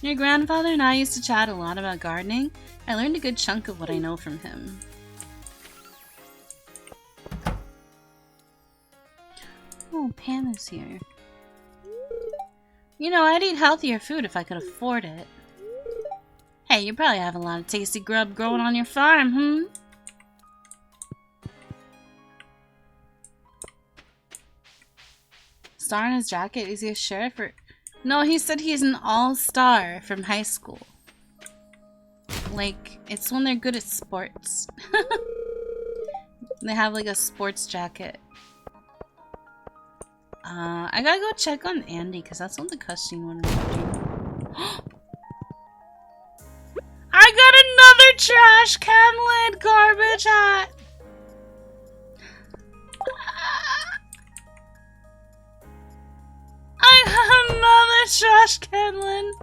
Your grandfather and I used to chat a lot about gardening. I learned a good chunk of what I know from him. Oh, Pam is here. You know, I'd eat healthier food if I could afford it. Hey, you probably have a lot of tasty grub growing on your farm, Star on his jacket? Is he a sheriff or... No, he said he's an all-star from high school. Like, it's when they're good at sports. They have like a sports jacket. I gotta go check on Andy because that's what the cutscene wanted to do. I got another trash can lid garbage hat! I got another trash can lid!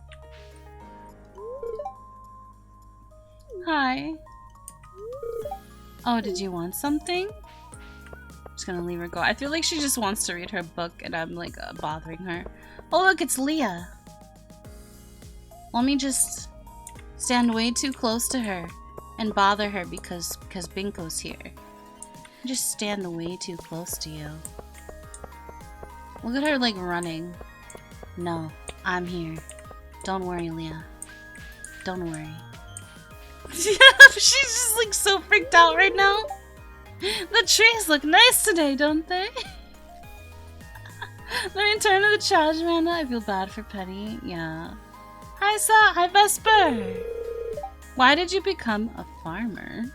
Hi. Oh, did you want something? Just gonna leave her go. I feel like she just wants to read her book and I'm like bothering her. Oh look, it's Leah. Let me just stand way too close to her and bother her because Binko's here. Just stand way too close to you. Look at her like running. No, I'm here. Don't worry, Leah. Don't worry. She's just like so freaked out right now. The trees look nice today, don't they? Let me turn to the trash, Amanda. I feel bad for Penny. Yeah. Hi, Hi, Vesper. Why did you become a farmer?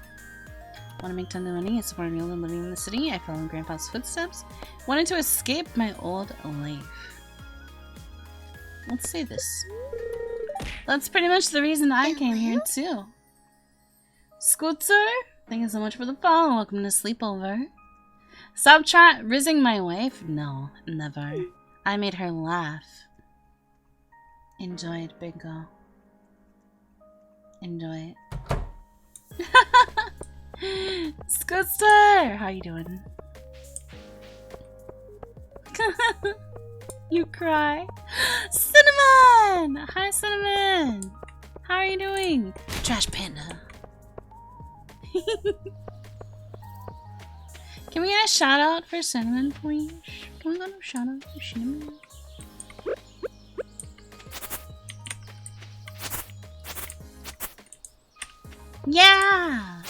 Want to make tons of money? It's support meal and living in the city. I fell in Grandpa's footsteps. Wanted to escape my old life. Let's say this. That's pretty much the reason I came here too. Scooter, thank you so much for the follow. Welcome to Sleepover. Stop rizzing my wife? No, never. I made her laugh. Enjoy it, Bingo. Enjoy it. Scooter, how you doing? You cry. Cinnamon! Hi, Cinnamon! How are you doing? Trash Panda. Can we get a shout out for Cinnamon, please? Can we get a shout out for Cinnamon? Yeah!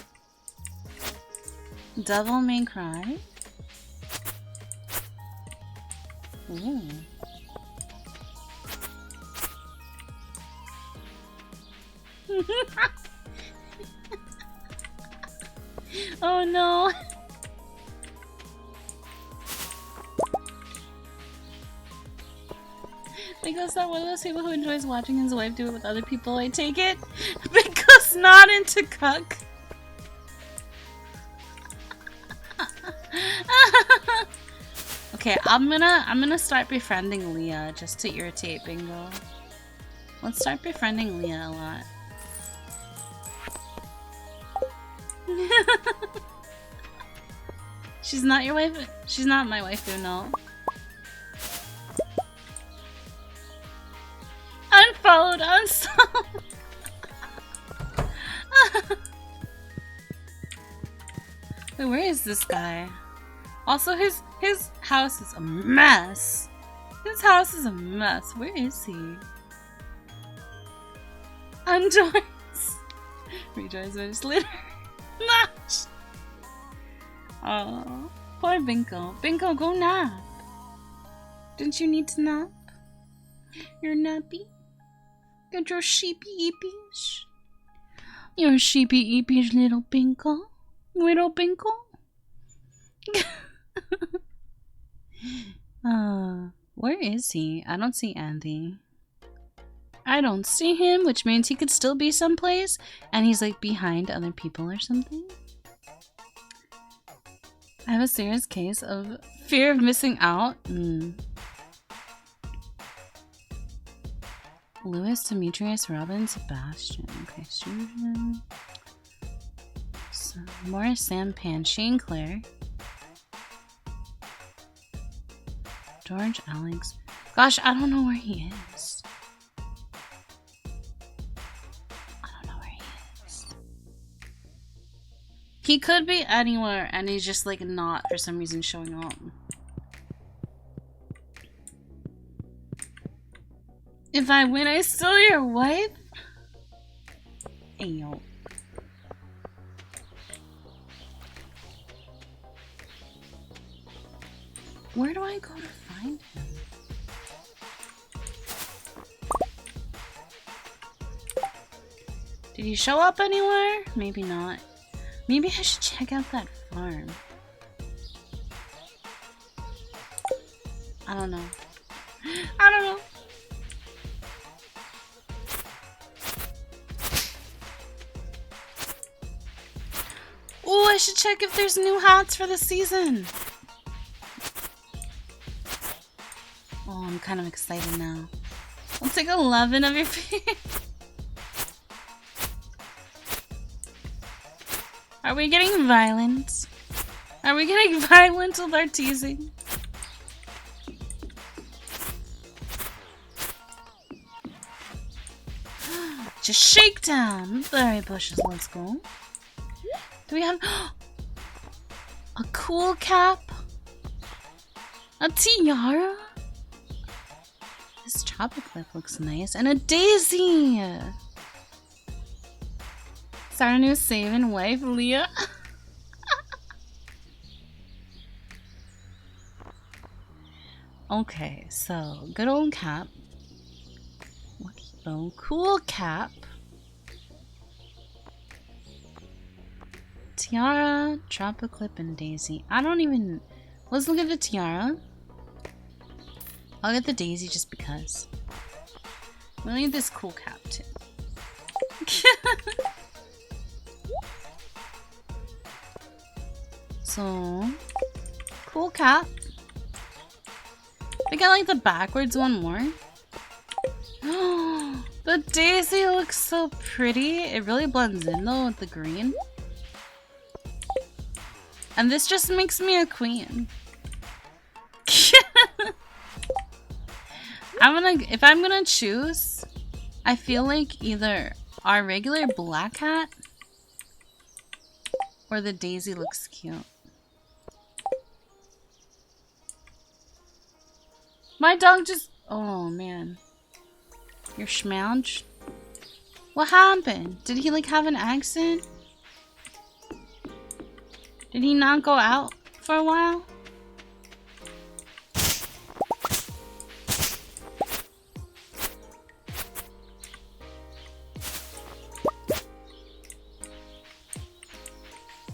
Devil May Cry. Ooh. Oh no. Because I'm one of those people who enjoys watching his wife do it with other people, I take it. Because not into cuck. Okay, I'm gonna start befriending Leah just to irritate Bingo. Let's start befriending Leah a lot. She's not your wife. She's not my waifu, no. Unfollowed, unstopped. Wait, where is this guy? Also, his house is a mess. His house is a mess. Where is he? Unjoins. Rejoins with his litter. Match. Oh, poor Binko. Binko, go nap. Didn't you need to nap? You're nappy? Get your sheepy eepies. Your sheepy eepies, little Binko. Little Binko. Where is he? I don't see Andy. I don't see him, which means he could still be someplace, and he's like behind other people or something. I have a serious case of fear of missing out. Louis, Demetrius, Robin, Sebastian. Okay, Susan. Morris, Sam, Pan, Shane, Claire. George, Alex. Gosh, I don't know where he is. I don't know where he is. He could be anywhere and he's just like not for some reason showing up. If I win, I steal your wife? Ayo. Where do I go to find him? Did he show up anywhere? Maybe not. Maybe I should check out that farm. I don't know. I don't know. Oh, I should check if there's new hats for the season. Oh, I'm kind of excited now. I'll take 11 of your feet. Are we getting violent? Are we getting violent with our teasing? Just shake down. Berry bushes, let's go. Do we have a cool cap? A tiara? This chopper clip looks nice. And a daisy! Start a new saving wife, Leah. Okay, so good old cap. Oh, cool cap. Tiara, drop a clip, and daisy. I don't even... Let's look at the tiara. I'll get the daisy just because. We'll need this cool cap too. So, cool cap. I got like the backwards one more. The daisy looks so pretty. It really blends in though with the green. And this just makes me a queen. If I'm gonna choose, I feel like either our regular black hat or the daisy looks cute. My dog just... Oh, man. You're schmounched? What happened? Did he, like, have an accident? Did he not go out for a while?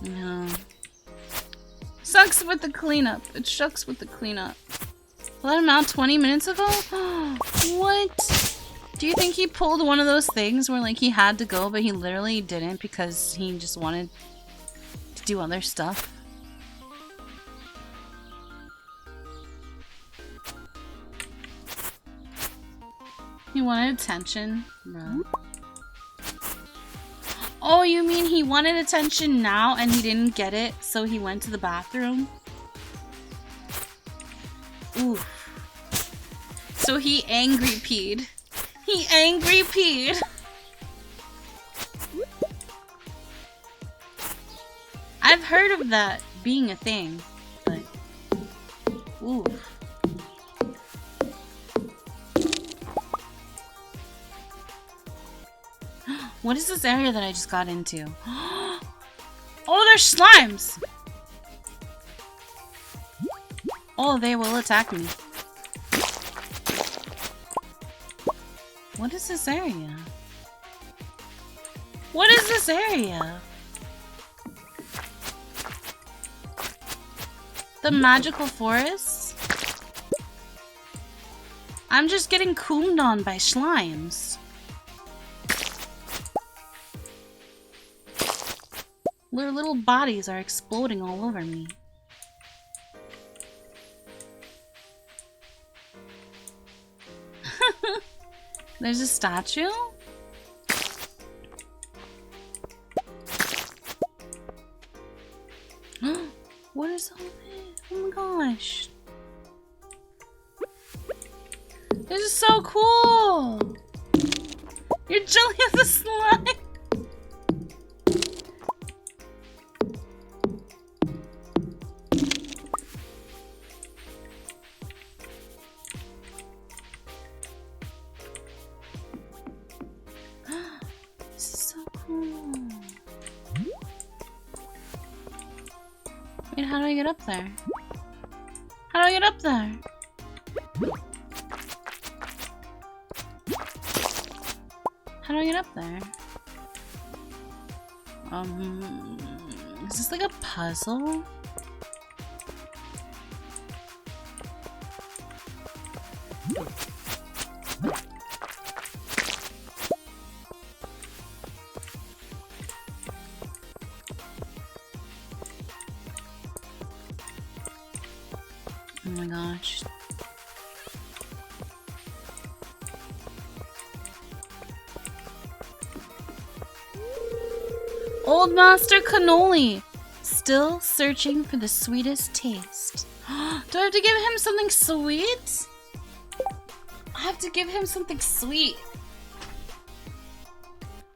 No. Sucks with the cleanup. It shucks with the cleanup. Let him out 20 minutes ago? What? Do you think he pulled one of those things where like he had to go but he literally didn't because he just wanted to do other stuff? He wanted attention, bro. Oh, you mean he wanted attention now and he didn't get it, so he went to the bathroom? Ooh. So he angry peed. He angry peed. I've heard of that being a thing, but ooh. What is this area that I just got into? Oh, there's slimes! Oh, they will attack me. What is this area? What is this area? The magical forest? I'm just getting coomed on by slimes. Their little bodies are exploding all over me. There's a statue? What is all this? Oh my gosh. This is so cool! You're jelly of the slime! This is so cool. Wait, how do I get up there? How do I get up there? How do I get up there? Is this like a puzzle? Oh my gosh. Old Master Cannoli! Still searching for the sweetest taste. Do I have to give him something sweet? I have to give him something sweet.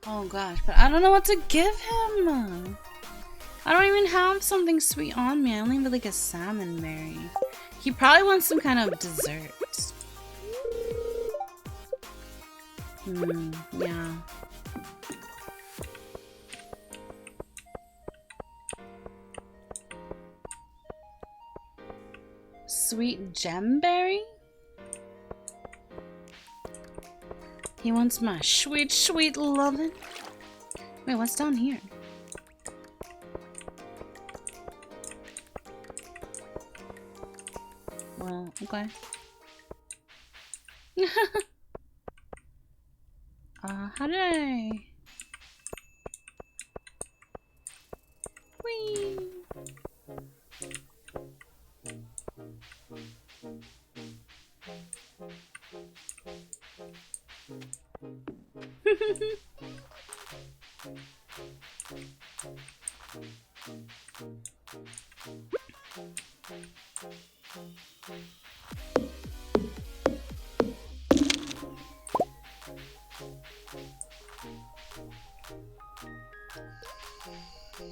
Oh gosh, but I don't know what to give him. I don't even have something sweet on me. I only have like a salmon berry. He probably wants some kind of dessert. Yeah. Sweet gemberry? He wants my sweet, sweet lovin'. Wait, what's down here? Well, okay. How did I... Whee!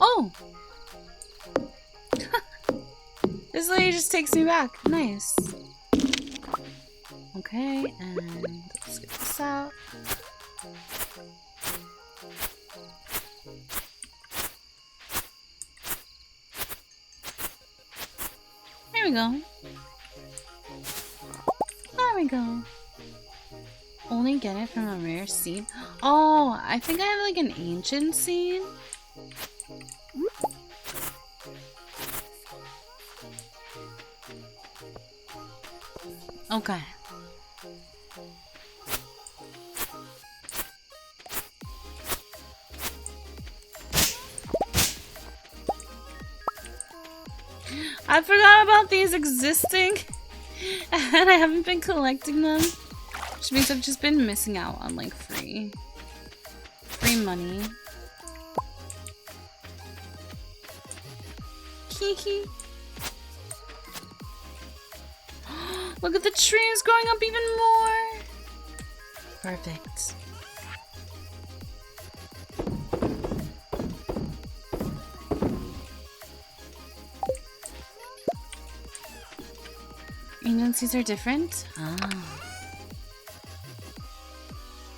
Oh! This lady just takes me back. Nice. Okay, and let's get this out. There we go. There we go. Only get it from a rare seed. Oh, I think I have like an ancient seed. Okay. I forgot about these existing and I haven't been collecting them, which means I've just been missing out on like free money. Kiki. Look at the trees growing up even more. Perfect. Agencies are different? Ah.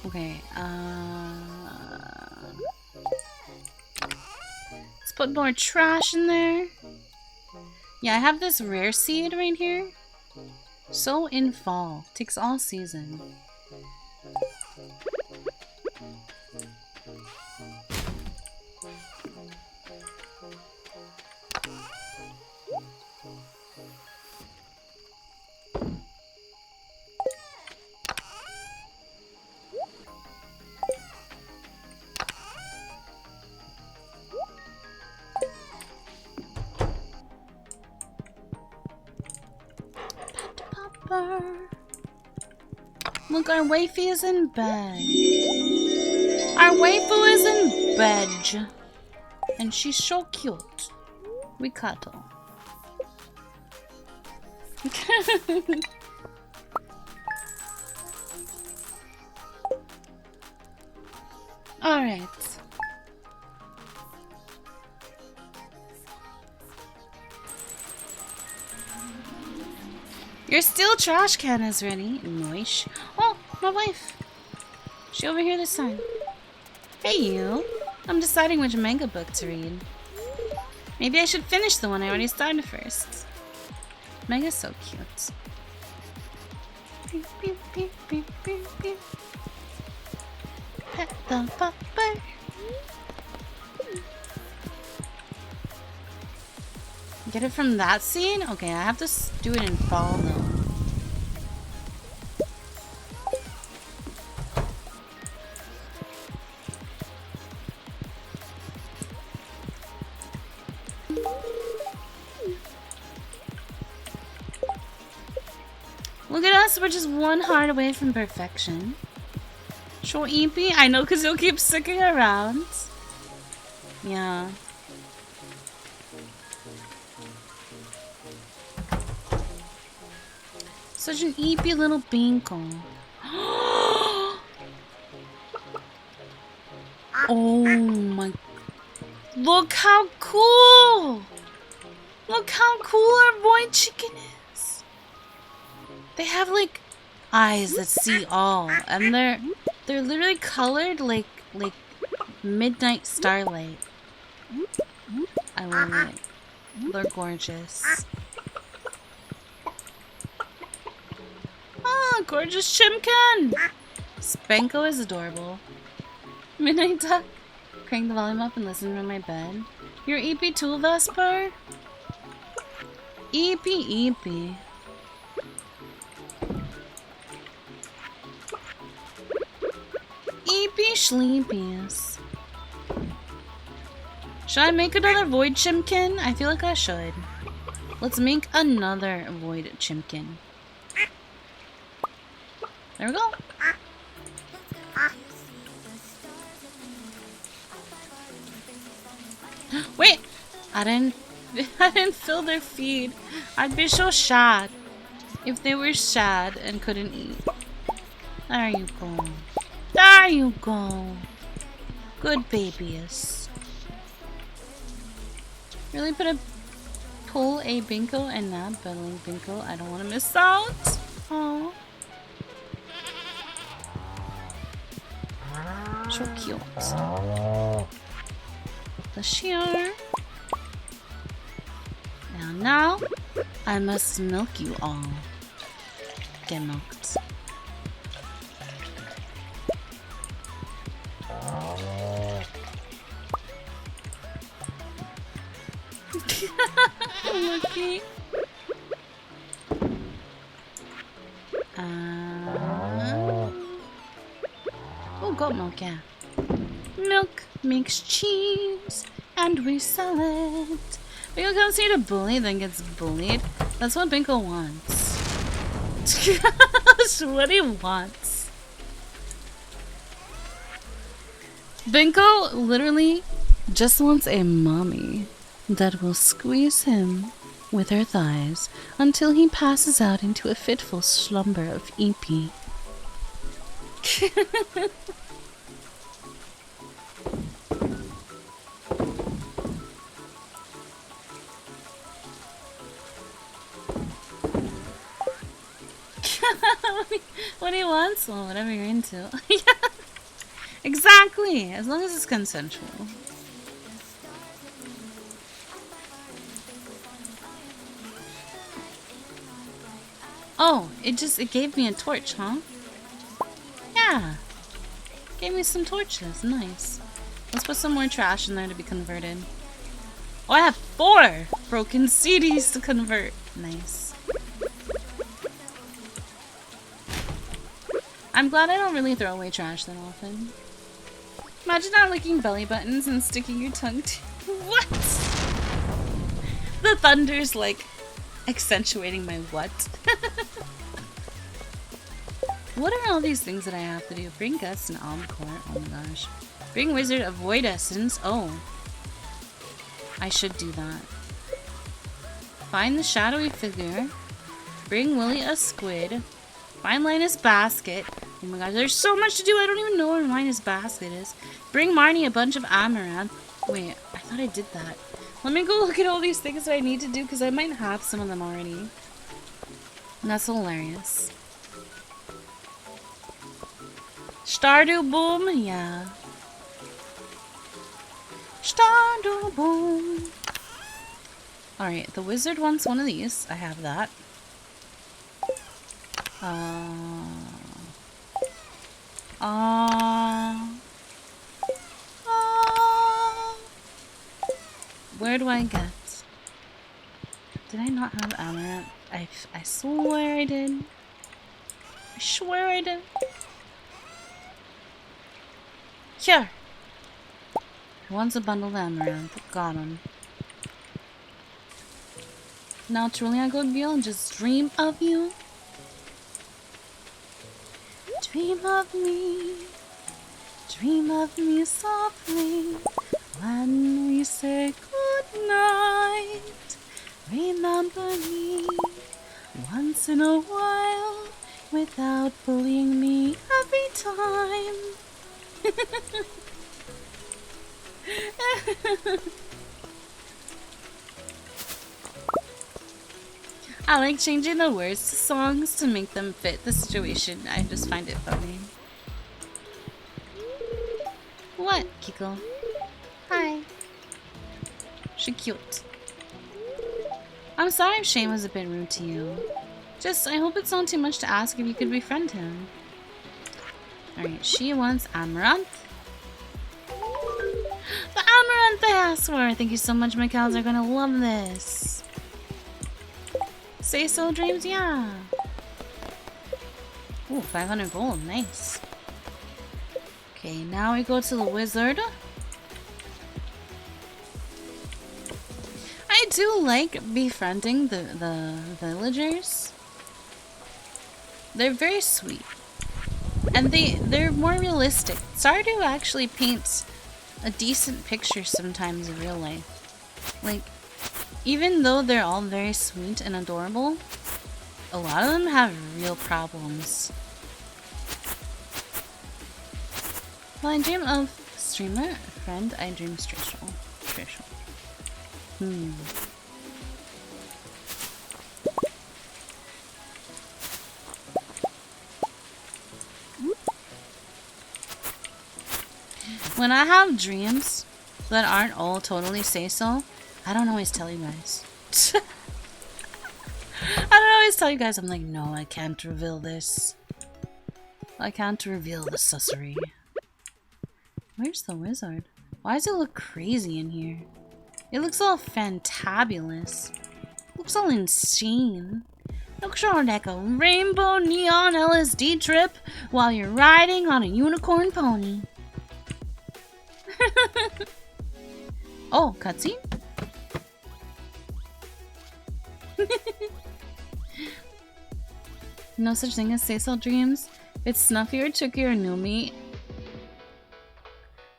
Okay, let's put more trash in there. Yeah, I have this rare seed right here. So in fall. Takes all season. Look, our waifu is in bed. Our waifu is in bed. And she's so cute. We cuddle. Alright. Your steel trash can is ready. Nice. Oh, my wife. She over here this time. Hey, you. I'm deciding which manga book to read. Maybe I should finish the one I already started first. Manga's so cute. Beep, beep, beep, beep, beep, beep. Pet the pupper. Get it from that scene? Okay, I have to do it in fall though. Look at us, we're just one heart away from perfection. Sure, Eepy? I know, because you'll keep sticking around. Yeah. Such an eepy little Binko. Oh my. Look how cool! Look how cool our boy chicken is. They have like eyes that see all, and they're literally colored like midnight starlight. I love it. They're gorgeous. Ah, gorgeous chimkin! Spanko is adorable. Midnight duck. Crank the volume up and listen from my bed. Your EP tool Vesper? EP. EP sleepies. Should I make another void chimkin? I feel like I should. Let's make another void chimkin. There we go. Wait! I didn't fill their feed. I'd be so sad if they were sad and couldn't eat. There you go. There you go. Good babies. Really pull a Binko and not battling Binko. I don't want to miss out. Oh. So cute. The shear. Now, I must milk you all. Get milked. Lucky. Oh, goat milk, yeah. Milk makes cheese, and we sell it. Binko comes here to bully, then gets bullied. That's what Binko wants. That's what he wants. Binko literally just wants a mommy that will squeeze him with her thighs until he passes out into a fitful slumber of EP. What he wants? Well, whatever you're into. Yeah, exactly. As long as it's consensual. Oh, it gave me a torch, huh? Yeah. Gave me some torches. Nice. Let's put some more trash in there to be converted. Oh, I have 4 broken CDs to convert. Nice. I'm glad I don't really throw away trash that often. Imagine not licking belly buttons and sticking your tongue to... What? The thunder's like accentuating my what. What are all these things that I have to do? Bring Gus and Albacore. Oh my gosh. Bring Wizard Avoid Essence. Oh. I should do that. Find the shadowy figure. Bring Willy a squid. Find Linus basket. Oh my gosh, there's so much to do. I don't even know where Linus basket is. Bring Marnie a bunch of amaranth. Wait, I thought I did that. Let me go look at all these things that I need to do because I might have some of them already. And that's hilarious. Stardew Boom? Yeah. Stardew Boom. Alright, the wizard wants one of these. I have that. Where do I get? Did I not have amaranth? I swear I did. I swear I did. Here. He wants a bundle of amaranth. Got him. Now truly I go beyond. Just dream of you. Dream of me softly when we say good night. Remember me once in a while. without bullying me every time. I like changing the words to songs to make them fit the situation. I just find it funny. What, Kiko? Hi. She cute. I'm sorry if Shane was a bit rude to you. Just, I hope it's not too much to ask if you could befriend him. Alright, she wants Amaranth. The Amaranth I asked for! Thank you so much, my cows are gonna love this. Say so, dreams, yeah. Ooh, 500 gold, nice. Okay, now we go to the wizard. I do like befriending the villagers. They're very sweet. And they're more realistic. Stardew actually paints a decent picture sometimes of real life. Like, even though they're all very sweet and adorable, a lot of them have real problems. Well, I dream of streamer, friend, I dream Strishel. When I have dreams that aren't all totally say so, I don't always tell you guys. I don't always tell you guys. I'm like, no, I can't reveal this. I can't reveal the sussery. Where's the wizard? Why does it look crazy in here? It looks all fantabulous. It looks all insane. Looks all like a rainbow neon LSD trip while you're riding on a unicorn pony. Oh, cutscene? No such thing as say-so dreams. It's Snuffy or Tricky or Numi.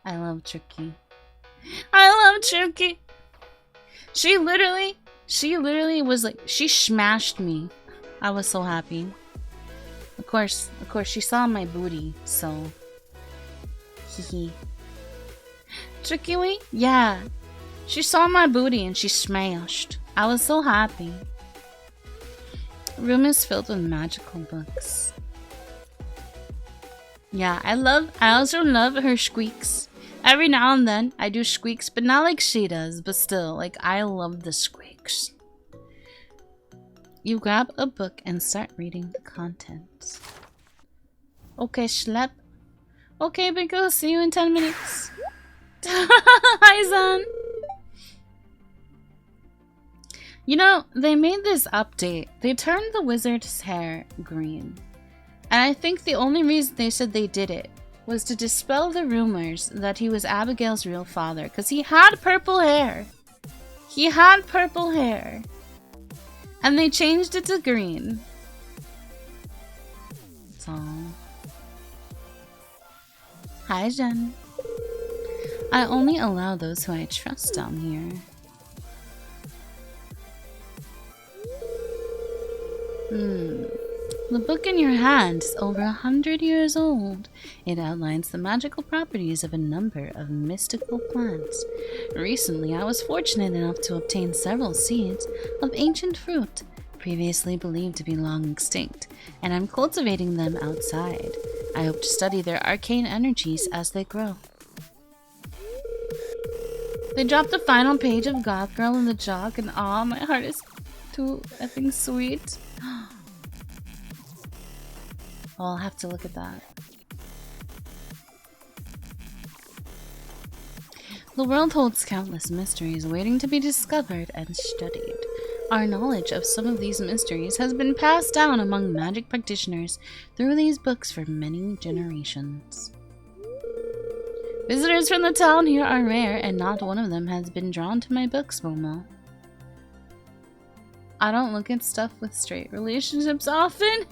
I love Tricky. I love Tricky! She literally was like, she smashed me. I was so happy. Of course, she saw my booty, so... Hehe. Tricky Wee? Yeah. She saw my booty and she smashed. I was so happy. Room is filled with magical books. Yeah, I also love her squeaks. Every now and then I do squeaks, but not like she does, but still, like, I love the squeaks. You grab a book and start reading the contents. Okay, schlep. Okay, big girl, see you in 10 minutes. Hi, Zan. You know, they made this update. They turned the wizard's hair green. And I think the only reason they said they did it was to dispel the rumors that he was Abigail's real father. Because he had purple hair. He had purple hair. And they changed it to green. So... Hi, Jen. I only allow those who I trust down here. The book in your hand is over 100 years old. It outlines the magical properties of a number of mystical plants. Recently, I was fortunate enough to obtain several seeds of ancient fruit, previously believed to be long extinct, and I'm cultivating them outside. I hope to study their arcane energies as they grow. They dropped the final page of Goth Girl in the Jock, and aw, my heart is too effing sweet. Oh, I'll have to look at that. The world holds countless mysteries waiting to be discovered and studied. Our knowledge of some of these mysteries has been passed down among magic practitioners through these books for many generations. Visitors from the town here are rare, and not one of them has been drawn to my books, Momo. I don't look at stuff with straight relationships often.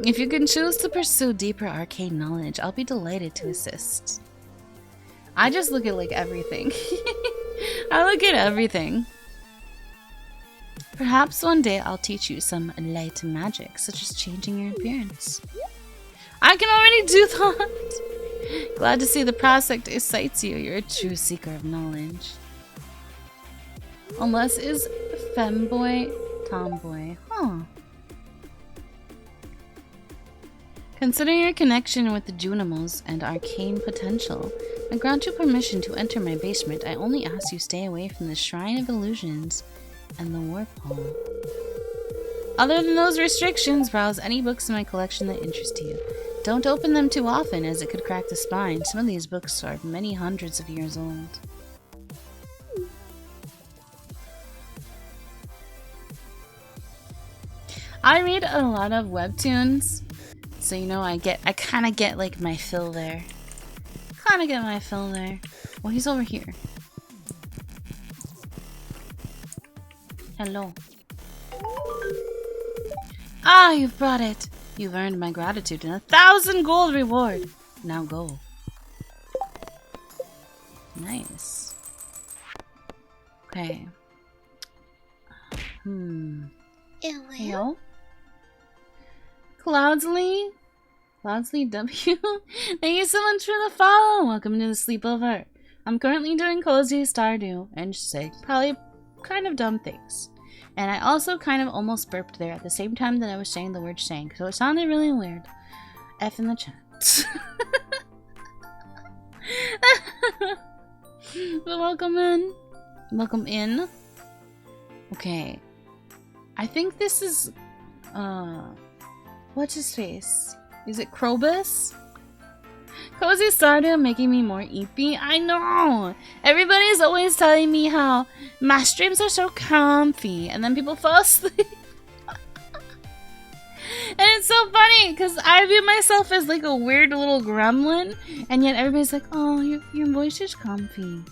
If you can choose to pursue deeper arcane knowledge, I'll be delighted to assist. I just look at, like, everything. I look at everything. Perhaps one day I'll teach you some light magic, such as changing your appearance. I can already do that! Glad to see the prospect excites you. You're a true seeker of knowledge. Unless is femboy, tomboy. Huh. Considering your connection with the Junimals and arcane potential, I grant you permission to enter my basement. I only ask you stay away from the Shrine of Illusions and the Warp Hall. Other than those restrictions, browse any books in my collection that interest you. Don't open them too often, as it could crack the spine. Some of these books are many hundreds of years old. I read a lot of webtoons, so you know I kind of get like my fill there. Well, he's over here. Hello. Ah, you've brought it. You've earned my gratitude and 1,000 gold reward. Now go. Nice. Okay. Hello? Cloudsley? Cloudsley W? Thank you so much for the follow! Welcome to the sleepover. I'm currently doing Cozy Stardew and say probably kind of dumb things. And I also kind of almost burped there at the same time that I was saying the word shank, so it sounded really weird. F in the chat. But welcome in. Welcome in. Okay. I think this is, what's his face? Is it Krobus? Cozy Stardew making me more eepy? I know! Everybody's always telling me how my streams are so comfy, and then people fall asleep. And it's so funny, because I view myself as like a weird little gremlin, and yet everybody's like, oh, your voice is comfy.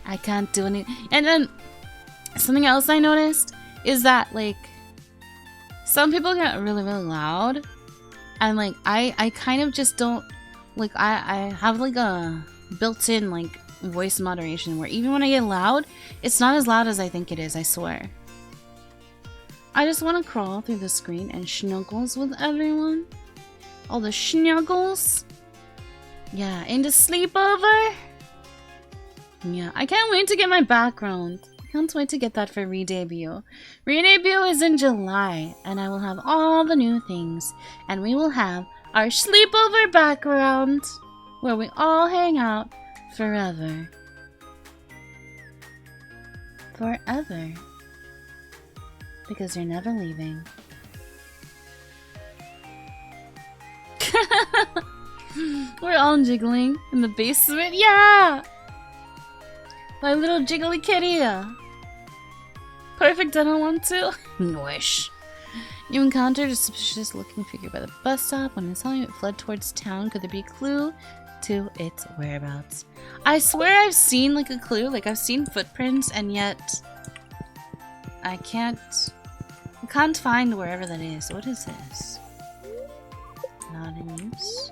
I can't do anything. And then, something else I noticed is that, like, some people get really, really loud, and like I kind of just don't like I have like a built-in like voice moderation where even when I get loud, it's not as loud as I think it is, I swear. I just want to crawl through the screen and snuggles with everyone. All the snuggles. Yeah, into sleepover. Yeah, I can't wait to get my background. Can't wait to get that for re-debut. Re-debut is in July, and I will have all the new things. And we will have our sleepover background, where we all hang out forever. Forever. Because you're never leaving. We're all jiggling in the basement. Yeah! My little jiggly kitty. Perfect, I don't want to. Wish. You encountered a suspicious looking figure by the bus stop. When I saw you, it fled towards town. Could there be a clue to its whereabouts? I swear I've seen like a clue. Like I've seen footprints, and yet I can't find wherever that is. What is this? Not in use.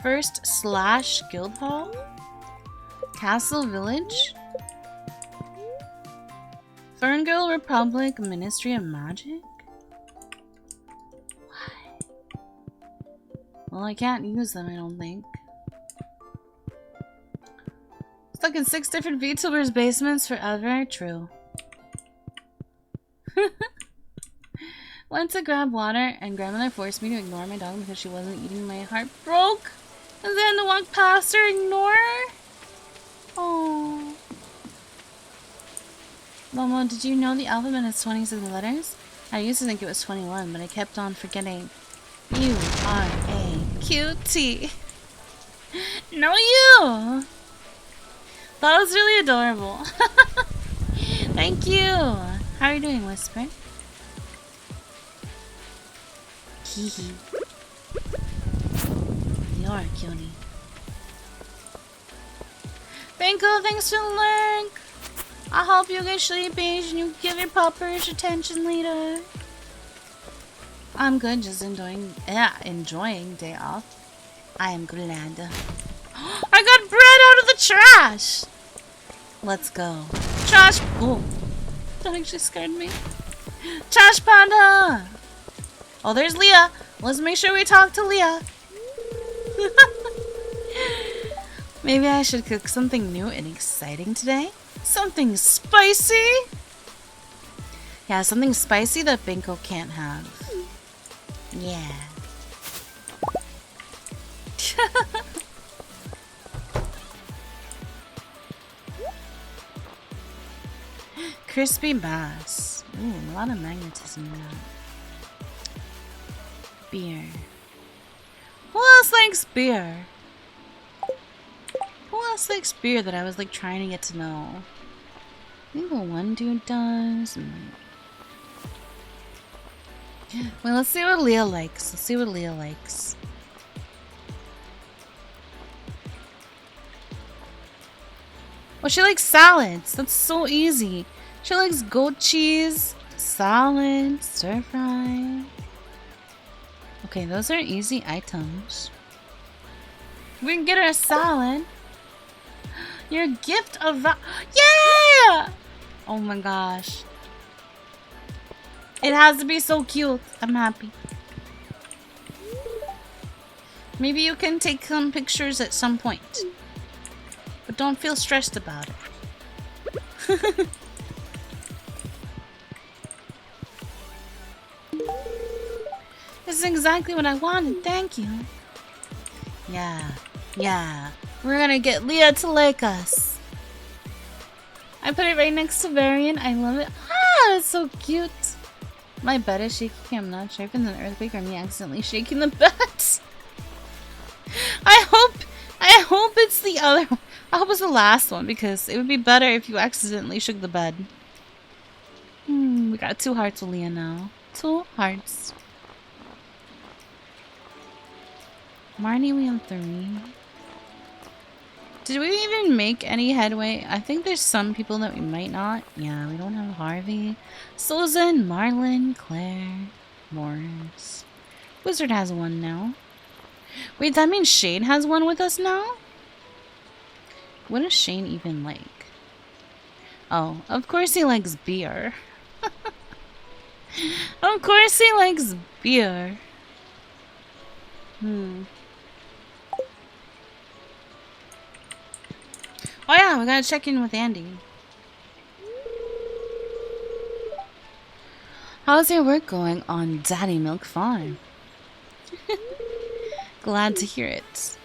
First / Guild Hall? Castle Village? Ferngirl Republic Ministry of Magic? Why? Well, I can't use them, I don't think. Stuck in 6 different VTubers' basements forever? True. Went to grab water, and grandmother forced me to ignore my dog because she wasn't eating. My heart broke. And then to walk past her, ignore her? Oh. Momo, did you know the alphabet has 27 letters? I used to think it was 21, but I kept on forgetting. U-R-A-Q-T. No, you! That was really adorable. Thank you. How are you doing, Whisper? Hehe. You're a cutie. Banko, thanks for the lurk. I hope you get sleepy and you give your puppers attention later. I'm good, just enjoying day off. I am glad. I got bread out of the trash! Let's go. Trash. Oh, that actually scared me. Trash panda! Oh, there's Leah. Let's make sure we talk to Leah. Maybe I should cook something new and exciting today? Something spicy? Yeah, something spicy that Binko can't have. Yeah. Crispy bass. Ooh, a lot of magnetism in that. Beer. Who else likes beer? Who else likes beer that I was like trying to get to know? I think the one dude does. Well, let's see what Leah likes. Let's see what Leah likes. Oh, she likes salads. That's so easy. She likes goat cheese, salad, stir fry. Okay, those are easy items. We can get her a salad. Your gift of yeah! Oh my gosh. It has to be so cute. I'm happy. Maybe you can take some pictures at some point. But don't feel stressed about it. This is exactly what I wanted. Thank you. Yeah. Yeah. We're gonna get Leah to like us. I put it right next to Varian. I love it. Ah, it's so cute. My bed is shaking. I'm not sure if it's an earthquake or me accidentally shaking the bed. I hope it's the other one. I hope it's the last one because it would be better if you accidentally shook the bed. We got 2 hearts with Leah now. 2 hearts. Marnie, we have 3. Did we even make any headway? I think there's some people that we might not. Yeah, we don't have Harvey. Susan, Marlon, Claire, Morris. Wizard has 1 now. Wait, that means Shane has 1 with us now? What does Shane even like? Oh, of course he likes beer. Of course he likes beer. Oh yeah, we gotta check in with Andy. How's your work going on Daddy Milk Farm? Glad to hear it.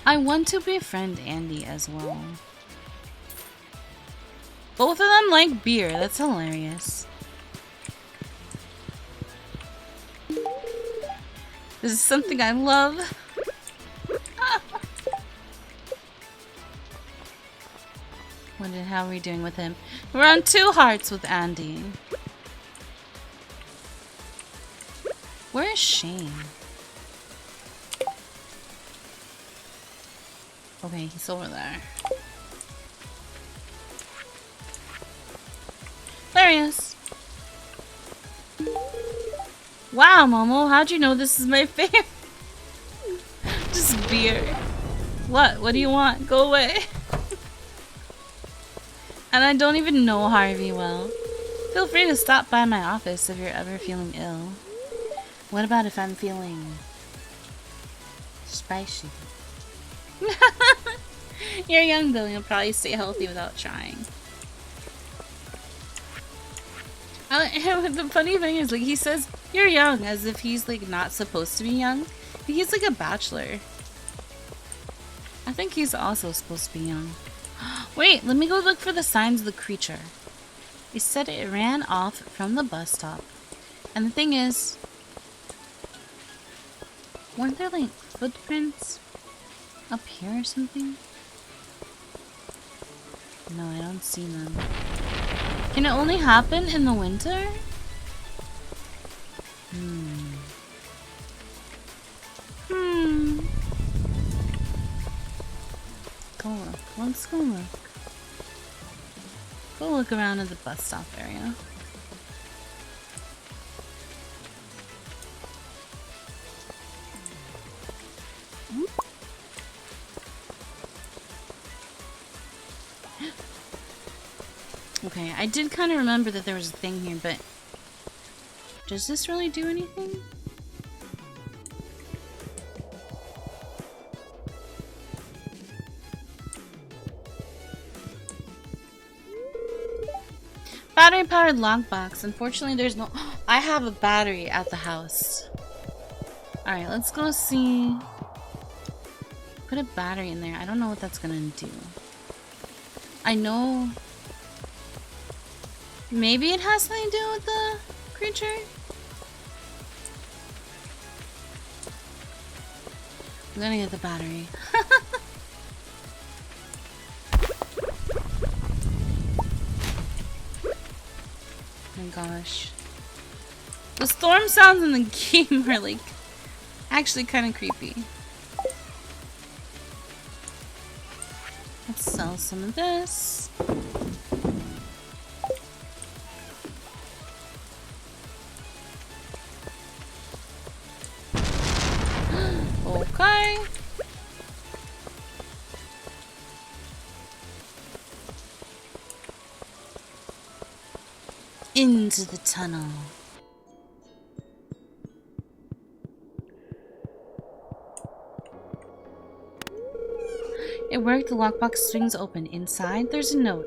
I want to befriend Andy as well. Both of them like beer. That's hilarious. This is something I love. How are we doing with him? We're on 2 hearts with Andy. Where is Shane? Okay, he's over there. There he is. Wow, Momo, how'd you know this is my favorite? Just beer. What? What do you want? Go away. And I don't even know Harvey well. Feel free to stop by my office if you're ever feeling ill. What about if I'm feeling spicy? You're young though, you'll probably stay healthy without trying. The funny thing is, like, he says you're young as if he's like not supposed to be young. He's like a bachelor. I think he's also supposed to be young. Wait, let me go look for the signs of the creature. It said it ran off from the bus stop. And the thing is, weren't there like footprints up here or something? No, I don't see them. Can it only happen in the winter? Go look. Let's go look. Go look around at the bus stop area. Okay, I did kind of remember that there was a thing here, but does this really do anything? Battery-powered lockbox. Unfortunately, there's no... I have a battery at the house. Alright, let's go see... Put a battery in there. I don't know what that's gonna do. I know... Maybe it has something to do with the creature? I'm gonna get the battery. Oh my gosh. The storm sounds in the game are like actually kind of creepy. Let's sell some of this. Okay. Into the tunnel. It worked. The lockbox swings open. Inside, there's a note.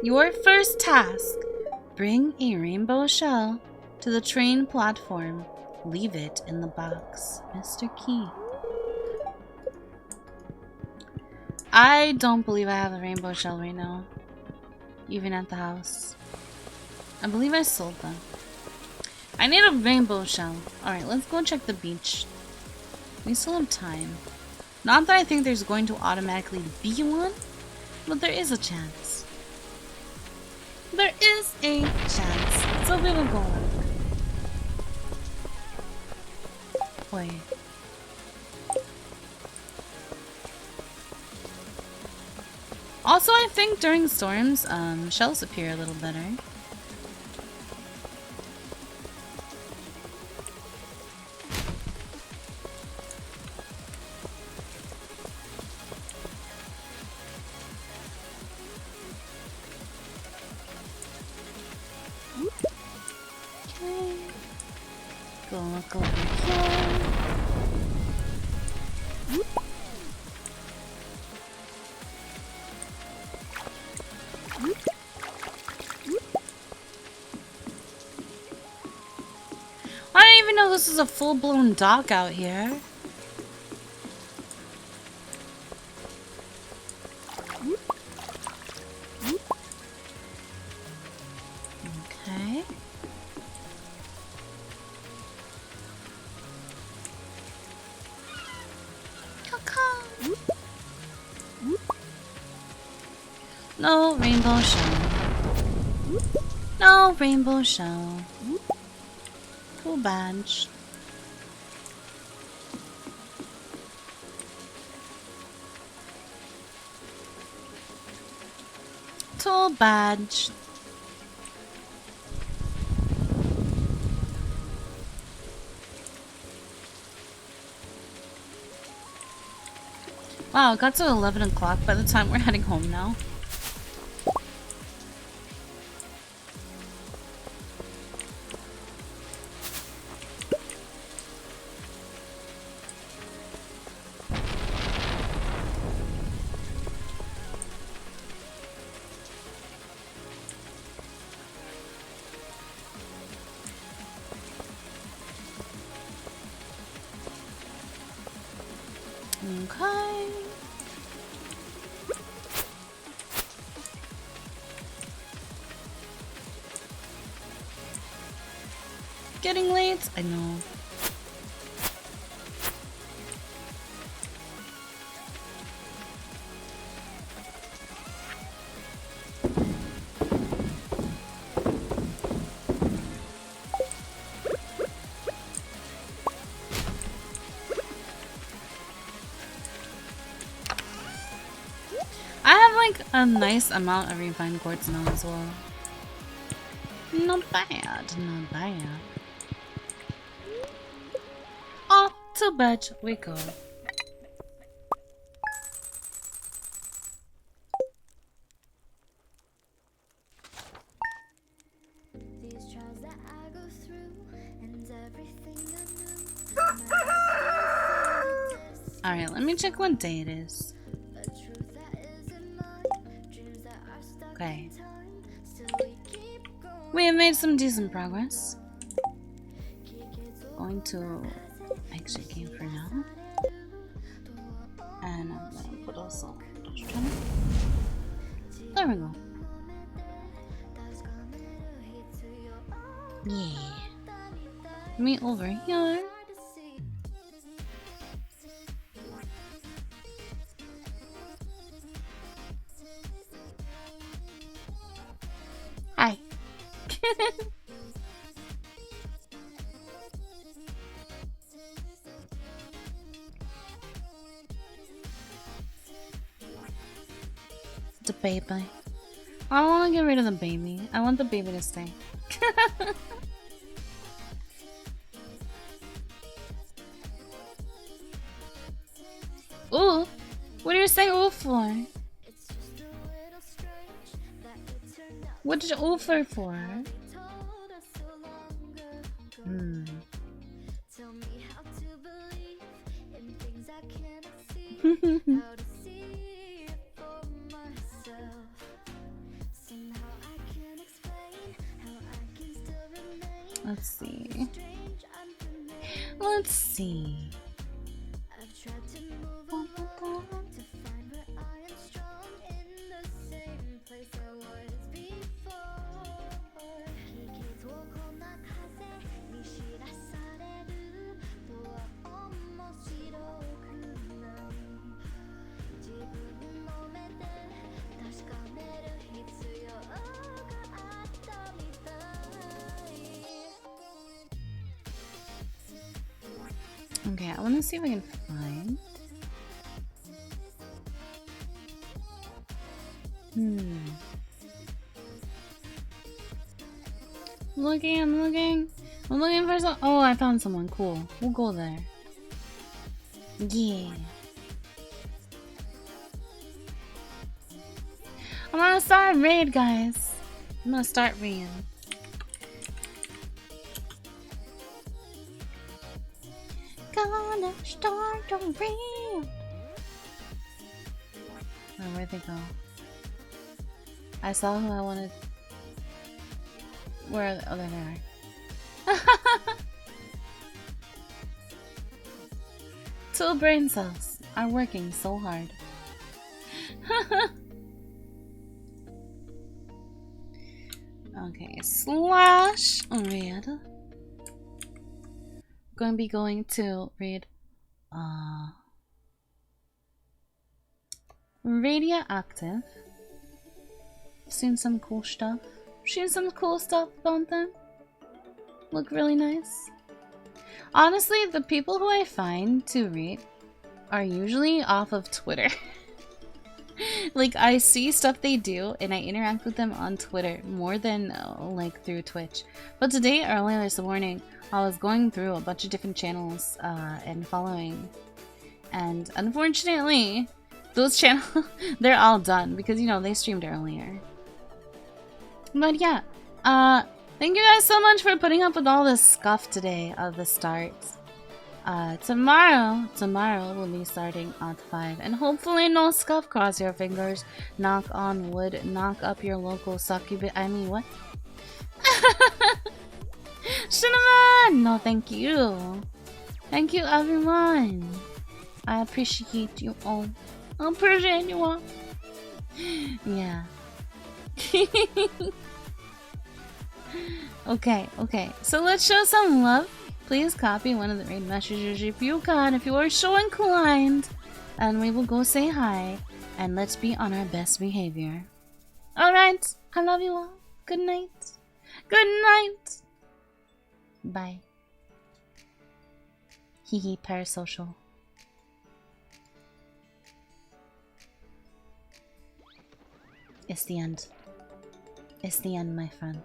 Your first task. Bring a rainbow shell to the train platform. Leave it in the box. Mr. Key. I don't believe I have a rainbow shell right now. Even at the house. I believe I sold them. I need a rainbow shell. Alright, let's go check the beach. We still have time. Not that I think there's going to automatically be one, but there is a chance. There is a chance. So we will go on. Wait. Also, I think during storms, shells appear a little better. Okay. Go look over here. I didn't even know this is a full-blown dock out here. Okay. No rainbow shell. No rainbow shell. Cool badge. Tool badge. Wow, it got to 11 o'clock by the time we're heading home now. Okay. Getting late? I know. I have like a nice amount of refined quartz now as well. Not bad, not bad. Off to bed we go. Alright, let me check what day it is. Okay. We have made some decent progress. Going to exit game for now. And I'm gonna put us on Dutch channel. There we go. Yeah. Me over here. Hi. The baby. I don't want to get rid of the baby. I want the baby to stay. Ooh, what do you say ooh for? What did you ooh for? Let's see. Let's see. Okay, I want to see if I can find. I'm looking for some. Oh, I found someone. Cool. We'll go there. Yeah. I'm gonna start raid, guys. I'm gonna start raid. Gonna start a raid. Oh, where'd they go? I saw who I wanted. Where are they? Oh, there they are. 2 brain cells are working so hard. Okay, slash read. Going to be going to read radioactive. Seen some cool stuff. Seen some cool stuff about them. Look really nice. Honestly, the people who I find to read are usually off of Twitter. Like, I see stuff they do and I interact with them on Twitter more than like through Twitch. But today, earlier this morning, I was going through a bunch of different channels and following. And unfortunately, those channels, they're all done because, you know, they streamed earlier. But yeah, thank you guys so much for putting up with all this scuff today of the start. Tomorrow we'll be starting at 5, and hopefully no scuff. Cross your fingers. Knock on wood. Knock up your local succubus. I mean, what? Cinnamon! No, thank you. Thank you, everyone. I appreciate you all. I appreciate you all. Yeah. Okay. So let's show some love. Please copy one of the raid messages if you can, if you are so inclined. And we will go say hi. And let's be on our best behavior. Alright. I love you all. Good night. Good night. Bye. Hehe, parasocial. It's the end. It's the end, my friend.